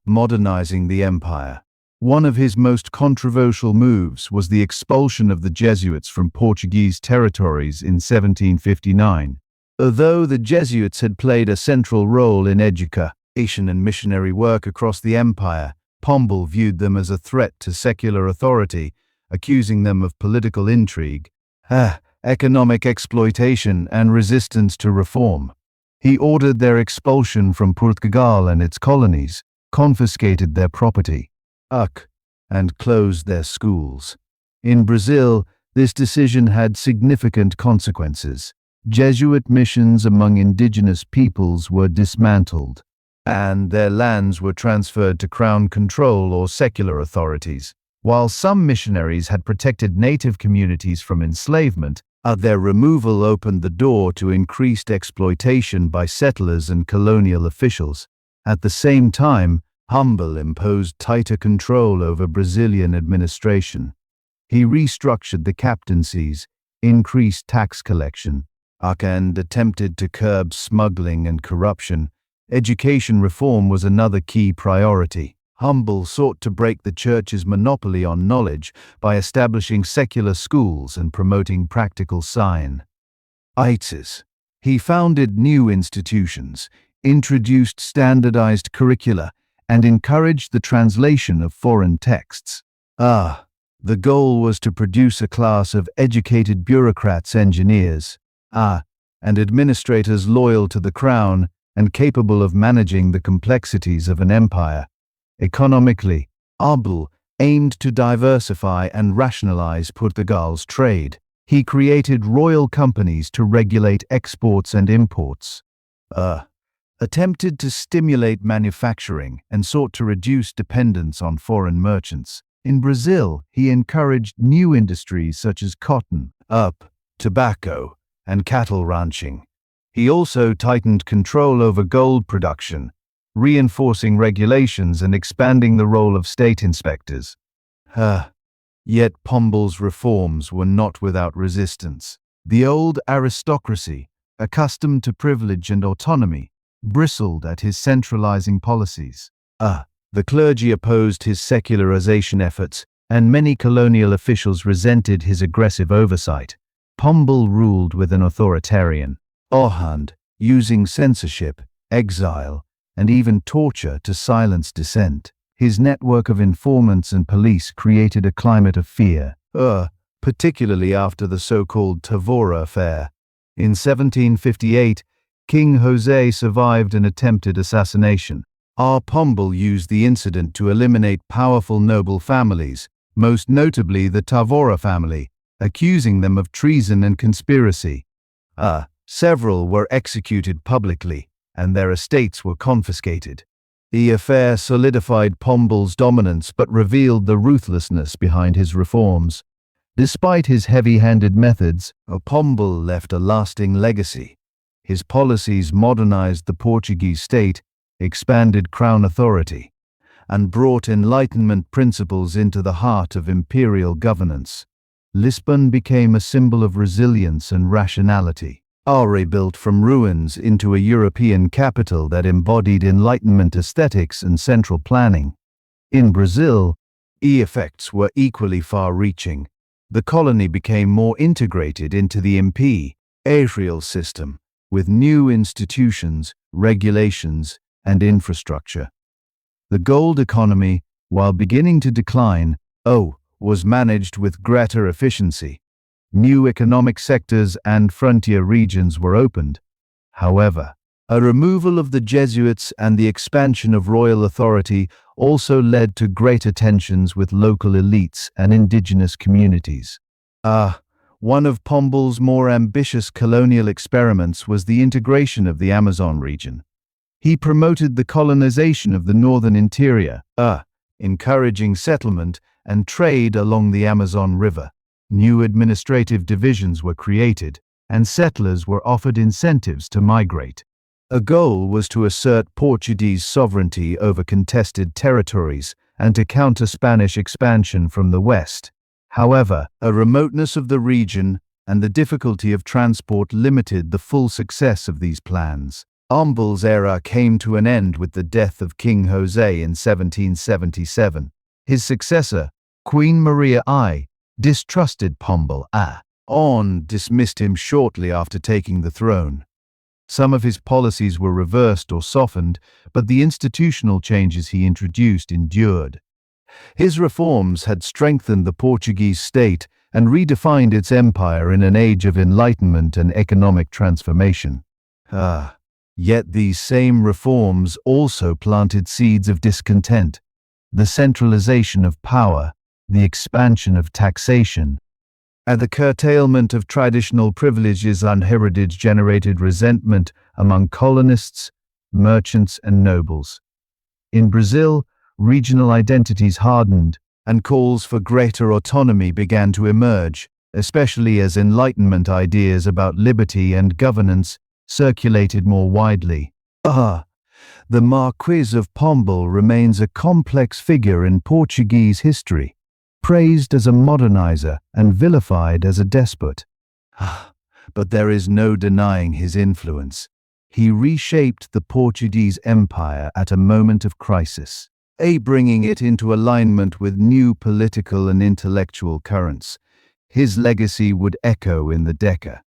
modernizing the empire. One of his most controversial moves was the expulsion of the Jesuits from Portuguese territories in 1759. Although the Jesuits had played a central role in education and missionary work across the empire, Pombal viewed them as a threat to secular authority, accusing them of political intrigue, economic exploitation, and resistance to reform. He ordered their expulsion from Portugal and its colonies, confiscated their property, and closed their schools. In Brazil, this decision had significant consequences. Jesuit missions among indigenous peoples were dismantled, and their lands were transferred to crown control or secular authorities. While some missionaries had protected native communities from enslavement, their removal opened the door to increased exploitation by settlers and colonial officials. At the same time, Pombal imposed tighter control over Brazilian administration. He restructured the captaincies, increased tax collection, and attempted to curb smuggling and corruption. Education reform was another key priority. Pombal sought to break the church's monopoly on knowledge by establishing secular schools and promoting practical science. He founded new institutions, introduced standardized curricula, and encouraged the translation of foreign texts. The goal was to produce a class of educated bureaucrats, engineers, and administrators loyal to the crown and capable of managing the complexities of an empire. Economically, Pombal aimed to diversify and rationalize Portugal's trade. He created royal companies to regulate exports and imports, attempted to stimulate manufacturing, and sought to reduce dependence on foreign merchants. In Brazil, he encouraged new industries such as cotton, tobacco, and cattle ranching. He also tightened control over gold production, reinforcing regulations and expanding the role of state inspectors. Yet Pombal's reforms were not without resistance. The old aristocracy, accustomed to privilege and autonomy, bristled at his centralizing policies. The clergy opposed his secularization efforts, and many colonial officials resented his aggressive oversight. Pombal ruled with an authoritarian hand, using censorship, exile, and even torture to silence dissent. His network of informants and police created a climate of fear, particularly after the so-called Tavora affair. In 1758, King José survived an attempted assassination. Pombal used the incident to eliminate powerful noble families, most notably the Tavora family, accusing them of treason and conspiracy. Several were executed publicly, and their estates were confiscated. The affair solidified Pombal's dominance but revealed the ruthlessness behind his reforms. Despite his heavy-handed methods, Pombal left a lasting legacy. His policies modernized the Portuguese state, expanded crown authority, and brought Enlightenment principles into the heart of imperial governance. Lisbon became a symbol of resilience and rationality. Rebuilt from ruins into a European capital that embodied Enlightenment aesthetics and central planning. In Brazil, the effects were equally far-reaching. The colony became more integrated into the imperial system, with new institutions, regulations, and infrastructure. The gold economy, while beginning to decline, was managed with greater efficiency. New economic sectors and frontier regions were opened. However, a removal of the Jesuits and the expansion of royal authority also led to greater tensions with local elites and indigenous communities. One of Pombal's more ambitious colonial experiments was the integration of the Amazon region. He promoted the colonization of the northern interior, encouraging settlement and trade along the Amazon River. New administrative divisions were created, and settlers were offered incentives to migrate. A goal was to assert Portuguese sovereignty over contested territories and to counter Spanish expansion from the west. However, a remoteness of the region and the difficulty of transport limited the full success of these plans. Pombal's era came to an end with the death of King José in 1777. His successor, Queen Maria I, distrusted Pombal dismissed him shortly after taking the throne. Some of his policies were reversed or softened, but the institutional changes he introduced endured. His reforms had strengthened the Portuguese state and redefined its empire in an age of enlightenment and economic transformation. Yet these same reforms also planted seeds of discontent. The centralization of power, the expansion of taxation, and the curtailment of traditional privileges and heritage generated resentment among colonists, merchants, and nobles. In Brazil, regional identities hardened, and calls for greater autonomy began to emerge, especially as Enlightenment ideas about liberty and governance circulated more widely. The Marquis of Pombal remains a complex figure in Portuguese history, praised as a modernizer and vilified as a despot. But there is no denying his influence. He reshaped the Portuguese Empire at a moment of crisis, bringing it into alignment with new political and intellectual currents. His legacy would echo in the decades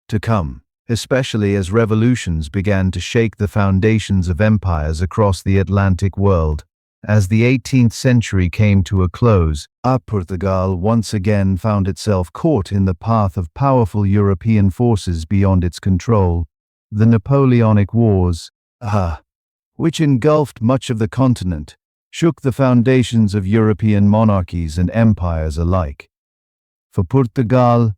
to come, especially as revolutions began to shake the foundations of empires across the Atlantic world. As the 18th century came to a close, Portugal once again found itself caught in the path of powerful European forces beyond its control. The Napoleonic Wars, which engulfed much of the continent, shook the foundations of European monarchies and empires alike. For Portugal,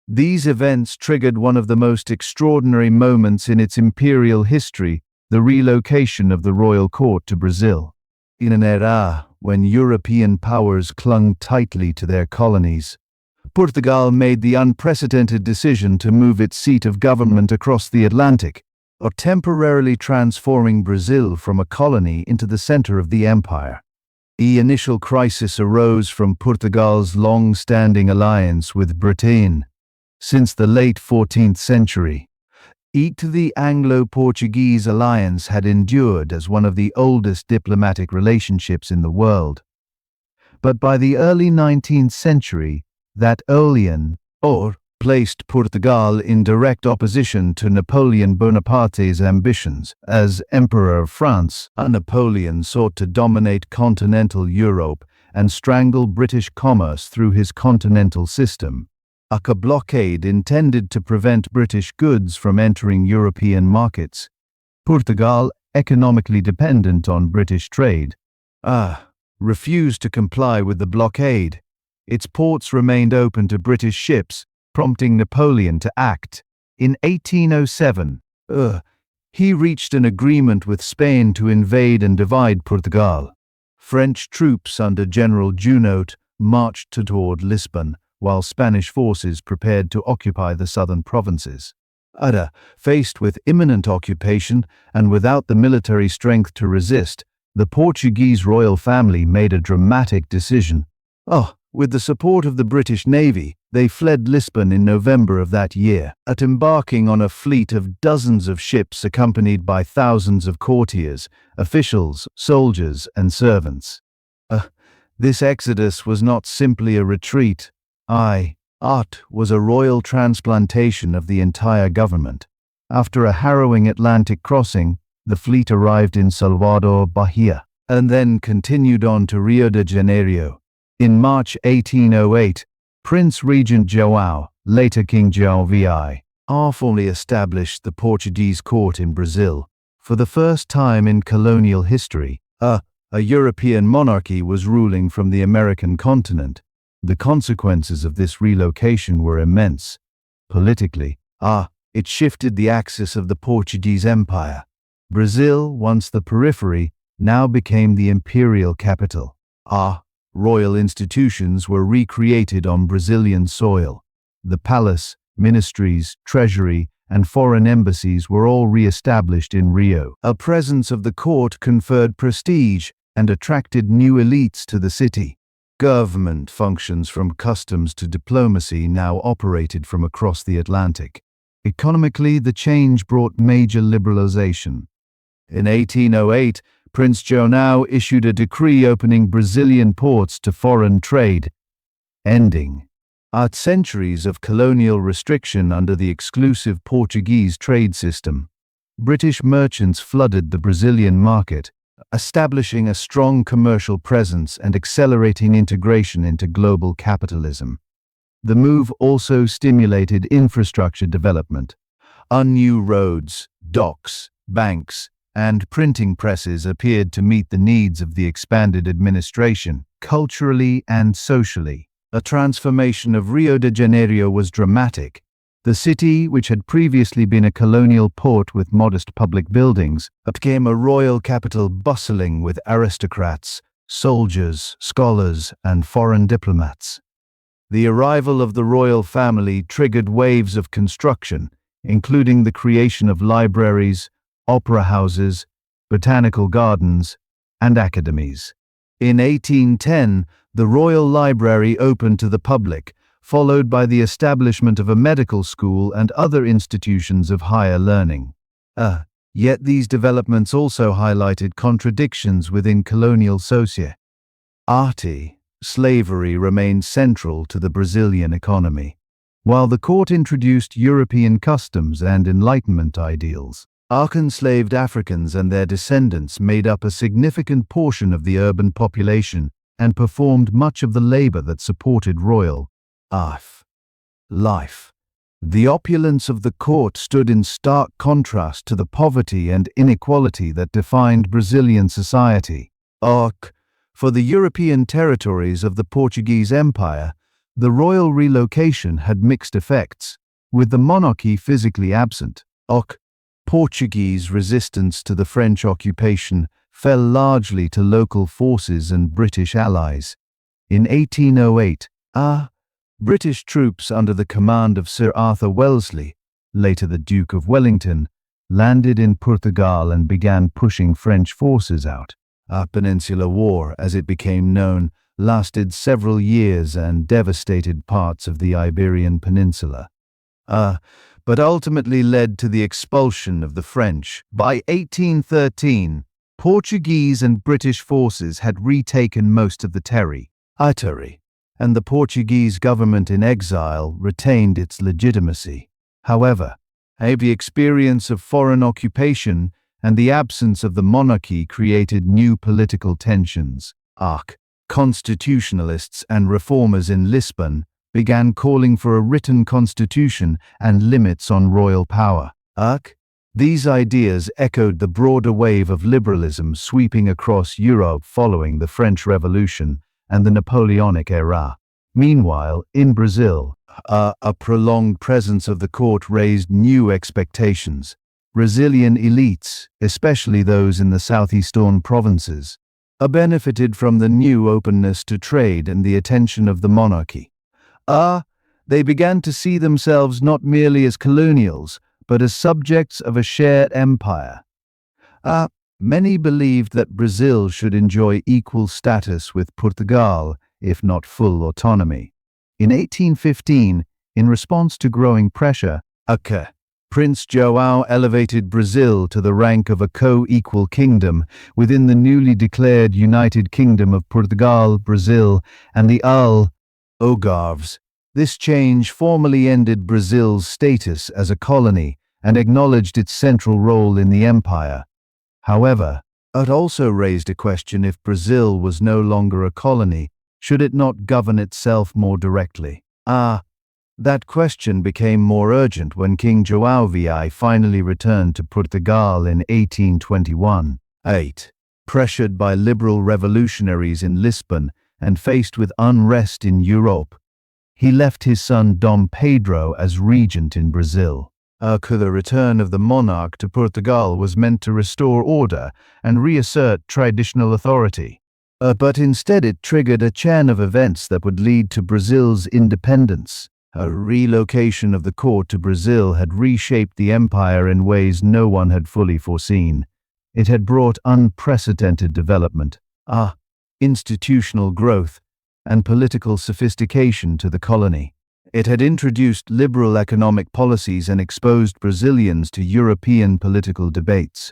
these events triggered one of the most extraordinary moments in its imperial history, the relocation of the royal court to Brazil. In an era when European powers clung tightly to their colonies, Portugal made the unprecedented decision to move its seat of government across the Atlantic, temporarily transforming Brazil from a colony into the center of the empire. The initial crisis arose from Portugal's long-standing alliance with Britain. Since the late 14th century, The Anglo-Portuguese alliance had endured as one of the oldest diplomatic relationships in the world. But by the early 19th century, that alliance placed Portugal in direct opposition to Napoleon Bonaparte's ambitions. As Emperor of France, Napoleon sought to dominate continental Europe and strangle British commerce through his continental system. A blockade intended to prevent British goods from entering European markets. Portugal, economically dependent on British trade, refused to comply with the blockade. Its ports remained open to British ships, prompting Napoleon to act. In 1807, he reached an agreement with Spain to invade and divide Portugal. French troops under General Junot marched toward Lisbon, while Spanish forces prepared to occupy the southern provinces. Faced with imminent occupation and without the military strength to resist, the Portuguese royal family made a dramatic decision. With the support of the British Navy, they fled Lisbon in November of that year, embarking on a fleet of dozens of ships accompanied by thousands of courtiers, officials, soldiers, and servants. This exodus was not simply a retreat. It was a royal transplantation of the entire government. After a harrowing Atlantic crossing, the fleet arrived in Salvador, Bahia, and then continued on to Rio de Janeiro. In March 1808, Prince Regent João, later King João VI, formally established the Portuguese court in Brazil. For the first time in colonial history, a European monarchy was ruling from the American continent. The consequences of this relocation were immense. Politically, it shifted the axis of the Portuguese Empire. Brazil, once the periphery, now became the imperial capital. Royal institutions were recreated on Brazilian soil. The palace, ministries, treasury, and foreign embassies were all re-established in Rio. A presence of the court conferred prestige and attracted new elites to the city. Government functions from customs to diplomacy now operated from across the Atlantic. Economically, the change brought major liberalization. In 1808, Prince João issued a decree opening Brazilian ports to foreign trade, ending centuries of colonial restriction under the exclusive Portuguese trade system. British merchants flooded the Brazilian market, establishing a strong commercial presence and accelerating integration into global capitalism. The move also stimulated infrastructure development. New roads, docks, banks, and printing presses appeared to meet the needs of the expanded administration, culturally and socially. A transformation of Rio de Janeiro was dramatic. The city, which had previously been a colonial port with modest public buildings, became a royal capital bustling with aristocrats, soldiers, scholars, and foreign diplomats. The arrival of the royal family triggered waves of construction, including the creation of libraries, opera houses, botanical gardens, and academies. In 1810, the Royal Library opened to the public, followed by the establishment of a medical school and other institutions of higher learning. Yet these developments also highlighted contradictions within colonial society. Slavery remained central to the Brazilian economy. While the court introduced European customs and Enlightenment ideals, enslaved Africans and their descendants made up a significant portion of the urban population and performed much of the labor that supported royal life. The opulence of the court stood in stark contrast to the poverty and inequality that defined Brazilian society. For the European territories of the Portuguese Empire, the royal relocation had mixed effects. With the monarchy physically absent, Portuguese resistance to the French occupation fell largely to local forces and British allies. In 1808, British troops under the command of Sir Arthur Wellesley, later the Duke of Wellington, landed in Portugal and began pushing French forces out. The Peninsular War, as it became known, lasted several years and devastated parts of the Iberian Peninsula. but ultimately led to the expulsion of the French. By 1813, Portuguese and British forces had retaken most of the territory, and the Portuguese government in exile retained its legitimacy. However, the experience of foreign occupation and the absence of the monarchy created new political tensions. Constitutionalists and reformers in Lisbon began calling for a written constitution and limits on royal power. These ideas echoed the broader wave of liberalism sweeping across Europe following the French Revolution and the Napoleonic era. Meanwhile, in Brazil, a prolonged presence of the court raised new expectations. Brazilian elites, especially those in the southeastern provinces, benefited from the new openness to trade and the attention of the monarchy. They began to see themselves not merely as colonials, but as subjects of a shared empire. Many believed that Brazil should enjoy equal status with Portugal, if not full autonomy. In 1815, in response to growing pressure, Prince João elevated Brazil to the rank of a co-equal kingdom within the newly declared United Kingdom of Portugal, Brazil, and the Algarves. This change formally ended Brazil's status as a colony and acknowledged its central role in the empire. However, it also raised a question: if Brazil was no longer a colony, should it not govern itself more directly? That question became more urgent when King João VI finally returned to Portugal in 1821. Pressured by liberal revolutionaries in Lisbon and faced with unrest in Europe, he left his son Dom Pedro as regent in Brazil. The return of the monarch to Portugal was meant to restore order and reassert traditional authority. But instead it triggered a chain of events that would lead to Brazil's independence. A relocation of the court to Brazil had reshaped the empire in ways no one had fully foreseen. It had brought unprecedented development, institutional growth, and political sophistication to the colony. It had introduced liberal economic policies and exposed Brazilians to European political debates.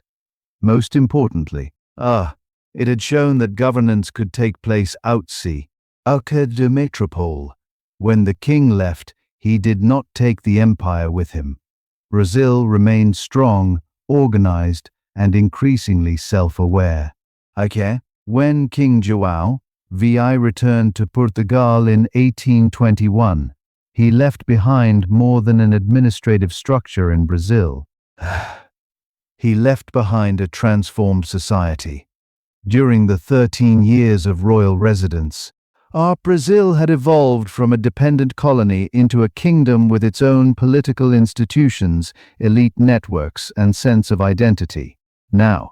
Most importantly, it had shown that governance could take place outside the metropole. When the king left, he did not take the empire with him. Brazil remained strong, organized, and increasingly self-aware. When King João VI returned to Portugal in 1821, he left behind more than an administrative structure in Brazil. He left behind a transformed society. During the 13 years of royal residence, Brazil had evolved from a dependent colony into a kingdom with its own political institutions, elite networks, and sense of identity. Now,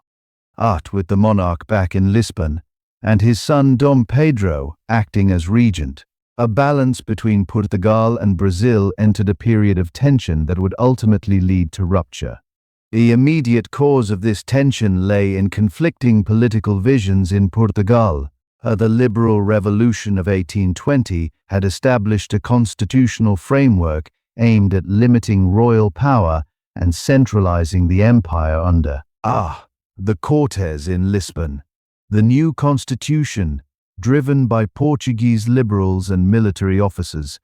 with the monarch back in Lisbon, and his son Dom Pedro acting as regent, a balance between Portugal and Brazil entered a period of tension that would ultimately lead to rupture. The immediate cause of this tension lay in conflicting political visions in Portugal. The liberal revolution of 1820 had established a constitutional framework aimed at limiting royal power and centralizing the empire under the Cortes in Lisbon. The new constitution, driven by Portuguese liberals and military officers,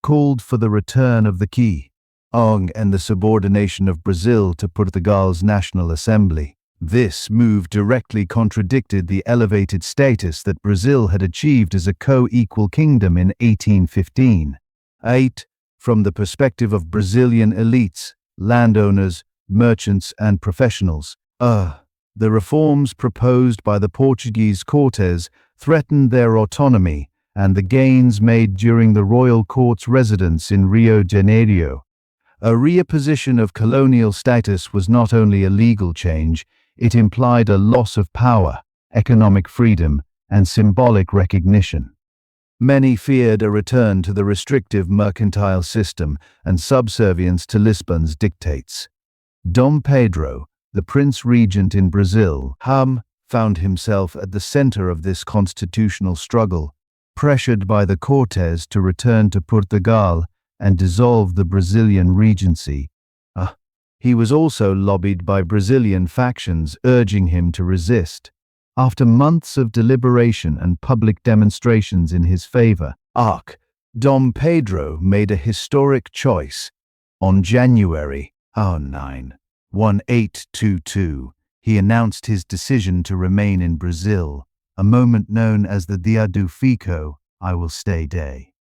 called for the return of the King and the subordination of Brazil to Portugal's National Assembly. This move directly contradicted the elevated status that Brazil had achieved as a co-equal kingdom in 1815. From the perspective of Brazilian elites, landowners, merchants, and professionals, the reforms proposed by the Portuguese Cortes threatened their autonomy and the gains made during the royal court's residence in Rio de Janeiro. A reimposition of colonial status was not only a legal change, it implied a loss of power, economic freedom, and symbolic recognition. Many feared a return to the restrictive mercantile system and subservience to Lisbon's dictates. Dom Pedro, the Prince Regent in Brazil, found himself at the center of this constitutional struggle. Pressured by the Cortes to return to Portugal, and dissolve the Brazilian regency. He was also lobbied by Brazilian factions urging him to resist. After months of deliberation and public demonstrations in his favor, Dom Pedro made a historic choice. On January 9, 1822, he announced his decision to remain in Brazil, a moment known as the Dia do Fico, I will stay day.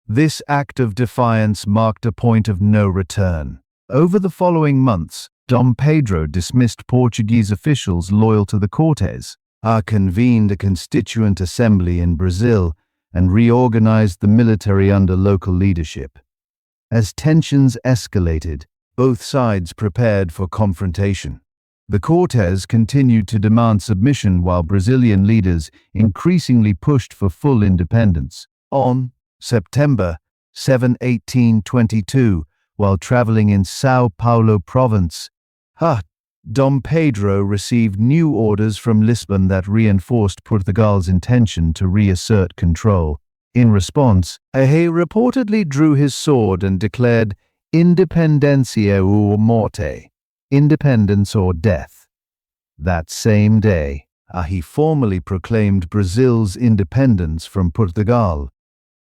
This act of defiance marked a point of no return. Over the following months, Dom Pedro dismissed Portuguese officials loyal to the Cortes, convened a constituent assembly in Brazil, and reorganized the military under local leadership. As tensions escalated, both sides prepared for confrontation. The Cortes continued to demand submission while Brazilian leaders increasingly pushed for full independence. On September 7, 1822, while traveling in São Paulo province, Dom Pedro received new orders from Lisbon that reinforced Portugal's intention to reassert control. In response, he reportedly drew his sword and declared Independencia ou morte, independence or death. That same day, he formally proclaimed Brazil's independence from Portugal.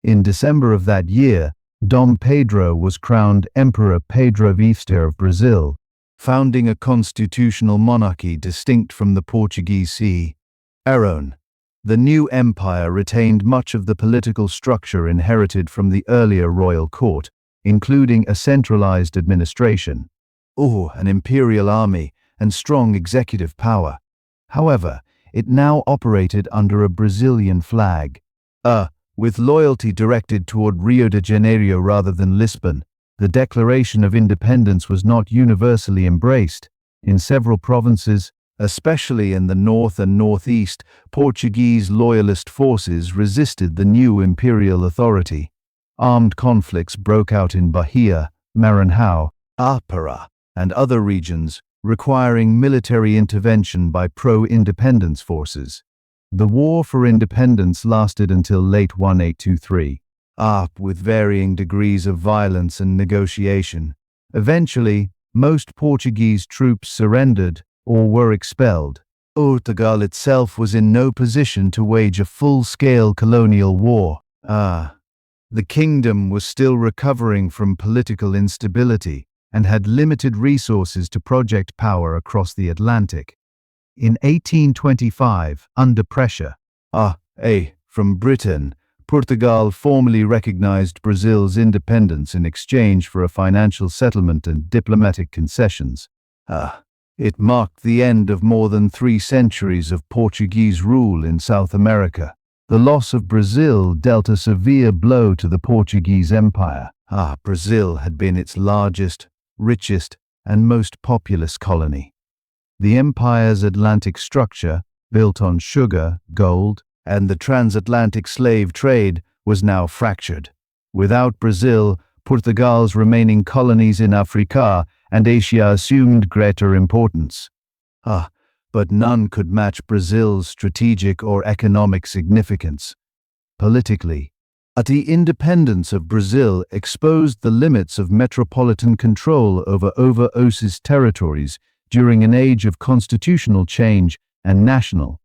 In December of that year, Dom Pedro was crowned Emperor Pedro Álvares of Brazil, founding a constitutional monarchy distinct from the Portuguese Aron. The new empire retained much of the political structure inherited from the earlier royal court, including a centralized administration, an imperial army, and strong executive power. However, it now operated under a Brazilian flag. With loyalty directed toward Rio de Janeiro rather than Lisbon, the Declaration of Independence was not universally embraced. In several provinces, especially in the north and northeast, Portuguese loyalist forces resisted the new imperial authority. Armed conflicts broke out in Bahia, Maranhão, Pará, and other regions, requiring military intervention by pro-independence forces. The War for Independence lasted until late 1823, with varying degrees of violence and negotiation. Eventually, most Portuguese troops surrendered or were expelled. Portugal itself was in no position to wage a full-scale colonial war. The kingdom was still recovering from political instability and had limited resources to project power across the Atlantic. In 1825, under pressure, from Britain, Portugal formally recognized Brazil's independence in exchange for a financial settlement and diplomatic concessions. It marked the end of more than 3 centuries of Portuguese rule in South America. The loss of Brazil dealt a severe blow to the Portuguese Empire. Brazil had been its largest, richest, and most populous colony. The empire's Atlantic structure, built on sugar, gold, and the transatlantic slave trade, was now fractured. Without Brazil, Portugal's remaining colonies in Africa and Asia assumed greater importance. But none could match Brazil's strategic or economic significance. Politically, the independence of Brazil exposed the limits of metropolitan control over overseas territories during an age of constitutional change and national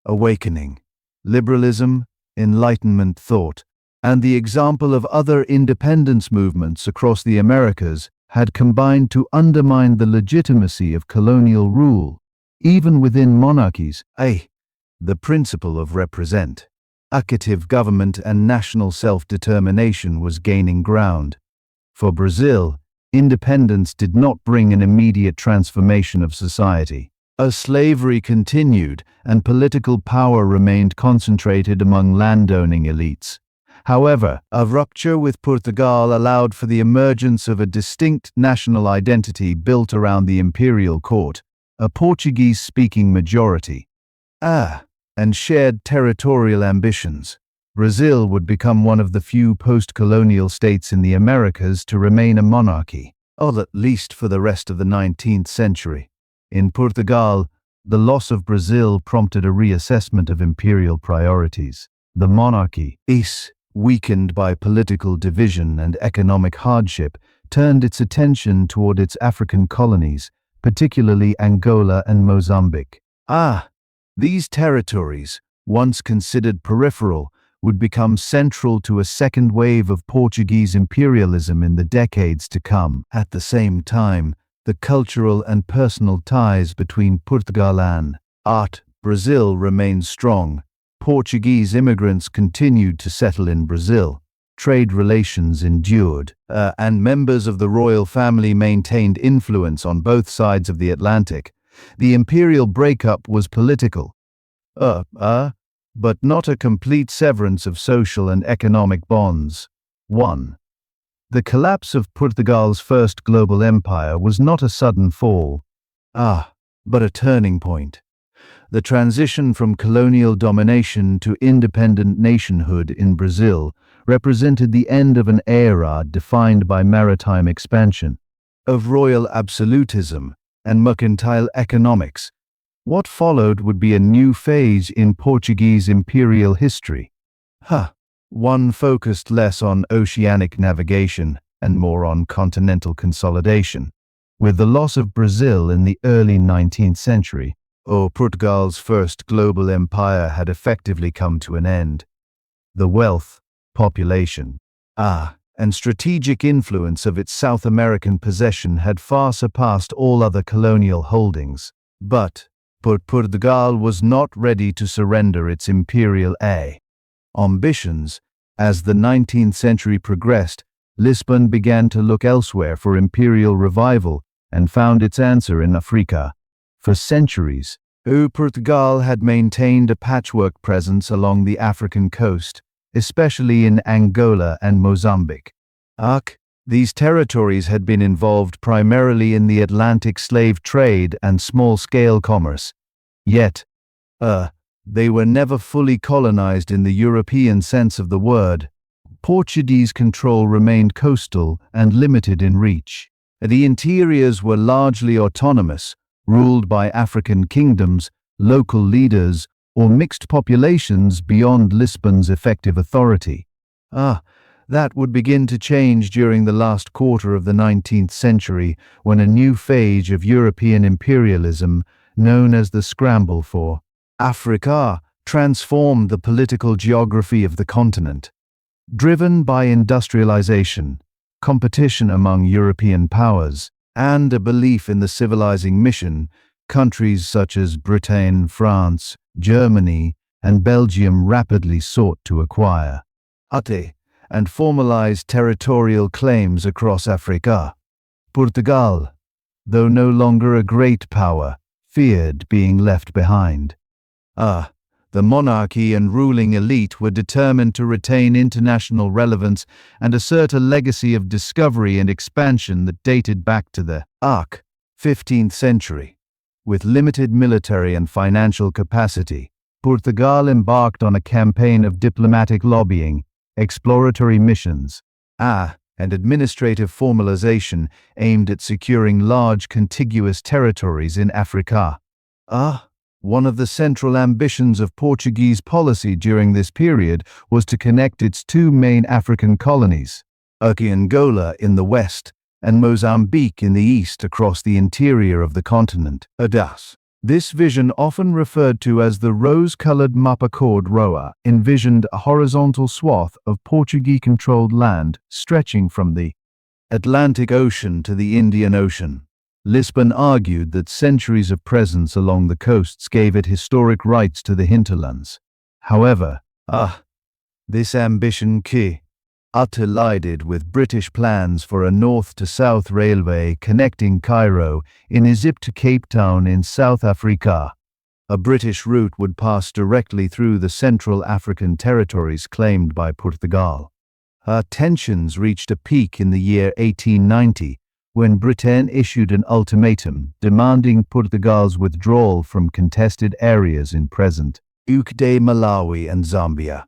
awakening. Liberalism, Enlightenment thought, and the example of other independence movements across the Americas had combined to undermine the legitimacy of colonial rule. Even within monarchies, the principle of representative government and national self-determination was gaining ground. For Brazil, independence did not bring an immediate transformation of society. As slavery continued and political power remained concentrated among landowning elites. However, a rupture with Portugal allowed for the emergence of a distinct national identity built around the imperial court, a Portuguese-speaking majority, and shared territorial ambitions. Brazil would become one of the few post-colonial states in the Americas to remain a monarchy, at least for the rest of the 19th century. In Portugal, the loss of Brazil prompted a reassessment of imperial priorities. The monarchy weakened by political division and economic hardship, turned its attention toward its African colonies, particularly Angola and Mozambique. These territories, once considered peripheral, would become central to a second wave of Portuguese imperialism in the decades to come. At the same time, the cultural and personal ties between Portugal and Brazil remained strong. Portuguese immigrants continued to settle in Brazil. Trade relations endured, and members of the royal family maintained influence on both sides of the Atlantic. The imperial breakup was political, but not a complete severance of social and economic bonds. 1. The collapse of Portugal's first global empire was not a sudden fall, but a turning point. The transition from colonial domination to independent nationhood in Brazil represented the end of an era defined by maritime expansion, of royal absolutism, and mercantile economics. What followed would be a new phase in Portuguese imperial history. One focused less on oceanic navigation and more on continental consolidation. With the loss of Brazil in the early 19th century, Portugal's first global empire had effectively come to an end. The wealth, population, and strategic influence of its South American possession had far surpassed all other colonial holdings. But Portugal was not ready to surrender its imperial ambitions. As the 19th century progressed, Lisbon began to look elsewhere for imperial revival and found its answer in Africa. For centuries, Portugal had maintained a patchwork presence along the African coast, especially in Angola and Mozambique. These territories had been involved primarily in the Atlantic slave trade and small-scale commerce. Yet, they were never fully colonized in the European sense of the word. Portuguese control remained coastal and limited in reach. The interiors were largely autonomous, ruled by African kingdoms, local leaders, or mixed populations beyond Lisbon's effective authority. That would begin to change during the last quarter of the 19th century, when a new phase of European imperialism, known as the Scramble for Africa, transformed the political geography of the continent. Driven by industrialization, competition among European powers, and a belief in the civilizing mission, countries such as Britain, France, Germany, and Belgium rapidly sought to acquire and formalize territorial claims across Africa. Portugal, though no longer a great power, feared being left behind. The monarchy and ruling elite were determined to retain international relevance and assert a legacy of discovery and expansion that dated back to the 15th century. With limited military and financial capacity, Portugal embarked on a campaign of diplomatic lobbying, exploratory missions, and administrative formalization aimed at securing large contiguous territories in Africa. One of the central ambitions of Portuguese policy during this period was to connect its two main African colonies, Angola in the west and Mozambique in the east across the interior of the continent. This vision, often referred to as the rose-colored mapa cor roa, envisioned a horizontal swath of Portuguese-controlled land stretching from the Atlantic Ocean to the Indian Ocean. Lisbon argued that centuries of presence along the coasts gave it historic rights to the hinterlands. However, this ambition collided with British plans for a north-to-south railway connecting Cairo in Egypt to Cape Town in South Africa. A British route would pass directly through the Central African territories claimed by Portugal. Tensions reached a peak in the year 1890, when Britain issued an ultimatum demanding Portugal's withdrawal from contested areas in present-day Malawi and Zambia.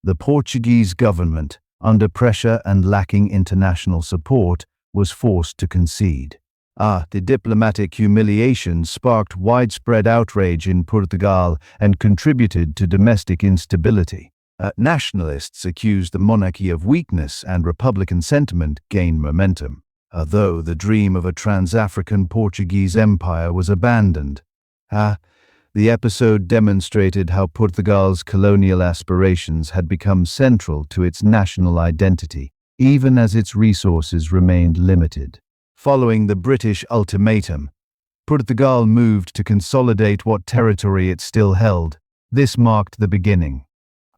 The Portuguese government, under pressure and lacking international support, was forced to concede. The diplomatic humiliation sparked widespread outrage in Portugal and contributed to domestic instability. Nationalists accused the monarchy of weakness, and Republican sentiment gained momentum. Although the dream of a trans-African Portuguese empire was abandoned. The episode demonstrated how Portugal's colonial aspirations had become central to its national identity, even as its resources remained limited. Following the British ultimatum, Portugal moved to consolidate what territory it still held. This marked the beginning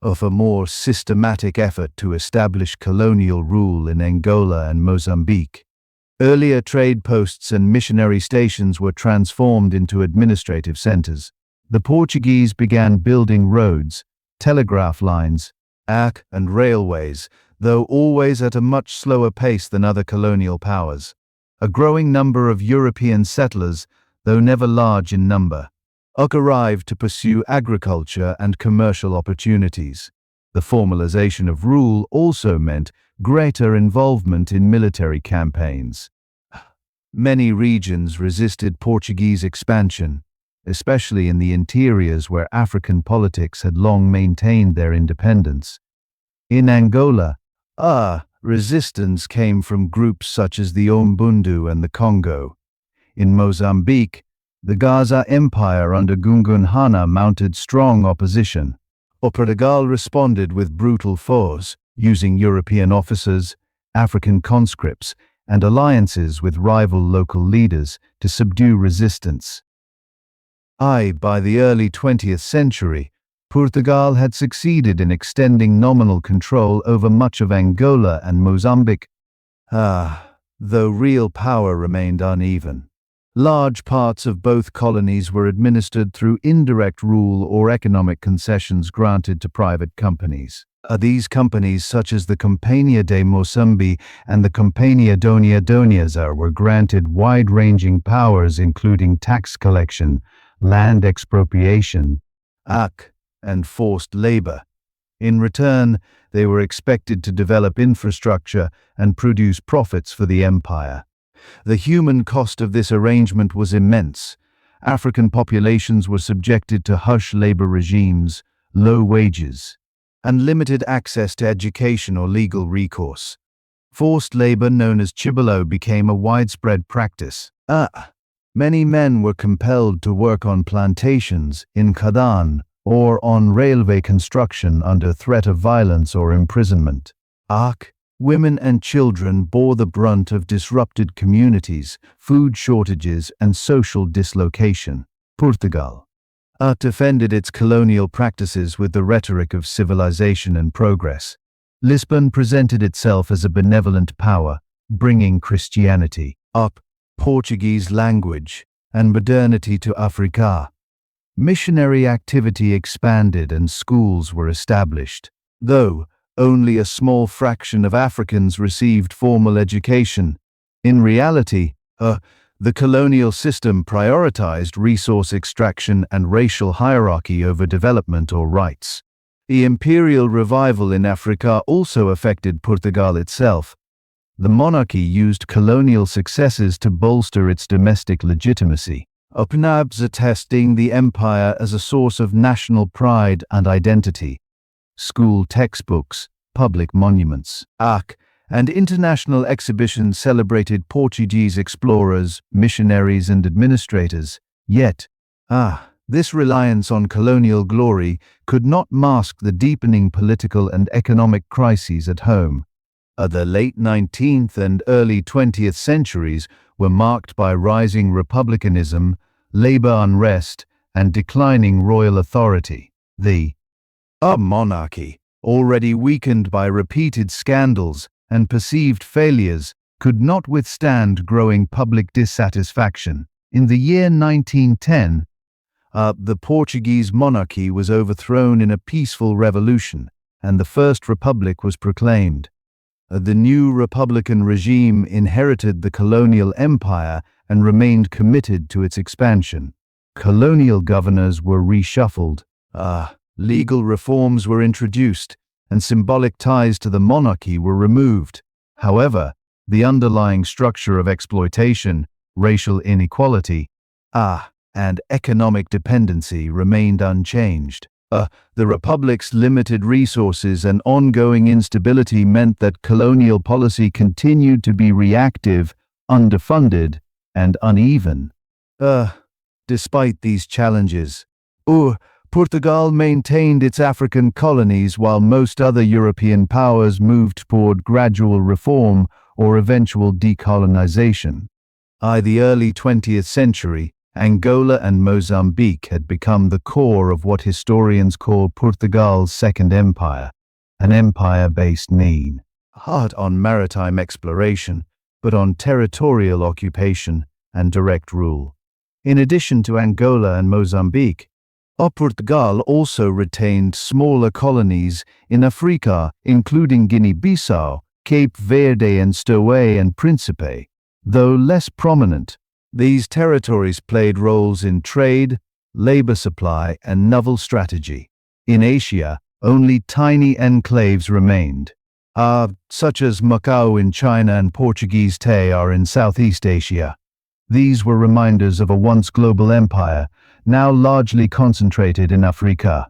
of a more systematic effort to establish colonial rule in Angola and Mozambique. Earlier trade posts and missionary stations were transformed into administrative centers. The Portuguese began building roads, telegraph lines, and railways, though always at a much slower pace than other colonial powers. A growing number of European settlers, though never large in number, arrived to pursue agriculture and commercial opportunities. The formalization of rule also meant greater involvement in military campaigns. Many regions resisted Portuguese expansion, especially in the interiors where African politics had long maintained their independence. In Angola, resistance came from groups such as the Ombundu and the Congo. In Mozambique, the Gaza Empire under Gungun Hana mounted strong opposition. Portugal responded with brutal force, using European officers, African conscripts, and alliances with rival local leaders to subdue resistance. By the early 20th century, Portugal had succeeded in extending nominal control over much of Angola and Mozambique, though real power remained uneven. Large parts of both colonies were administered through indirect rule or economic concessions granted to private companies. These companies, such as the Companhia de Moçambique and the Companhia Donia Doniaza, were granted wide-ranging powers including tax collection, land expropriation, and forced labor. In return, they were expected to develop infrastructure and produce profits for the empire. The human cost of this arrangement was immense. African populations were subjected to harsh labor regimes, low wages, and limited access to education or legal recourse. Forced labor, known as chibolo, became a widespread practice. Many men were compelled to work on plantations, in Kadan, or on railway construction under threat of violence or imprisonment. Women and children bore the brunt of disrupted communities, food shortages, and social dislocation. Portugal defended its colonial practices with the rhetoric of civilization and progress. Lisbon presented itself as a benevolent power, bringing Christianity, Portuguese language, and modernity to Africa. Missionary activity expanded and schools were established, though only a small fraction of Africans received formal education. In reality, the colonial system prioritized resource extraction and racial hierarchy over development or rights. The imperial revival in Africa also affected Portugal itself. The monarchy used colonial successes to bolster its domestic legitimacy, attesting the empire as a source of national pride and identity. School textbooks, public monuments, and international exhibitions celebrated Portuguese explorers, missionaries, and administrators. Yet, this reliance on colonial glory could not mask the deepening political and economic crises at home. The late 19th and early 20th centuries were marked by rising republicanism, labor unrest, and declining royal authority. The monarchy, already weakened by repeated scandals and perceived failures, could not withstand growing public dissatisfaction. In the year 1910, the Portuguese monarchy was overthrown in a peaceful revolution, and the First Republic was proclaimed. The new republican regime inherited the colonial empire and remained committed to its expansion. Colonial governors were reshuffled. Legal reforms were introduced, and symbolic ties to the monarchy were removed. However, the underlying structure of exploitation, racial inequality, and economic dependency remained unchanged. The Republic's limited resources and ongoing instability meant that colonial policy continued to be reactive, underfunded, and uneven. Despite these challenges, Portugal maintained its African colonies while most other European powers moved toward gradual reform or eventual decolonization. By the early 20th century, Angola and Mozambique had become the core of what historians call Portugal's Second Empire, an empire based not on maritime exploration, but on territorial occupation and direct rule. In addition to Angola and Mozambique, Portugal also retained smaller colonies in Africa, including Guinea-Bissau, Cape Verde and Stoay and Principe. Though less prominent, these territories played roles in trade, labor supply, and naval strategy. In Asia, only tiny enclaves remained, such as Macau in China and Portuguese Empire in Southeast Asia. These were reminders of a once global empire, now largely concentrated in Africa.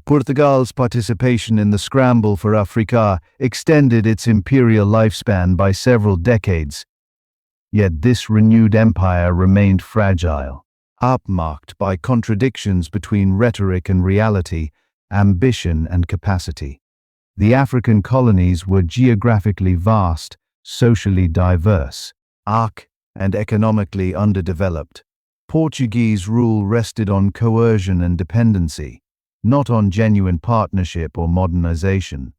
Portugal's participation in the scramble for Africa extended its imperial lifespan by several decades. Yet this renewed empire remained fragile, marked by contradictions between rhetoric and reality, ambition and capacity. The African colonies were geographically vast, socially diverse, and economically underdeveloped. Portuguese rule rested on coercion and dependency, not on genuine partnership or modernization.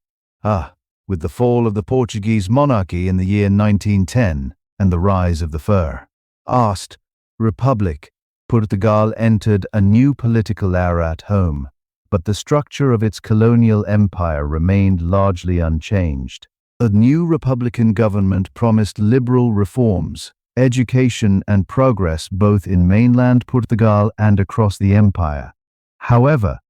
With the fall of the Portuguese monarchy in the year 1910, and the rise of the First Republic, Portugal entered a new political era at home, but the structure of its colonial empire remained largely unchanged. A new republican government promised liberal reforms, education and progress both in mainland Portugal and across the empire. However,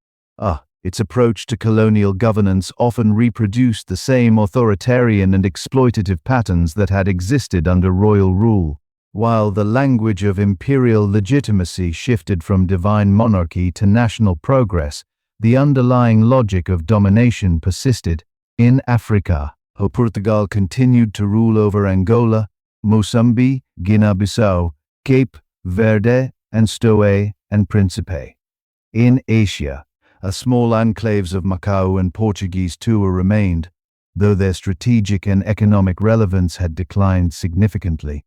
its approach to colonial governance often reproduced the same authoritarian and exploitative patterns that had existed under royal rule. While the language of imperial legitimacy shifted from divine monarchy to national progress, the underlying logic of domination persisted. In Africa, Portugal continued to rule over Angola, Mozambique, Guinea-Bissau, Cape Verde, and Stoay and Principe. In Asia, a small enclaves of Macau and Portuguese Tour remained, though their strategic and economic relevance had declined significantly.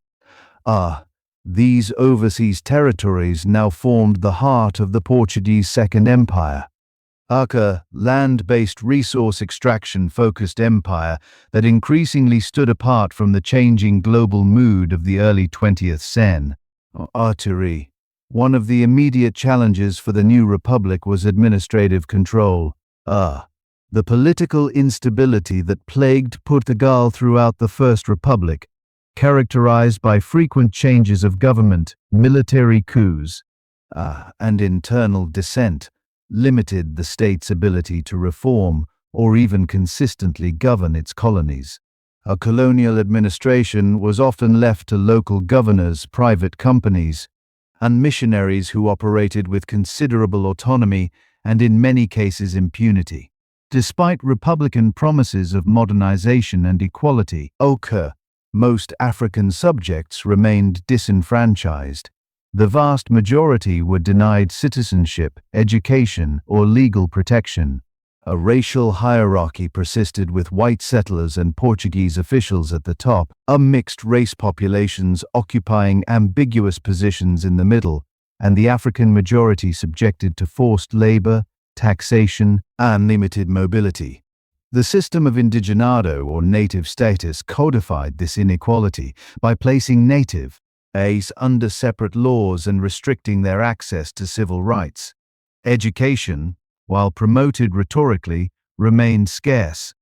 These overseas territories now formed the heart of the Portuguese Second Empire. A land-based resource extraction-focused empire that increasingly stood apart from the changing global mood of the early 20th century. One of the immediate challenges for the new republic was administrative control. The political instability that plagued Portugal throughout the First Republic, characterized by frequent changes of government, military coups, and internal dissent, limited the state's ability to reform or even consistently govern its colonies. A colonial administration was often left to local governors, private companies, and missionaries who operated with considerable autonomy and in many cases impunity. Despite Republican promises of modernization and equality, most African subjects remained disenfranchised. The vast majority were denied citizenship, education, or legal protection. A racial hierarchy persisted with white settlers and Portuguese officials at the top, mixed-race populations occupying ambiguous positions in the middle, and the African majority subjected to forced labor, taxation, and limited mobility. The system of indigenado or native status codified this inequality by placing native under separate laws and restricting their access to civil rights. Education, while promoted rhetorically, remained scarce.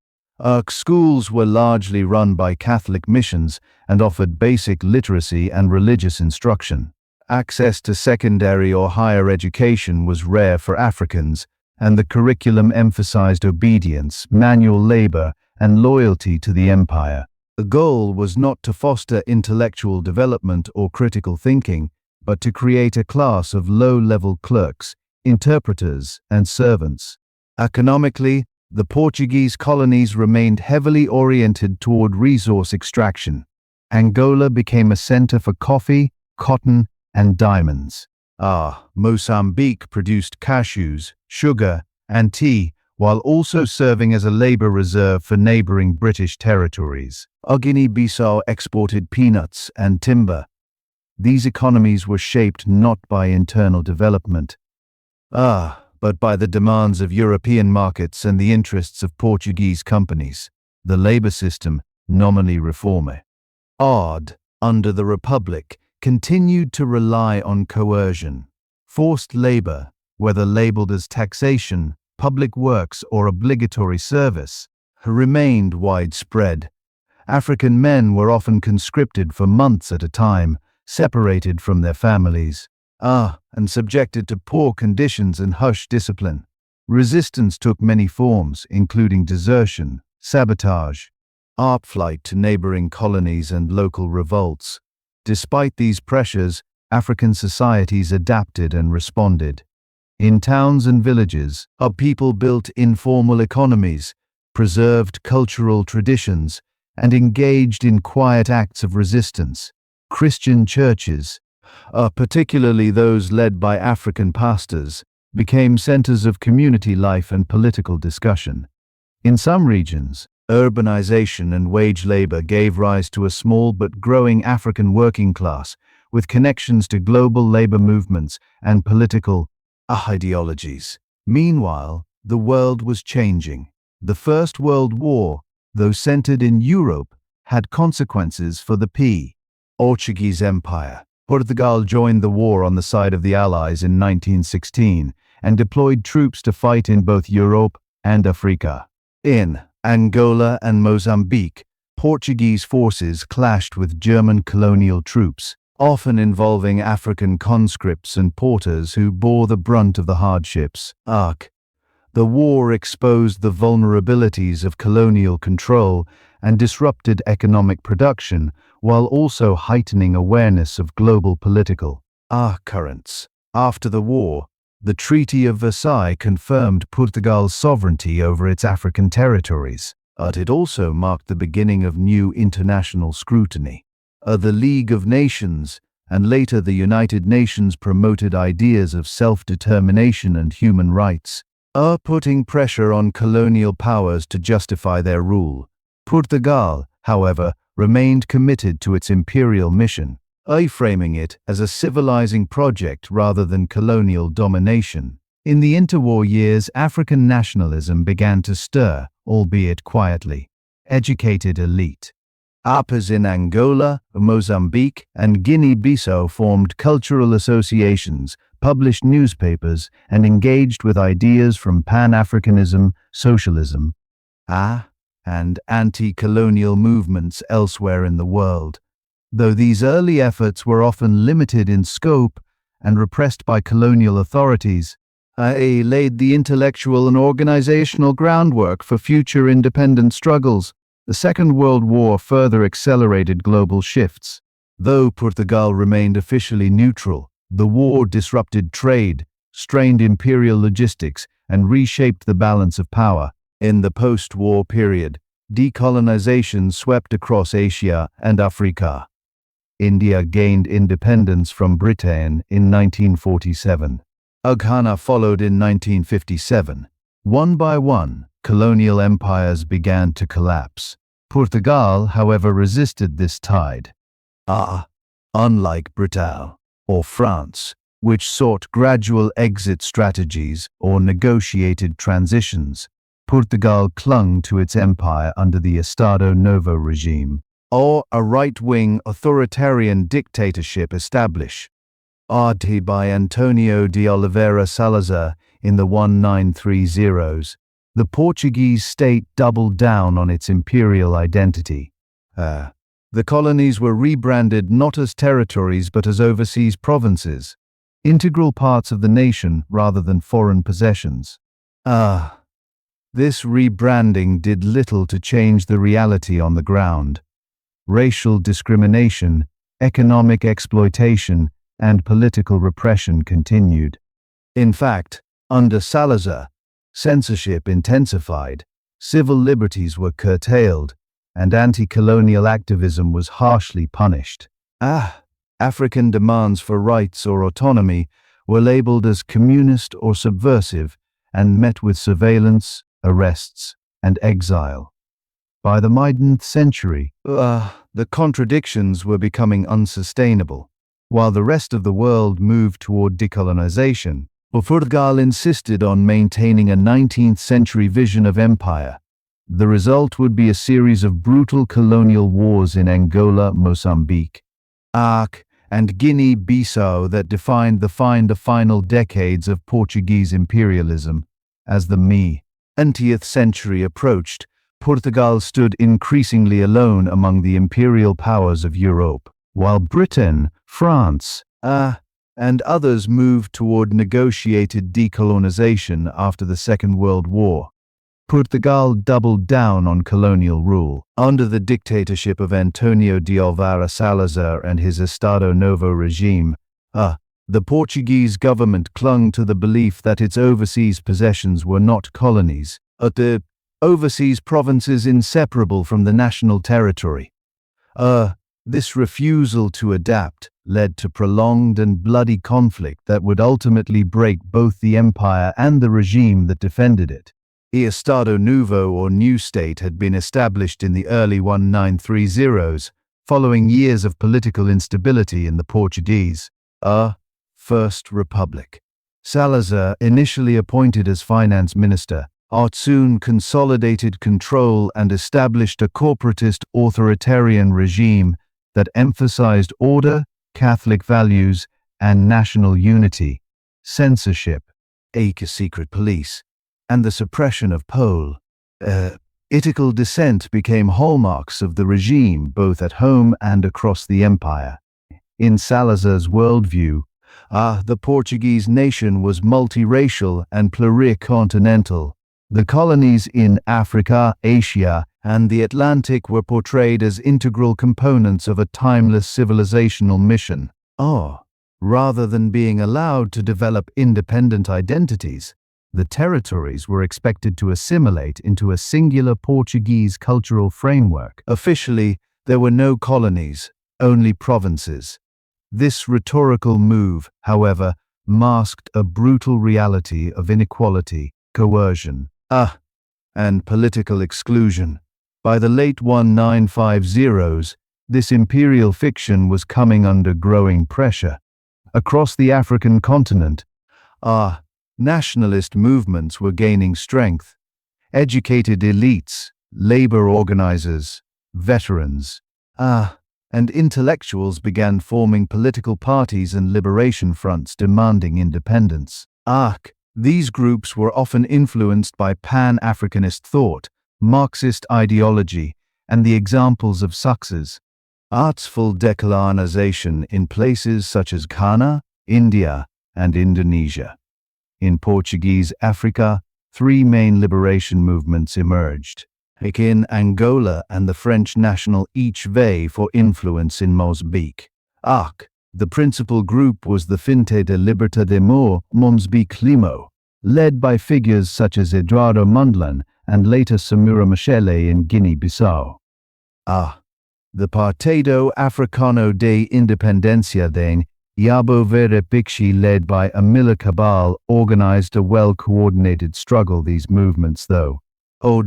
Schools were largely run by Catholic missions and offered basic literacy and religious instruction. Access to secondary or higher education was rare for Africans, and the curriculum emphasized obedience, manual labor, and loyalty to the empire. The goal was not to foster intellectual development or critical thinking, but to create a class of low-level clerks, interpreters, and servants. Economically, the Portuguese colonies remained heavily oriented toward resource extraction. Angola became a center for coffee, cotton, and diamonds. Mozambique produced cashews, sugar, and tea, while also serving as a labor reserve for neighboring British territories. Guinea-Bissau exported peanuts and timber. These economies were shaped not by internal development, but by the demands of European markets and the interests of Portuguese companies. The labor system, nominally reforme, under the Republic, continued to rely on coercion. Forced labor, whether labeled as taxation, public works, or obligatory service, remained widespread. African men were often conscripted for months at a time, separated from their families, and subjected to poor conditions and harsh discipline. Resistance took many forms, including desertion, sabotage, flight to neighboring colonies, and local revolts. Despite these pressures, African societies adapted and responded. In towns and villages, people built informal economies, preserved cultural traditions, and engaged in quiet acts of resistance. Christian churches, particularly those led by African pastors, became centers of community life and political discussion. In some regions, urbanization and wage labor gave rise to a small but growing African working class, with connections to global labor movements and political ideologies. Meanwhile, the world was changing. The First World War, though centered in Europe, had consequences for the Portuguese Empire. Portugal joined the war on the side of the Allies in 1916 and deployed troops to fight in both Europe and Africa. In Angola and Mozambique, Portuguese forces clashed with German colonial troops, often involving African conscripts and porters who bore the brunt of the hardships. The war exposed the vulnerabilities of colonial control and disrupted economic production, while also heightening awareness of global political currents. After the war, the Treaty of Versailles confirmed Portugal's sovereignty over its African territories, but it also marked the beginning of new international scrutiny. The League of Nations, and later the United Nations, promoted ideas of self-determination and human rights, putting pressure on colonial powers to justify their rule. Portugal, however, remained committed to its imperial mission, framing it as a civilizing project rather than colonial domination. In the interwar years, African nationalism began to stir, albeit quietly. Educated elite APAs in Angola, Mozambique, and Guinea-Bissau formed cultural associations, published newspapers, and engaged with ideas from Pan-Africanism, socialism, and anti-colonial movements elsewhere in the world. Though these early efforts were often limited in scope and repressed by colonial authorities, they laid the intellectual and organizational groundwork for future independent struggles. The Second World War further accelerated global shifts. Though Portugal remained officially neutral, the war disrupted trade, strained imperial logistics, and reshaped the balance of power. In the post-war period, decolonization swept across Asia and Africa. India gained independence from Britain in 1947. Ghana followed in 1957. One by one, colonial empires began to collapse. Portugal, however, resisted this tide. Unlike Britain or France, which sought gradual exit strategies or negotiated transitions, Portugal clung to its empire under the Estado Novo regime, or a right-wing authoritarian dictatorship established by Antonio de Oliveira Salazar in the 1930s. The Portuguese state doubled down on its imperial identity. The colonies were rebranded not as territories but as overseas provinces, integral parts of the nation rather than foreign possessions. This rebranding did little to change the reality on the ground. Racial discrimination, economic exploitation, and political repression continued. In fact, under Salazar, censorship intensified, civil liberties were curtailed, and anti-colonial activism was harshly punished. African demands for rights or autonomy were labeled as communist or subversive and met with surveillance, arrests, and exile. By the mid-19th century, the contradictions were becoming unsustainable. While the rest of the world moved toward decolonization, Portugal insisted on maintaining a 19th-century vision of empire. The result would be a series of brutal colonial wars in Angola, Mozambique, and Guinea-Bissau that defined the final decades of Portuguese imperialism. As the mid-20th century approached, Portugal stood increasingly alone among the imperial powers of Europe, while Britain, France, and others moved toward negotiated decolonization after the Second World War. Portugal doubled down on colonial rule. Under the dictatorship of Antonio de Oliveira Salazar and his Estado Novo regime, the Portuguese government clung to the belief that its overseas possessions were not colonies, but the overseas provinces inseparable from the national territory. This refusal to adapt led to prolonged and bloody conflict that would ultimately break both the empire and the regime that defended it. The Estado Novo or New State had been established in the early 1930s, following years of political instability in the Portuguese First Republic. Salazar, initially appointed as finance minister, soon consolidated control and established a corporatist authoritarian regime that emphasized order, Catholic values, and national unity. Censorship, a secret police, and the suppression of political dissent became hallmarks of the regime both at home and across the empire. In Salazar's worldview, the Portuguese nation was multiracial and pluricontinental. The colonies in Africa, Asia, and the Atlantic were portrayed as integral components of a timeless civilizational mission. Rather than being allowed to develop independent identities, the territories were expected to assimilate into a singular Portuguese cultural framework. Officially, there were no colonies, only provinces. This rhetorical move, however, masked a brutal reality of inequality, coercion, and political exclusion. By the late 1950s, this imperial fiction was coming under growing pressure. Across the African continent, nationalist movements were gaining strength. Educated elites, labor organizers, veterans, and intellectuals began forming political parties and liberation fronts demanding independence. These groups were often influenced by Pan-Africanist thought, Marxist ideology, and the examples of success. Artful decolonization in places such as Ghana, India, and Indonesia. In Portuguese Africa, three main liberation movements emerged. In Angola and the French national each vie for influence in Mozambique. The principal group was the Frente de Libertademo Mozambique Limo, led by figures such as Eduardo Mondlane and later Samora Machel in Guinea-Bissau. The Partido Africano de Independencia de Cabo Verde Pixi, led by Amílcar Cabral, organized a well-coordinated struggle. These movements, though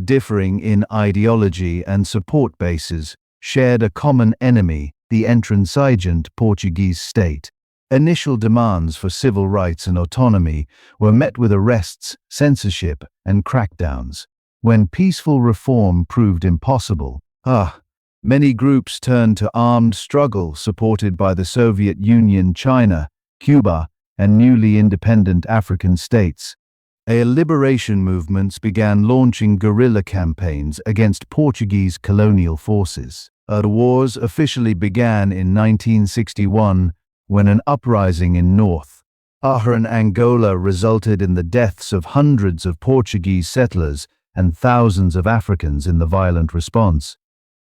differing in ideology and support bases, shared a common enemy, the intransigent Portuguese state. Initial demands for civil rights and autonomy were met with arrests, censorship, and crackdowns. When peaceful reform proved impossible, many groups turned to armed struggle supported by the Soviet Union, China, Cuba, and newly independent African states. Liberation movements began launching guerrilla campaigns against Portuguese colonial forces. The wars officially began in 1961 when an uprising in northern Angola resulted in the deaths of hundreds of Portuguese settlers and thousands of Africans in the violent response.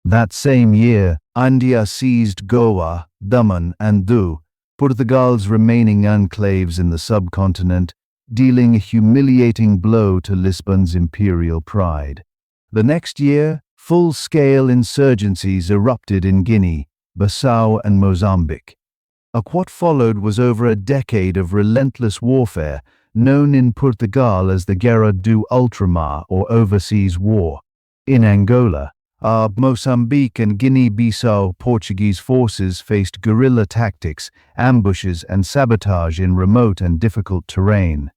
That same year, India seized Goa, Daman, and Du, Portugal's remaining enclaves in the subcontinent, dealing a humiliating blow to Lisbon's imperial pride. The next year, full-scale insurgencies erupted in Guinea, Bissau and Mozambique. What followed was over a decade of relentless warfare, known in Portugal as the Guerra do Ultramar or Overseas War. In Angola, Mozambique and Guinea-Bissau, Portuguese forces faced guerrilla tactics, ambushes and sabotage in remote and difficult terrain.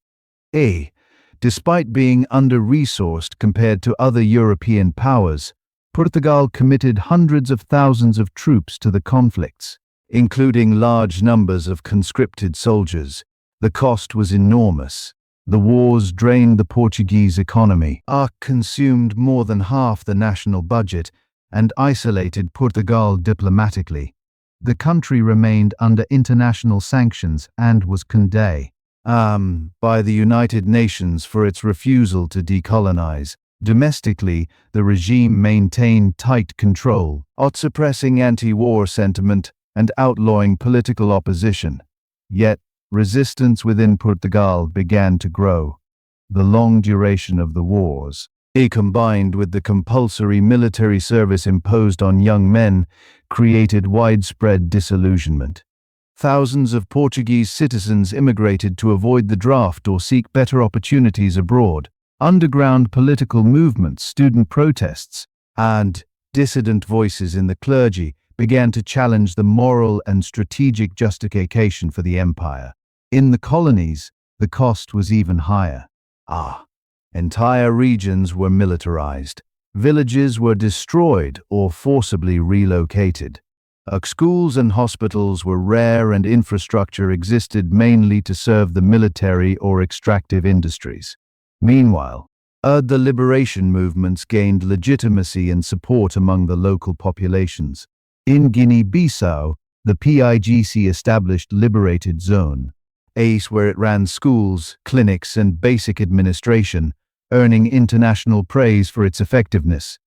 Despite being under-resourced compared to other European powers, Portugal committed hundreds of thousands of troops to the conflicts, including large numbers of conscripted soldiers. The cost was enormous. The wars drained the Portuguese economy, consumed more than half the national budget, and isolated Portugal diplomatically. The country remained under international sanctions and was condemned by the United Nations for its refusal to decolonize. Domestically, the regime maintained tight control, suppressing anti-war sentiment and outlawing political opposition. Yet, resistance within Portugal began to grow. The long duration of the wars, combined with the compulsory military service imposed on young men, created widespread disillusionment. Thousands of Portuguese citizens immigrated to avoid the draft or seek better opportunities abroad. Underground political movements, student protests, and dissident voices in the clergy began to challenge the moral and strategic justification for the empire. In the colonies, the cost was even higher. Entire regions were militarized. Villages were destroyed or forcibly relocated. Schools and hospitals were rare and infrastructure existed mainly to serve the military or extractive industries. Meanwhile, the liberation movements gained legitimacy and support among the local populations. In Guinea-Bissau, the PIGC established Liberated Zone, where it ran schools, clinics, and basic administration, earning international praise for its effectiveness.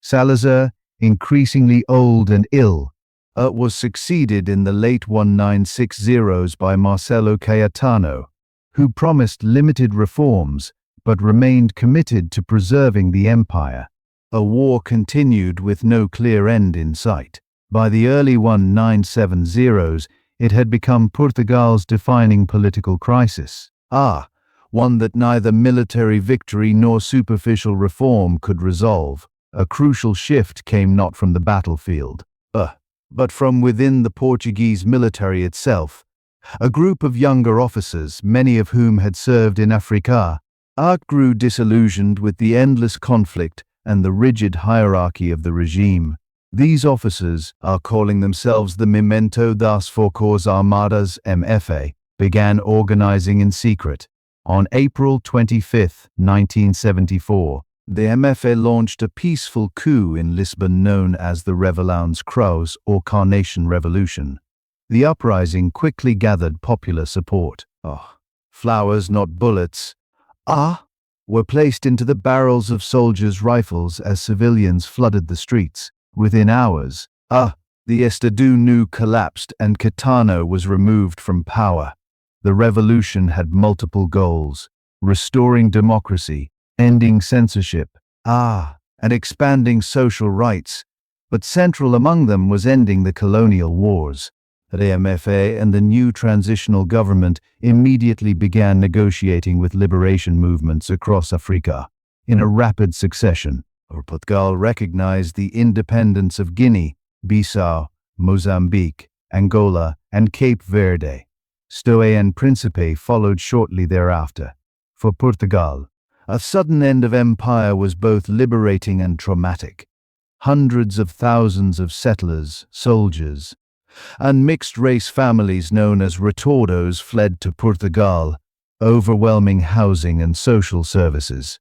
Salazar, increasingly old and ill, was succeeded in the late 1960s by Marcelo Caetano, who promised limited reforms but remained committed to preserving the empire. A war continued with no clear end in sight. By the early 1970s, it had become Portugal's defining political crisis. One that neither military victory nor superficial reform could resolve. A crucial shift came not from the battlefield, but from within the Portuguese military itself. A group of younger officers, many of whom had served in Africa, grew disillusioned with the endless conflict and the rigid hierarchy of the regime. These officers, calling themselves the Movimento das Forças Armadas (MFA), began organizing in secret. On April 25, 1974, the MFA launched a peaceful coup in Lisbon known as the Revoluções Cruz or Carnation Revolution. The uprising quickly gathered popular support. Flowers, not bullets, were placed into the barrels of soldiers' rifles as civilians flooded the streets. Within hours, the Estado Nu collapsed and Caetano was removed from power. The revolution had multiple goals: restoring democracy, ending censorship, and expanding social rights. But central among them was ending the colonial wars. The MFA and the new transitional government immediately began negotiating with liberation movements across Africa. In a rapid succession, Portugal recognized the independence of Guinea, Bissau, Mozambique, Angola, and Cape Verde. Stoa and Principe followed shortly thereafter. For Portugal, a sudden end of empire was both liberating and traumatic. Hundreds of thousands of settlers, soldiers, and mixed-race families known as retordos fled to Portugal, overwhelming housing and social services.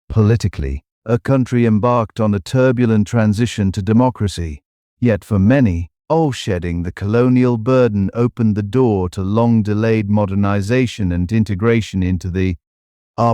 Politically, a country embarked on a turbulent transition to democracy. Yet for many, shedding the colonial burden opened the door to long-delayed modernization and integration into the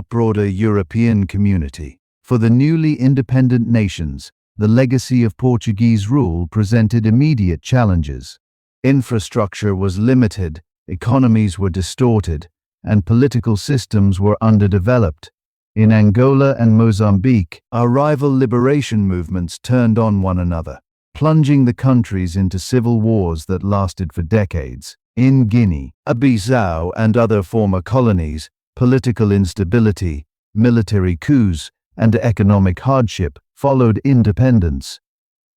broader European community. For the newly independent nations, the legacy of Portuguese rule presented immediate challenges. Infrastructure was limited, economies were distorted, and political systems were underdeveloped. In Angola and Mozambique, our rival liberation movements turned on one another, plunging the countries into civil wars that lasted for decades. In Guinea, Bissau, and other former colonies, political instability, military coups, and economic hardship followed independence.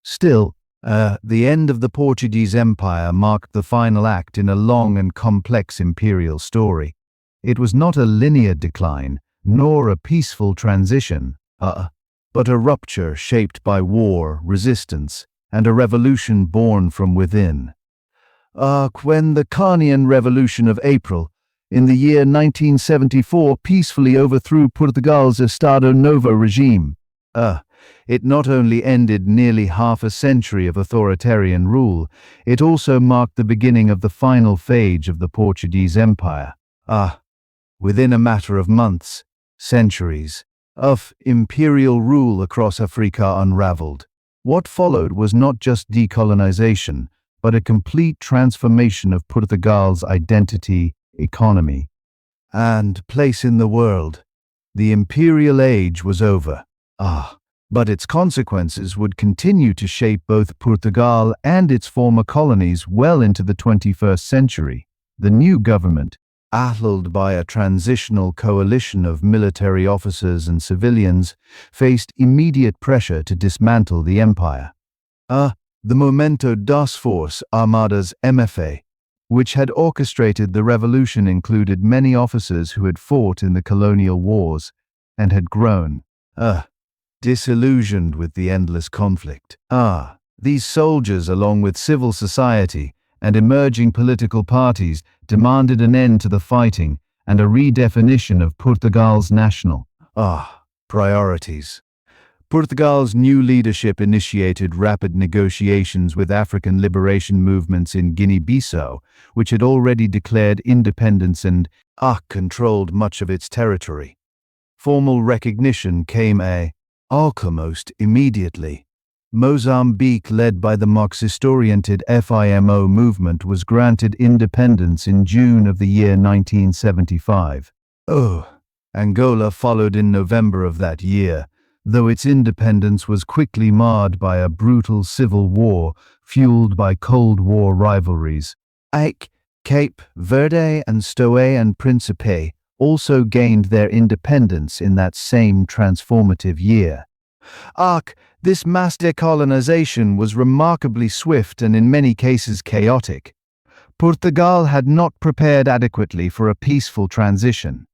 Still, the end of the Portuguese Empire marked the final act in a long and complex imperial story. It was not a linear decline, nor a peaceful transition, but a rupture shaped by war, resistance, and a revolution born from within. When the Carnian Revolution of April, in the year 1974, peacefully overthrew Portugal's Estado Novo regime, it not only ended nearly half a century of authoritarian rule, it also marked the beginning of the final phase of the Portuguese Empire. Within a matter of months, centuries, of imperial rule across Africa unraveled. What followed was not just decolonization, but a complete transformation of Portugal's identity, economy, and place in the world. The imperial age was over. But its consequences would continue to shape both Portugal and its former colonies well into the 21st century. The new government, addled by a transitional coalition of military officers and civilians, faced immediate pressure to dismantle the empire. The Momento das Forças Armadas MFA, which had orchestrated the revolution, included many officers who had fought in the colonial wars and had grown disillusioned with the endless conflict. These soldiers, along with civil society and emerging political parties, demanded an end to the fighting and a redefinition of Portugal's national priorities. Portugal's new leadership initiated rapid negotiations with African liberation movements in Guinea-Bissau, which had already declared independence and controlled much of its territory. Formal recognition came almost immediately. Mozambique, led by the Marxist-oriented FIMO movement, was granted independence in June of the year 1975. Angola followed in November of that year, though its independence was quickly marred by a brutal civil war fueled by Cold War rivalries. Cape Verde and Stoa and Principe also gained their independence in that same transformative year. This mass decolonization was remarkably swift and in many cases chaotic. Portugal had not prepared adequately for a peaceful transition.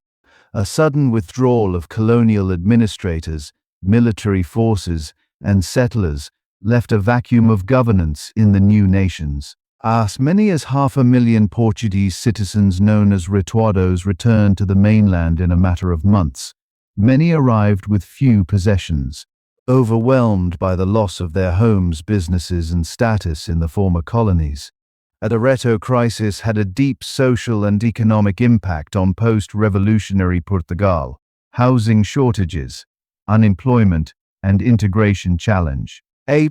A sudden withdrawal of colonial administrators, military forces, and settlers left a vacuum of governance in the new nations. As many as 500,000 Portuguese citizens known as retornados returned to the mainland in a matter of months. Many arrived with few possessions, overwhelmed by the loss of their homes, businesses, and status in the former colonies. The Reto crisis had a deep social and economic impact on post-revolutionary Portugal. Housing shortages, unemployment, and integration challenge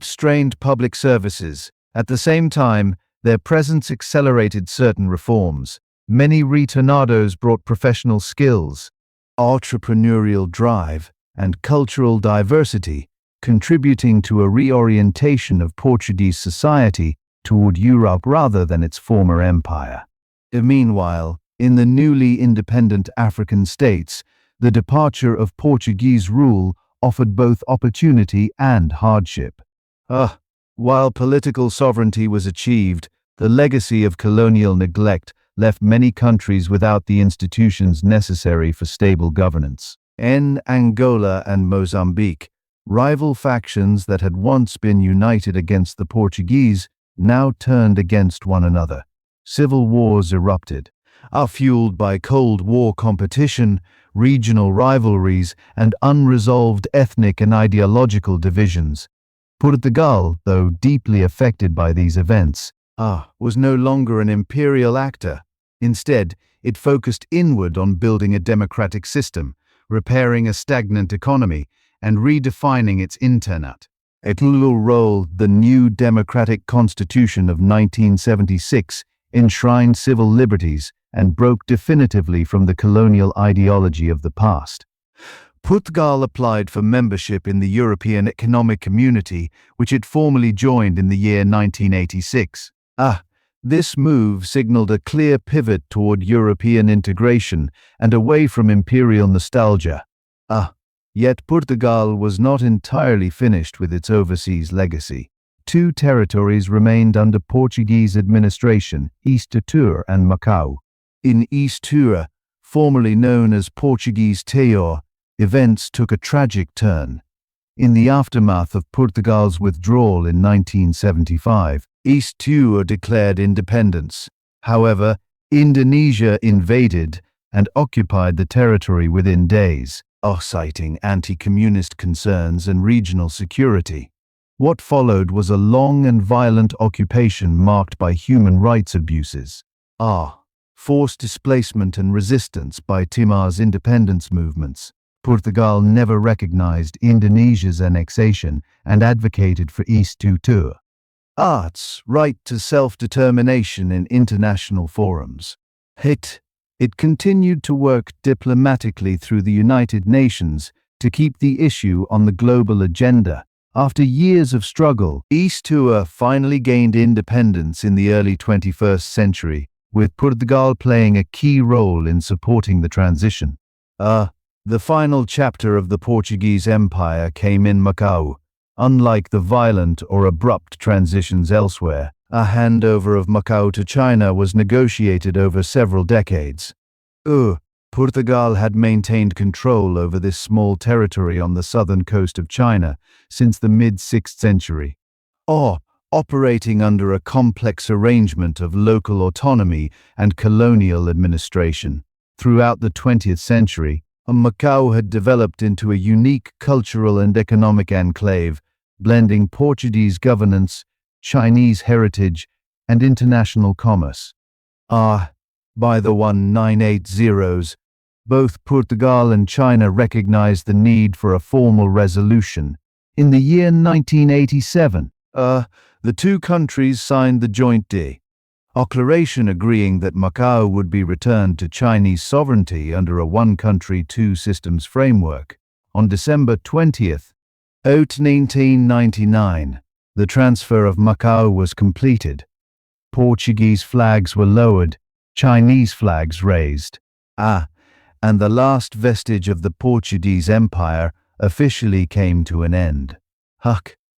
strained public services. At the same time, their presence accelerated certain reforms. Many retornados brought professional skills, entrepreneurial drive, and cultural diversity, contributing to a reorientation of Portuguese society toward Europe rather than its former empire. Meanwhile, in the newly independent African states, the departure of Portuguese rule offered both opportunity and hardship. While political sovereignty was achieved, the legacy of colonial neglect left many countries without the institutions necessary for stable governance. In Angola and Mozambique, rival factions that had once been united against the Portuguese now turned against one another. Civil wars erupted, fueled by Cold War competition, regional rivalries, and unresolved ethnic and ideological divisions. Portugal, though deeply affected by these events, was no longer an imperial actor. Instead, it focused inward on building a democratic system, repairing a stagnant economy, and redefining its internet. A crucial role, the new democratic constitution of 1976 enshrined civil liberties, and broke definitively from the colonial ideology of the past. Portugal applied for membership in the European Economic Community, which it formally joined in the year 1986. This move signaled a clear pivot toward European integration and away from imperial nostalgia. Yet Portugal was not entirely finished with its overseas legacy. Two territories remained under Portuguese administration, East Timor and Macau. In East Timor, formerly known as Portuguese Timor, events took a tragic turn. In the aftermath of Portugal's withdrawal in 1975, East Timor declared independence. However, Indonesia invaded and occupied the territory within days, citing anti-communist concerns and regional security. What followed was a long and violent occupation marked by human rights abuses. Forced displacement and resistance by Timor's independence movements. Portugal never recognized Indonesia's annexation and advocated for East Timor's right to self-determination in international forums. It continued to work diplomatically through the United Nations to keep the issue on the global agenda. After years of struggle, East Timor finally gained independence in the early 21st century, with Portugal playing a key role in supporting the transition. The final chapter of the Portuguese Empire came in Macau. Unlike the violent or abrupt transitions elsewhere, a handover of Macau to China was negotiated over several decades. Portugal had maintained control over this small territory on the southern coast of China since the mid-6th century. Operating under a complex arrangement of local autonomy and colonial administration. Throughout the 20th century, Macau had developed into a unique cultural and economic enclave, blending Portuguese governance, Chinese heritage, and international commerce. By the 1980s, both Portugal and China recognized the need for a formal resolution. In the year 1987, the two countries signed the joint declaration agreeing that Macau would be returned to Chinese sovereignty under a one-country, two-systems framework. On December 20th, 1999, the transfer of Macau was completed. Portuguese flags were lowered, Chinese flags raised. And the last vestige of the Portuguese Empire officially came to an end.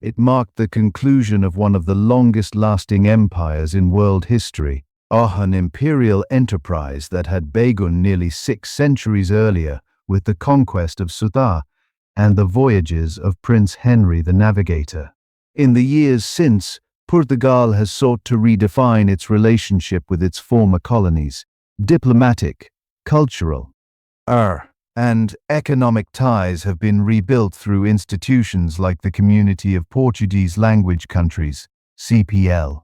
It marked the conclusion of one of the longest-lasting empires in world history, an imperial enterprise that had begun nearly 6 centuries earlier with the conquest of Ceuta and the voyages of Prince Henry the Navigator. In the years since, Portugal has sought to redefine its relationship with its former colonies. Diplomatic, cultural, and economic ties have been rebuilt through institutions like the Community of Portuguese Language Countries, CPL.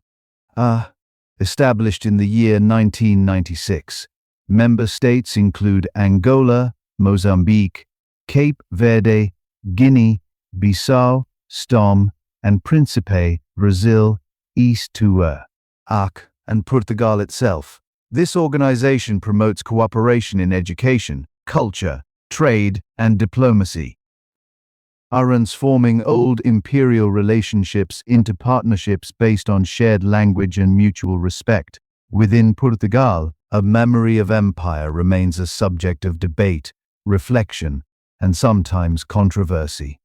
Established in the year 1996, member states include Angola, Mozambique, Cape Verde, Guinea, Bissau, Stom, and Príncipe, Brazil, East Timor, and Portugal itself. This organization promotes cooperation in education, culture, trade, and diplomacy. Transforming old imperial relationships into partnerships based on shared language and mutual respect. Within Portugal, a memory of empire remains a subject of debate, reflection, and sometimes controversy.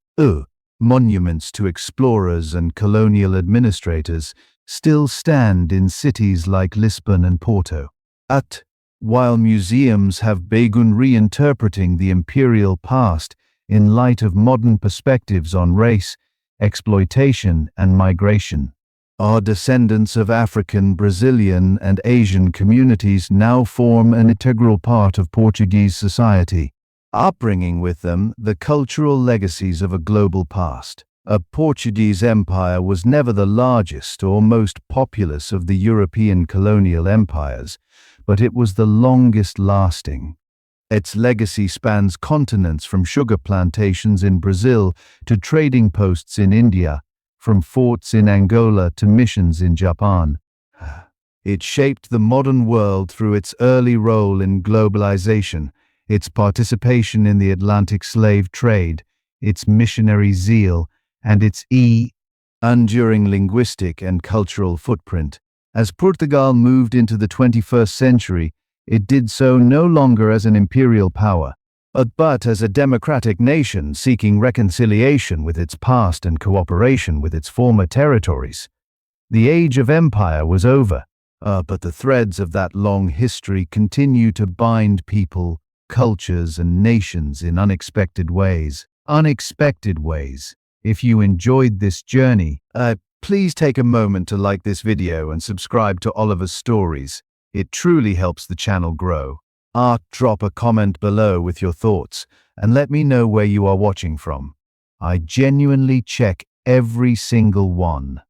Monuments to explorers and colonial administrators still stand in cities like Lisbon and Porto. While museums have begun reinterpreting the imperial past in light of modern perspectives on race, exploitation, and migration, our descendants of African, Brazilian, and Asian communities now form an integral part of Portuguese society, bringing with them the cultural legacies of a global past. A Portuguese empire was never the largest or most populous of the European colonial empires, but it was the longest lasting. Its legacy spans continents from sugar plantations in Brazil to trading posts in India, from forts in Angola to missions in Japan. It shaped the modern world through its early role in globalization, its participation in the Atlantic slave trade, its missionary zeal, and its enduring linguistic and cultural footprint. As Portugal moved into the 21st century, it did so no longer as an imperial power, but as a democratic nation seeking reconciliation with its past and cooperation with its former territories. The age of empire was over, but the threads of that long history continue to bind people, cultures, and nations in unexpected ways. If you enjoyed this journey, please take a moment to like this video and subscribe to Oliver's Stories. It truly helps the channel grow. Drop a comment below with your thoughts and let me know where you are watching from. I genuinely check every single one.